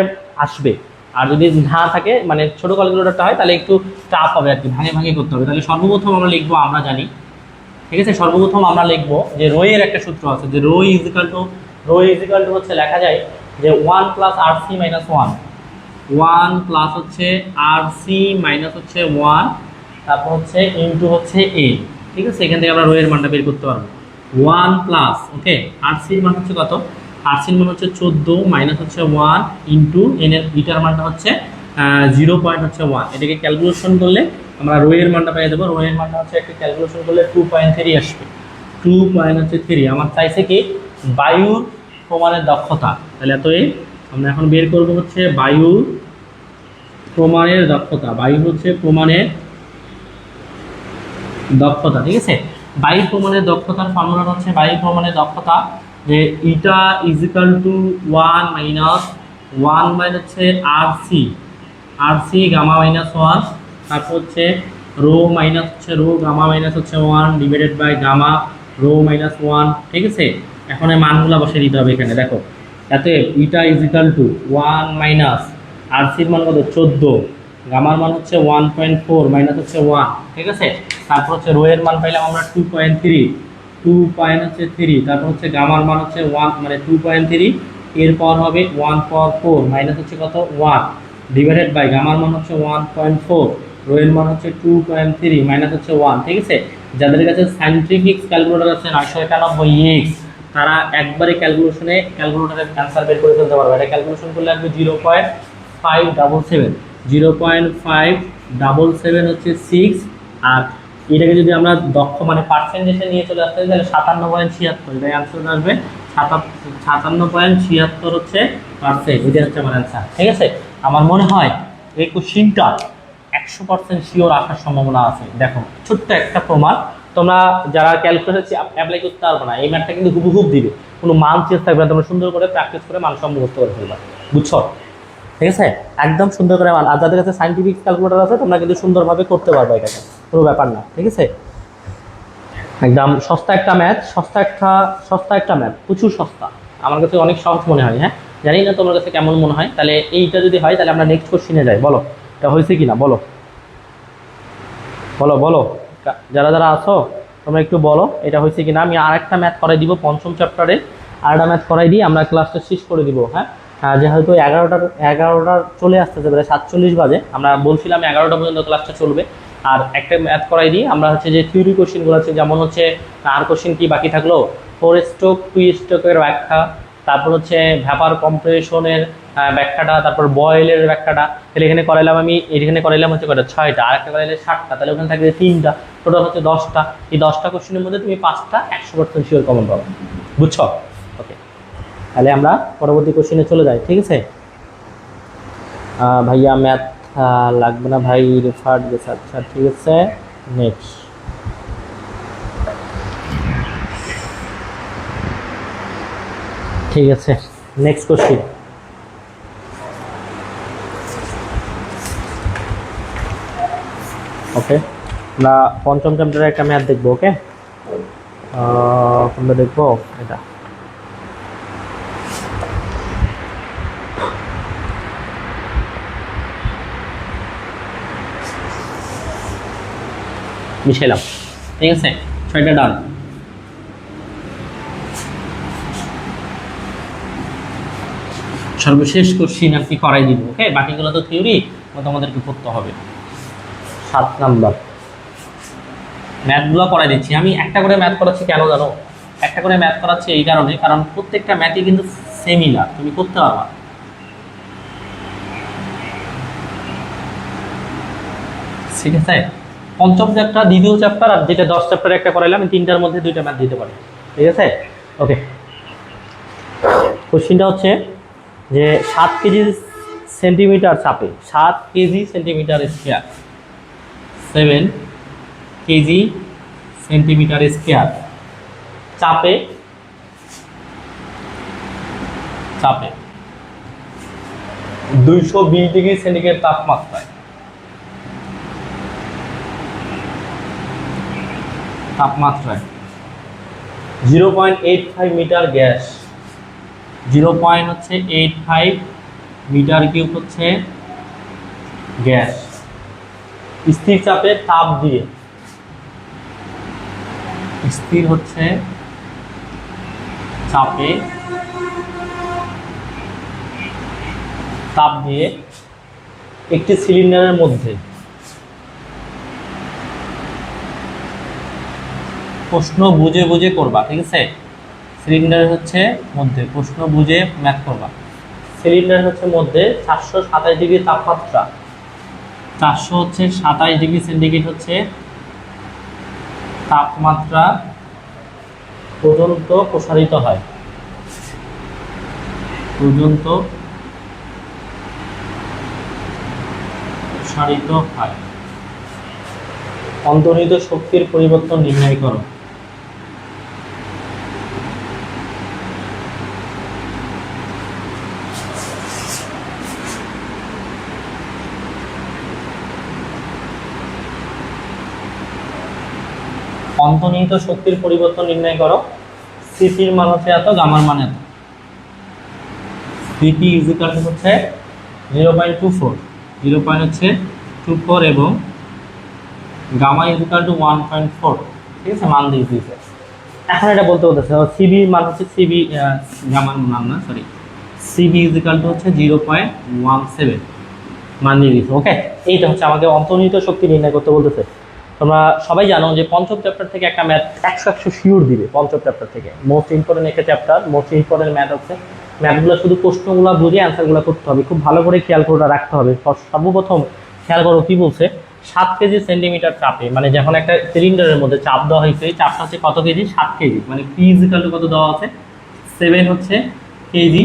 আসবে, আর যদি না থাকে, মানে ছোট ক্যালকুলেটরটা হয়, তাহলে একটু টাফ হবে আর কি, ভাঙে করতে হবে। তাহলে সর্বপ্রথম আমরা লিখবো, আমরা জানি, ঠিক আছে, সর্বপ্রথম আমরা লিখবো যে রো এর একটা সূত্র আছে, যে রো ইজ ইকাল টু হচ্ছে লেখা যায় যে 1 প্লাস RC মাইনাস 1 প্লাস হচ্ছে RC মাইনাস হচ্ছে 1, তারপর হচ্ছে ইনটু হচ্ছে A। ঠিক আছে, এখান থেকে আমরা রো এর মানটা বের করতে পারবো। 1 প্লাস, ওকে, RC এর মান হচ্ছে কত, RC এর মান হচ্ছে 14 মাইনাস হচ্ছে 1 ইনটু এন এর ইটার মানটা হচ্ছে 0.1। এটাকে ক্যালকুলেশন করলে আমরা রো এর মানটা পেয়ে দেবো। রো এর মানটা হচ্ছে একটা ক্যালকুলেশন করলে 2.3 আসবে, 2.3। আমার চাইছে কি বায়ুর প্রমাণের দক্ষতা, তাহলে এতই আমরা এখন বের করব হচ্ছে বায়ুর প্রমাণের দক্ষতা। বায়ু হচ্ছে প্রমাণের দক্ষতা, ঠিক আছে। বায়ু প্রমাণের দক্ষতার ফর্মুলাটা হচ্ছে, বায়ু প্রমাণের দক্ষতা যে eta is equal to 1 minus one minus হচ্ছে R C gamma minus one, তারপর হচ্ছে রো মাইনাস হচ্ছে রো গামা মাইনাস হচ্ছে one divided by gamma rho minus one. ঠিক আছে, এখন এই মানগুলো বসে দিতে হবে এখানে। দেখো তাতে eta is equal to one minus R সির মান কত 14, গামার মান হচ্ছে 1.4 মাইনাস হচ্ছে 1। ঠিক আছে, তারপর হচ্ছে রো এর মান পাইলাম আমরা 2.3, তারপর হচ্ছে গামার মান হচ্ছে 1 মানে 2.3, এর পাওয়ার হবে 1 পাওয়ার 4 মাইনাস হচ্ছে কত 1 ডিভাইডেড বাই গামার মান হচ্ছে 1.4, রো এর মান হচ্ছে 2.3 মাইনাস হচ্ছে 1। ঠিক আছে, যাদের কাছে সায়েন্টিফিক ক্যালকুলেটর আছে 991x, তারা একবারে ক্যালকুলেটরের অ্যান্সার বের করে ফেলতে পারবে। এটা ক্যালকুলেশন করলে আসবে 0.577, 0.577 হচ্ছে 6। আর এটাকে যদি আমরা দক্ষ মানে পার্সেন্টেজে নিয়ে চলে আসতে তাহলে 57.76, এটাই অ্যান্সার আসবে 57.76 হচ্ছে পার্সেন্ট। এটা হচ্ছে আমার অ্যান্সার। ঠিক আছে, আমার মনে হয় এই কোশ্চিনটা 100% শিওর আসার সম্ভাবনা আছে। দেখো ছোট্ট একটা প্রমাণ, তোমরা যারা ক্যালকুলেটর অ্যাপ্লাই করতে পারবে না এই ম্যাথটা কিন্তু হুবহুব দিবে, কোনো মান চেঞ্জ থাকবে না। তোমরা সুন্দর করে প্র্যাকটিস করে মান মুখস্থ করে ফেলবা, বুঝছো? ঠিক আছে, একদম সুন্দর করে মান। আর যাদের কাছে সায়েন্টিফিক ক্যালকুলেটর আছে তোমরা কিন্তু সুন্দরভাবে করতে পারবে, এটাকে কোনো ব্যাপার না। ঠিক আছে, একদম সস্তা একটা ম্যাথ, সস্তা একটা ম্যাথ, প্রচুর সস্তা। আমার কাছে অনেক সহজ মনে হয়। হ্যাঁ, জানি না তোমার কাছে কেমন মনে হয়। তাহলে এইটা যদি হয় তাহলে আমরা নেক্সট কোশ্চিনে যাই। বলো এটা হয়েছে কিনা, বলো বলো বলো যারা যারা আছো তোমরা একটু বলো এটা হয়েছে কিনা। আমি আরেকটা ম্যাথ করাই দিব, পঞ্চম চ্যাপ্টারে আরেকটা ম্যাথ করাই দিই, আমরা ক্লাসটা শেষ করে দিব। হ্যাঁ, যেহেতু 11টা চলে আসতেছে, প্রায় 47 বাজে, আমরা বলছিলাম 11টা পর্যন্ত ক্লাসটা চলবে। আর একটা ম্যাথ করাই দিই আমরা, হচ্ছে যে থিওরি কোশ্চেনগুলো আছে, যেমন হচ্ছে আর কোশ্চেন কি বাকি থাকলো, 4 স্ট্রোক 2 স্ট্রোকের ব্যাখ্যা, তারপর হচ্ছে ভ্যাপার কম্প্রেশনের ব্যাখ্যাটা, তারপর বয়েলের ব্যাখ্যাটা। তাহলে এখানে করাইলাম আমি, এখানে করাইলাম হচ্ছে কয়টা 6টা, আর একটা করাইলে 7টা, তাহলে ওখানে থাকবে 3টা, টোটাল হচ্ছে 10টা। এই 10টা কোশ্চেনের মধ্যে তুমি 5টা 100% শিওর কমন পাবে, বুঝছো? ওকে, তাহলে আমরা পরবর্তী কোশ্চেনে চলে যাই। ঠিক আছে, ভাইয়া ম্যাথ লাগবে না ভাই, রেফার গেছে। আচ্ছা ঠিক আছে, নেক্সট। ঠিক আছে, নেক্সট কোশ্চেন। ওকে, আমরা পঞ্চম চ্যাপ্টারে একটা ম্যাথ দেখবো। ওকে, আমরা দেখবো এটা। মিশাইলাম। ঠিক আছে, 6টা ডান। সর্বশেষ কোশ্চিন আর কি করাই দিব। ওকে, বাকিগুলো তো থিওরি, তোমাদেরকে পড়তে হবে। 7 নাম্বার ম্যাথগুলো করাই দিচ্ছি আমি। একটা করে ম্যাথ করাচ্ছি কেন জানো? একটা করে ম্যাথ করাচ্ছি এই কারণে, কারণ প্রত্যেকটা ম্যাথই কিন্তু সিমিলার, তুমি করতে পারবা। ঠিক আছে, পঞ্চম চ্যাপ্টার, দ্বিতীয় চ্যাপ্টার আর যেটা 10 চ্যাপ্টারে একটা করাইলাম, আমি 3টার মধ্যে 2টা ম্যাথ দিতে পারি। ঠিক আছে, ওকে। কোশ্চিনটা হচ্ছে যে 7 কেজি সেন্টিমিটার চাপে, 7 KG centimetre square, 7 KG centimetre square চাপে 220 ডিগ্রি সেন্টিগ্রেড তাপমাত্রায় 0.85 মিটার গ্যাস, 0.85 মিটার কিউব হচ্ছে গ্যাস স্থির চাপে তাপ দিয়ে, স্থির হচ্ছে চাপে তাপ দিয়ে একটি সিলিন্ডারের মধ্যে, প্রশ্ন বুঝে বুঝে করবা। ঠিক আছে, সিলিন্ডার হচ্ছে মধ্যে, প্রশ্ন বুঝে ম্যাথ করবা। সিলিন্ডার হচ্ছে মধ্যে 427 ডিগ্রি তাপমাত্রা, 427 ডিগ্রি সেন্টিগ্রেড হচ্ছে তাপমাত্রা পর্যন্ত প্রসারিত হয়, পর্যন্ত প্রসারিত হয়। অন্তর্নিহিত শক্তির পরিবর্তন নির্ণয় করো। অন্তর্নিহিত শক্তির পরিবর্তন নির্ণয় করো। সিপির মান হচ্ছে এত, গামার মান এত। সিপি ইজিক্যাল টু হচ্ছে 0.24, 0.24 এবং গামা ইজিক্যাল টু 1.4। ঠিক আছে, মান দিয়ে দিয়েছে। এখন এটা বলতে বলতেছে সিবি মান হচ্ছে সিবি গামার মান না, সরি, সিবি ইজিক্যাল টু হচ্ছে 0.17 মান দিয়ে দিয়েছে। ওকে, এইটা হচ্ছে আমাকে অন্তর্নিহিত শক্তি নির্ণয় করতে বলতেছে। তোমরা সবাই জানো যে পঞ্চম চ্যাপ্টার থেকে একটা ম্যাথ 100 শিওর দিবে। পঞ্চম চ্যাপ্টার থেকে মোস্ট ইম্পর্টেন্ট একটা চ্যাপ্টার, মোস্ট ইম্পর্টেন্ট ম্যাথ হচ্ছে। ম্যাথগুলো শুধু প্রশ্নগুলো বুঝে অ্যান্সারগুলো করতে হবে, খুব ভালো করে খেয়াল করে রাখতে হবে। সর্বপ্রথম খেয়াল করো কি বলছে, 7 কেজি সেন্টিমিটার চাপে, মানে যখন একটা সিলিন্ডারের মধ্যে চাপ দেওয়া হয়েছে, এই চাপটা হচ্ছে কত কেজি, 7 কেজি, মানে পি ইজিক্যাল টু কত দেওয়া আছে, 7 হচ্ছে কেজি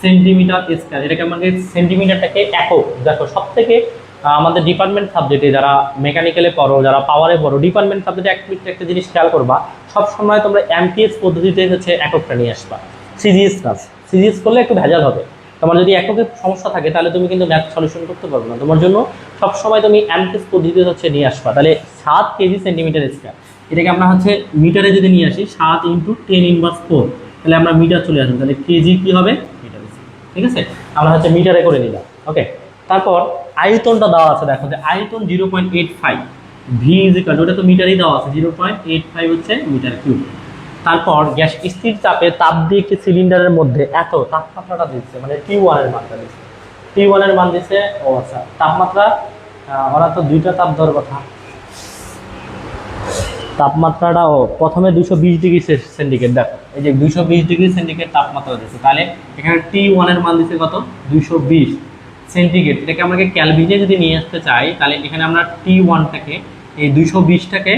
সেন্টিমিটার স্কয়ার। এটাকে আমাকে সেন্টিমিটারটাকে একক দেখো। সব থেকে আমাদের ডিপার্টমেন্ট সাবজেক্টে যারা মেকানিক্যালে পড়ো, যারা পাওয়ারে পড়ো, ডিপার্টমেন্ট সাবজেক্টে একটা জিনিস খেয়াল করবা, সবসময় তোমরা এমপিএস পদ্ধতিতে হচ্ছে এককটা নিয়ে আসবা। সিজিএস কাজ, সিজিএস করলে একটু ভেজাল হবে। তোমার যদি এককের সমস্যা থাকে তাহলে তুমি কিন্তু ম্যাথ সলিউশন করতে পারবে না। তোমার জন্য সবসময় তুমি এমপিএস পদ্ধতিতে হচ্ছে নিয়ে আসবা। তাহলে 7 কেজি সেন্টিমিটার স্কয়ার, এটাকে আমরা হচ্ছে মিটারে যদি নিয়ে আসি, 7 × 10⁻⁴, তাহলে আমরা মিটার চলে আসবো। তাহলে কেজি কি হবে, মিটার। ঠিক আছে, আমরা হচ্ছে মিটারে করে নিলাম। ওকে, তারপর আয়তনটা দেওয়া আছে, দেখো যে আয়তন 0.85, ভি ইজিক্যাল টু, ওটা তো মিটারেই দেওয়া আছে, 0.85 হচ্ছে মিটার কিউব। তারপর গ্যাস স্থির চাপে তাপ দিয়ে একটি সিলিন্ডারের মধ্যে এত তাপমাত্রাটা দিচ্ছে, মানে T1 এর মানটা দিচ্ছে। T1 এর মান দিচ্ছে, ও আচ্ছা, তাপমাত্রা ওরা তো দুইটা তাপ দেওয়ার কথা। তাপমাত্রাটা প্রথমে 220 ডিগ্রি সেন্টিগ্রেড, দেখো এই যে 220 ডিগ্রি সেন্টিগ্রেড তাপমাত্রা দিচ্ছে। তাহলে এখানে T1 এর মান দিচ্ছে কত, 220 সেন্টিগ্রেড। এটাকে আমাকে ক্যালভিনে যদি নিয়ে আসতে চাই, তাহলে এখানে আমরা T1টাকে, এই 220টাকে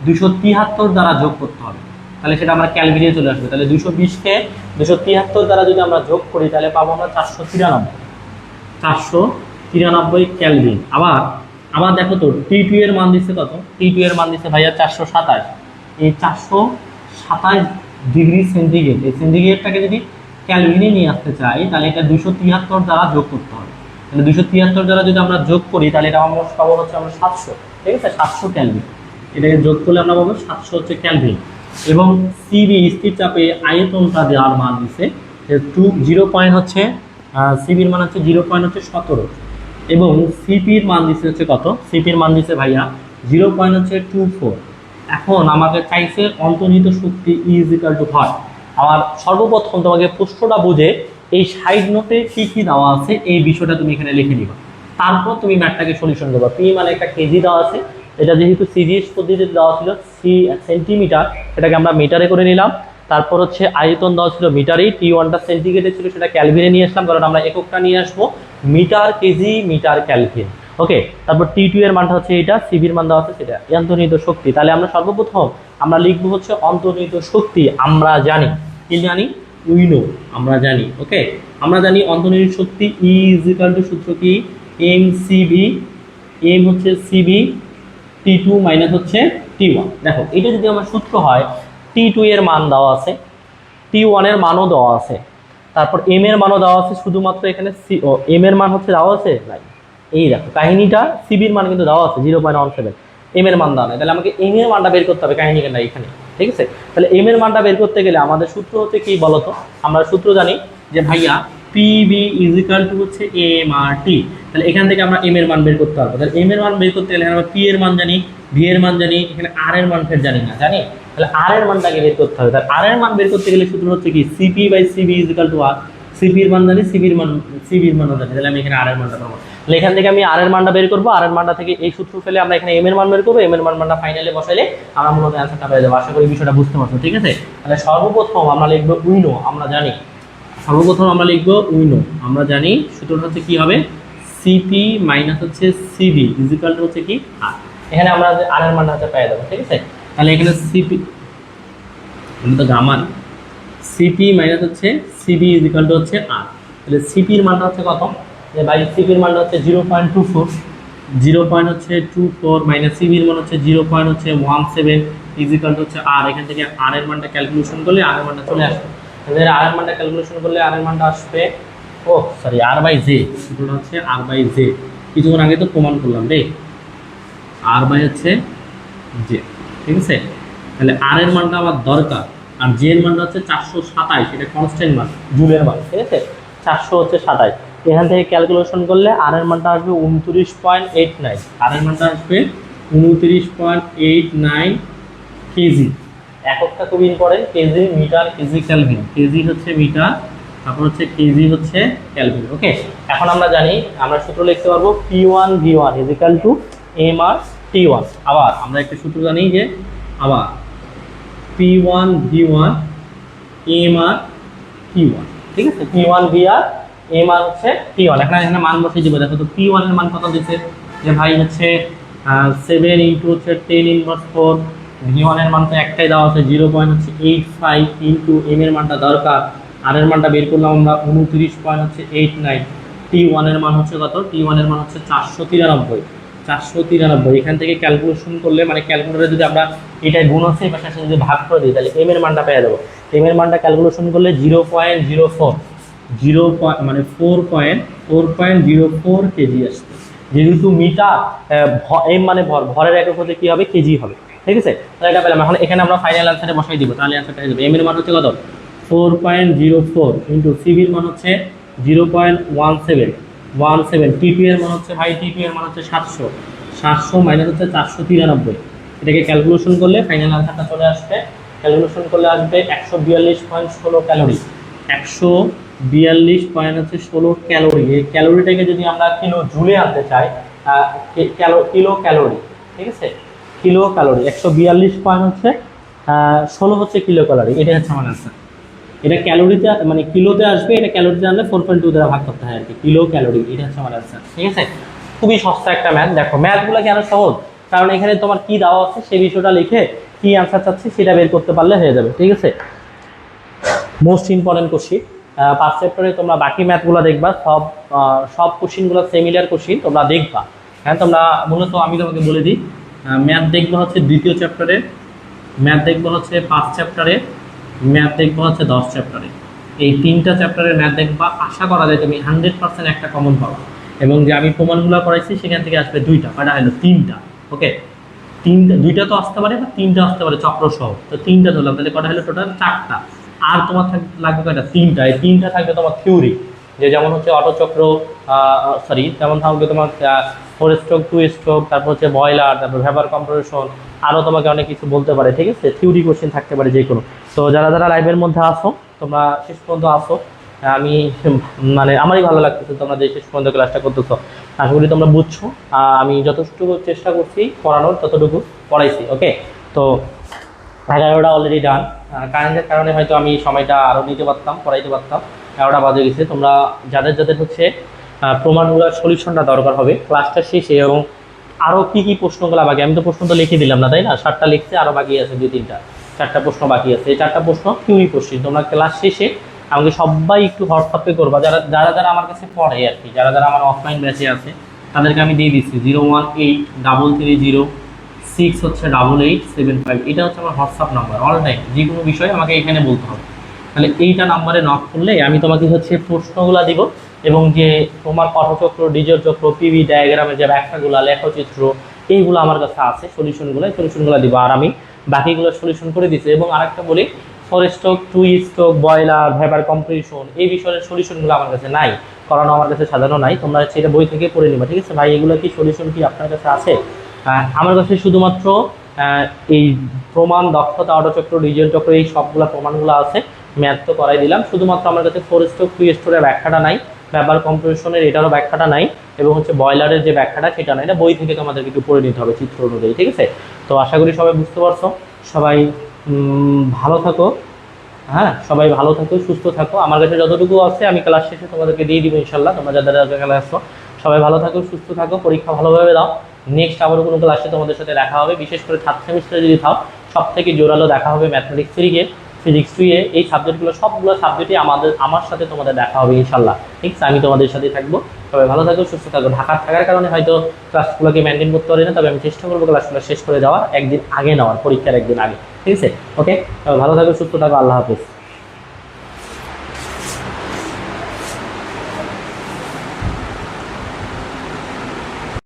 273 দ্বারা যোগ করতে হবে। তাহলে সেটা আমরা ক্যালভিনে চলে আসবে। তাহলে 220কে 273 দ্বারা যদি আমরা যোগ করি, তাহলে পাবো আমরা 493 ক্যালভিন। আবার দেখো তো T2 এর মান দিচ্ছে কত, T2 এর মান দিচ্ছে ভাইয়া 427। এই 427 ডিগ্রি সেন্টিগ্রেড, এই সেন্টিগ্রেডটাকে যদি ক্যালভিনে নিয়ে আসতে চাই, তাহলে এটা 273 দ্বারা যোগ করতে হবে। তাহলে 273 দ্বারা যদি আমরা যোগ করি, তাহলে এটা আমরা পাবো হচ্ছে আমরা 700। ঠিক আছে, 700 ক্যালভিন। এটাকে যোগ করলে আমরা পাবো 700 হচ্ছে ক্যালভিন। এবং সিবি স্থির চাপে আয়তনটা দেওয়ার মান দিচ্ছে 0 হচ্ছে, সিবির মান হচ্ছে 0.17 এবং সিপির মান দিচ্ছে হচ্ছে কত, সিপির মান দিচ্ছে ভাইয়া 0.24। এখন আমাকে চাইছে অন্তর্নিহিত শক্তি ই ইজিক্যাল টু হয়। আমার সর্বপ্রথম তোমাকে প্রশ্নটা বুঝে এই সাইড নোটে কী কী দেওয়া আছে এই বিষয়টা তুমি এখানে লিখে দিবা। তারপর তুমি ম্যাথটাকে সলিউশন করবা। পি মানে একটা কেজি দেওয়া আছে, এটা যেহেতু সিজিএস পদ্ধতিতে দেওয়া ছিল সেন্টিমিটার, সেটাকে আমরা মিটারে করে নিলাম। তারপর হচ্ছে আয়তন দেওয়া ছিল মিটারেই, T1টা সেন্টিগ্রেডে ছিল, সেটা ক্যালভিনে নিয়ে আসলাম, কারণ আমরা এককটা নিয়ে আসবো মিটার কেজি মিটার ক্যালভিন। ওকে, তারপর T2 এর মানটা হচ্ছে এটা, সিবির মান দেওয়া আছে সেটা, অন্তর্নিহিত শক্তি। তাহলে আমরা সর্বপ্রথম আমরা লিখবো হচ্ছে অন্তর্নিহিত শক্তি। আমরা জানি, কি জানি, উইনো, আমরা জানি। ওকে, আমরা জানি অন্তর্নিহিত শক্তি ই ইজিক্যাল টু, সূত্র কি, এম সিবি, এম হচ্ছে সিবি, T2 মাইনাস হচ্ছে T1। দেখো এটা যদি আমার সূত্র হয়, T2 এর মান দেওয়া আছে, T1 এর মানও দেওয়া আছে, তারপর এম এর মানও দেওয়া আছে, শুধুমাত্র এখানে এম এর মান হচ্ছে দেওয়া আছে নাই। এই দেখো কাহিনীটা, সিবির মান কিন্তু দেওয়া আছে 0.17, এম এর মান দেওয়া নাই। তাহলে আমাকে এম এর মানটা বের করতে হবে, কাহিনী কেন এখানে। ঠিক আছে, তাহলে এম এর মানটা বের করতে গেলে আমাদের সূত্র হচ্ছে কি বলতো, আমরা সূত্র জানি যে ভাইয়া পিবি ইজিক্যাল টু হচ্ছে এম আর টি। তাহলে এখান থেকে আমরা এম এর মান বের করতে পারবো। তাহলে এম এর মান বের করতে গেলে আমরা পি এর মান জানি, ভি এর মান জানি, এখানে আর এর মান ফের জানি না, জানি। তাহলে আর এর মানটাকে বের করতে হবে। তাহলে আর এর মান বের করতে গেলে সূত্র হচ্ছে কি, CP by CB is equal to R. সিপির মান জানি, সিবির মানও জানি, তাহলে আমি এখানে আর এর মানটা পাবো। তাহলে এখান থেকে আমি আর এর মানটা বের করবো, আর এর মানটা থেকে এই সূত্র ফেলে আমরা এখানে এম এর মান বের করবো, এম এর মানটা ফাইনালে বসাইলে আমরা মূলত অ্যান্সারটা পেয়ে যাবো। আশা করি বিষয়টা বুঝতে পারছো। ঠিক আছে, তাহলে সর্বপ্রথম আমরা লিখবো উইনো, আমরা জানি, সর্বপ্রথম আমরা লিখবো উইনো, আমরা জানি সূত্রটা হচ্ছে কি হবে, সিপি মাইনাস হচ্ছে সিবি ইজিক্যাল টু হচ্ছে কি আর। এখানে আমরা আর এর মানটা হচ্ছে পেয়ে যাবো। ঠিক আছে, তাহলে এখানে সিপি তো গামান, সিপি মাইনাস হচ্ছে সিবি ইজিক্যাল টু হচ্ছে আর। তাহলে সিপির মানটা হচ্ছে কত, যে বাই সিপির মানটা হচ্ছে 0.24, 0.24 মাইনাস সিবির মান হচ্ছে 0.17 ইজিক্যাল টু হচ্ছে আর। এখান থেকে আর এর মানটা ক্যালকুলেশন করলে আর এর মানটা চলে আসবে। তাহলে আর এর মানটা ক্যালকুলেশন করলে আর এর মানটা আসবে, ও সরি, আর বাই জে, সূত্রটা হচ্ছে আর বাই জে। কিছুক্ষণ আগে তো প্রমাণ করলাম রে, আর বাই হচ্ছে জে। ঠিক আছে, তাহলে আর এর মানটা আমার দরকার, আর জে এর মানটা হচ্ছে 427, এটা কনস্ট্যান্ট মান, জুলের মান, ঠিক আছে। 400 হচ্ছে 27, এখান থেকে ক্যালকুলেশন করলে আর এর মানটা আসবে 29.89, আর এর মানটা আসবে 29.89 কেজি। এককটা খুব important, KG, metre, KG, kelvin. KG হচ্ছে মিটার, তারপর হচ্ছে কেজি হচ্ছে ক্যালভিন। ওকে, এখন আমরা জানি, আমরা সূত্র লিখতে পারবো P1 V1 equal to mR T1। আবার আমরা একটা সূত্র জানি যে আবার P1 V1 mR T1, ঠিক আছে। P1 VR mR হচ্ছে T1। এখানে মান বসিয়ে দিব। দেখো তো P1 এর মান কত দিচ্ছে, যে ভাই হচ্ছে 7 ইন্টু হচ্ছে 10 ইনভার্স 4। V1 এর মান তো একটাই দেওয়া আছে 0.85 ইন্টু m এর মানটা দরকার, আর এর মানটা বের করলাম আমরা 29.89। T1 এর মান হচ্ছে কত, T1 এর মান হচ্ছে 493। এখান থেকে ক্যালকুলেশন করলে, মানে ক্যালকুলেটরে যদি আমরা এটা গুণ হচ্ছে এই পাশে যদি ভাগ করে দিই, তাহলে m এর মানটা পেয়ে যাবো। m এর মানটা ক্যালকুলেশন করলে 0.04, মানে 4.04 কেজি আসছে। যেহেতু মিটার এম মানে ভর, ভরের একক হচ্ছে কি হবে, কেজি হবে, ঠিক আছে। তাহলে এটা পেলাম। এখন এখানে আমরা ফাইনাল অ্যান্সারে বসাই দিব, তাহলে অ্যান্সারটা হয়ে যাবে। এম এর মান হচ্ছে কত, 4.04 ইন্টু সিবির মান হচ্ছে 0.17। টিপি এর মান হচ্ছে ভাই, টিপি এর মান হচ্ছে 700 মাইনাস হচ্ছে 493। এটাকে ক্যালকুলেশন করলে ফাইনাল অ্যান্সারটা চলে আসবে। ক্যালকুলেশন করলে আসবে 142.16 ক্যালোরি। 142.16 ক্যালোরি। এই ক্যালোরিটাকে যদি আমরা কিলো জুলে আনতে চাই, কিলো ক্যালোরি, ঠিক আছে, কিলো ক্যালোরি 142.16 হচ্ছে কিলো ক্যালোরি। এটা হচ্ছে আমার আনসার। এটা ক্যালোরিতে মানে কিলোতে আসবে, এটা ক্যালোরিতে আনলে 4.2 দ্বারা ভাগ করতে হয় আর কি, কিলো ক্যালোরি। এটা হচ্ছে আমার আনসার, ঠিক আছে। খুবই সস্তা একটা ম্যাথ। দেখো ম্যাথগুলো কেন সহজ, কারণ এখানে তোমার কি দেওয়া আছে সেই বিষয়টা লিখে কি আনসার চাচ্ছি সেটা বের করতে পারলে হয়ে যাবে, ঠিক আছে। Most important question. 5 চ্যাপ্টারে তোমরা বাকি ম্যাথগুলো দেখবা, সব কোশ্চিনগুলো সিমিলার কোশ্চিন তোমরা দেখবা। হ্যাঁ, তোমরা মূলত আমি তোমাকে বলে দিই, ম্যাথ দেখবা হচ্ছে 2য় চ্যাপ্টারে, ম্যাথ দেখবা হচ্ছে 5 চ্যাপ্টারে, ম্যাথ দেখবা হচ্ছে 10 চ্যাপ্টারে। এই 3টা চ্যাপ্টারের ম্যাথ দেখবা, আশা করা যায় তুমি 100% একটা কমন পাবা। এবং যে আমি প্রমাণগুলো করাইছি সেখান থেকে আসবে 2টা, কয়টা হলো 3টা। ওকে, 2টা তো আসতে পারে বা 3টা আসতে পারে চক্র সহ, তো 3টা ধরলাম, তাহলে কটা হলো টোটাল 4টা। আর তোমার লাগবে কয়টা, 3টা। এই 3টা থাকবে তোমার থিওরি, যে যেমন হচ্ছে অটো চক্র, যেমন থাকবে তোমার 4 স্ট্রোক 2 স্ট্রোক, তারপর হচ্ছে বয়লার, তারপর ভেপার কম্প্রেশন, আরও তোমাকে অনেক কিছু বলতে পারে, ঠিক আছে। থিওরি কোশ্চেন থাকতে পারে যে কোনো। তো যারা যারা লাইভের মধ্যে আসো, তোমরা শেষ পর্যন্ত আসো, আমি মানে আমারই ভালো লাগতেছে তোমরা যে শেষ পর্যন্ত ক্লাসটা করতেছো। আশা করি তোমরা বুঝছো। আমি যতটুকু চেষ্টা করছি পড়ানোর ততটুকু পড়াইছি। ওকে, তো 11টা অলরেডি ডান। কারেন্টের কারণে হয়তো আমি সময়টা আরও নিতে পারতাম, পড়াইতে পারতাম। 11টা বাজে গেছে। তোমরা যাদের যাদের হচ্ছে প্রমাণগুলোর সলিউশনটা দরকার হবে ক্লাসটা শেষে, এবং আরও কী কী প্রশ্নগুলো বাকি, আমি তো প্রশ্ন তো লিখে দিলাম না, তাই না? 7টা লিখছে, আরও বাকি আছে 2-3টা, 4টা প্রশ্ন বাকি আছে। এই 4টা প্রশ্ন থিওরি কোশ্চেন। তোমরা ক্লাস শেষে আমাকে সবাই একটু হোয়াটসঅ্যাপে করবা, যারা যারা যারা আমার কাছে পড়ে আর কি, যারা যারা আমার অফলাইন ব্যাচে আছে তাদেরকে আমি দিয়ে দিচ্ছি 0183306 হচ্ছে 8875। এটা হচ্ছে আমার হোয়াটসঅ্যাপ নাম্বার। অল টাইম যে কোনো বিষয়ে আমাকে এখানে বলতে হবে। তাহলে এইটা নাম্বারে নক করলে আমি তোমাকে হচ্ছে প্রশ্নগুলো দিব, এবং যে তোমার পথচক্র, ডিজেল চক্র, পিভি ডায়াগ্রামের যে ব্যাখ্যাগুলো, লেখচিত্র, এইগুলো আমার কাছে আছে, সলিউশনগুলো দিব। আর আমি বাকিগুলো সলিউশন করে দিচ্ছি। এবং আরেকটা বলি, 4 stroke 2 stroke, boiler, vapour compression, এই বিষয়ের সলিউশনগুলো আমার কাছে নাই, করানো আমার কাছে সাজানো নাই। তোমরা সেটা বই থেকে পড়ে নিবা, ঠিক আছে ভাই। এগুলো কি সলিউশন কি আপনার কাছে আছে? আমার কাছে শুধুমাত্র এই প্রমাণ, দক্ষতা, অটোচক্র, ডিজেল চক্র, এই সবগুলো প্রমাণগুলো আছে। ম্যাথ তো করাই দিলাম, শুধুমাত্র আমার কাছে 4 স্ট্রোক 2 স্ট্রোকের ব্যাখ্যাটা নাই, ভেপার কম্প্রেশনের এটারও ব্যাখ্যাটা নাই, এবং হচ্ছে বয়লারের যে ব্যাখ্যাটা সেটা নাই। এটা বই থেকে তোমাদেরকে একটু পড়ে নিতে হবে চিত্র অনুযায়ী, ঠিক আছে। তো আশা করি সবাই বুঝতে পারছো। সবাই ভালো থাকো, হ্যাঁ, সবাই ভালো থাকো, সুস্থ থাকো। আমার কাছে যতটুকু আছে আমি ক্লাস শেষে তোমাদেরকে দিয়ে দিব ইনশাল্লাহ। তোমরা যাদের ক্লাস আসো সবাই ভালো থাকো, সুস্থ থাকো, পরীক্ষা ভালোভাবে দাও। নেক্সট আবারও কোনো ক্লাসে তোমাদের সাথে দেখা হবে। বিশেষ করে 3rd সেমিস্টারে যদি থাও, সব থেকে জোরালো দেখা হবে ম্যাথমেটিক্স 3 ফিজিক্স 2 এই সাবজেক্টগুলো, সবগুলো সাবজেক্টই আমার সাথে তোমাদের দেখা হবে ইনশাল্লাহ, ঠিক আছে। আমি তোমাদের সাথেই থাকবো। সবাই ভালো থাকো, সুস্থ থাকো। ঢাকার থাকার কারণে হয়তো ক্লাসগুলোকে মেনটেন করতে পারি না, তবে আমি চেষ্টা করবো ক্লাসগুলো শেষ করে দেওয়ার, একদিন আগে নেওয়ার, পরীক্ষার একদিন আগে, ঠিক আছে। ওকে, ভালো থাকো, সুস্থ থাকো, আল্লাহ হাফিজ।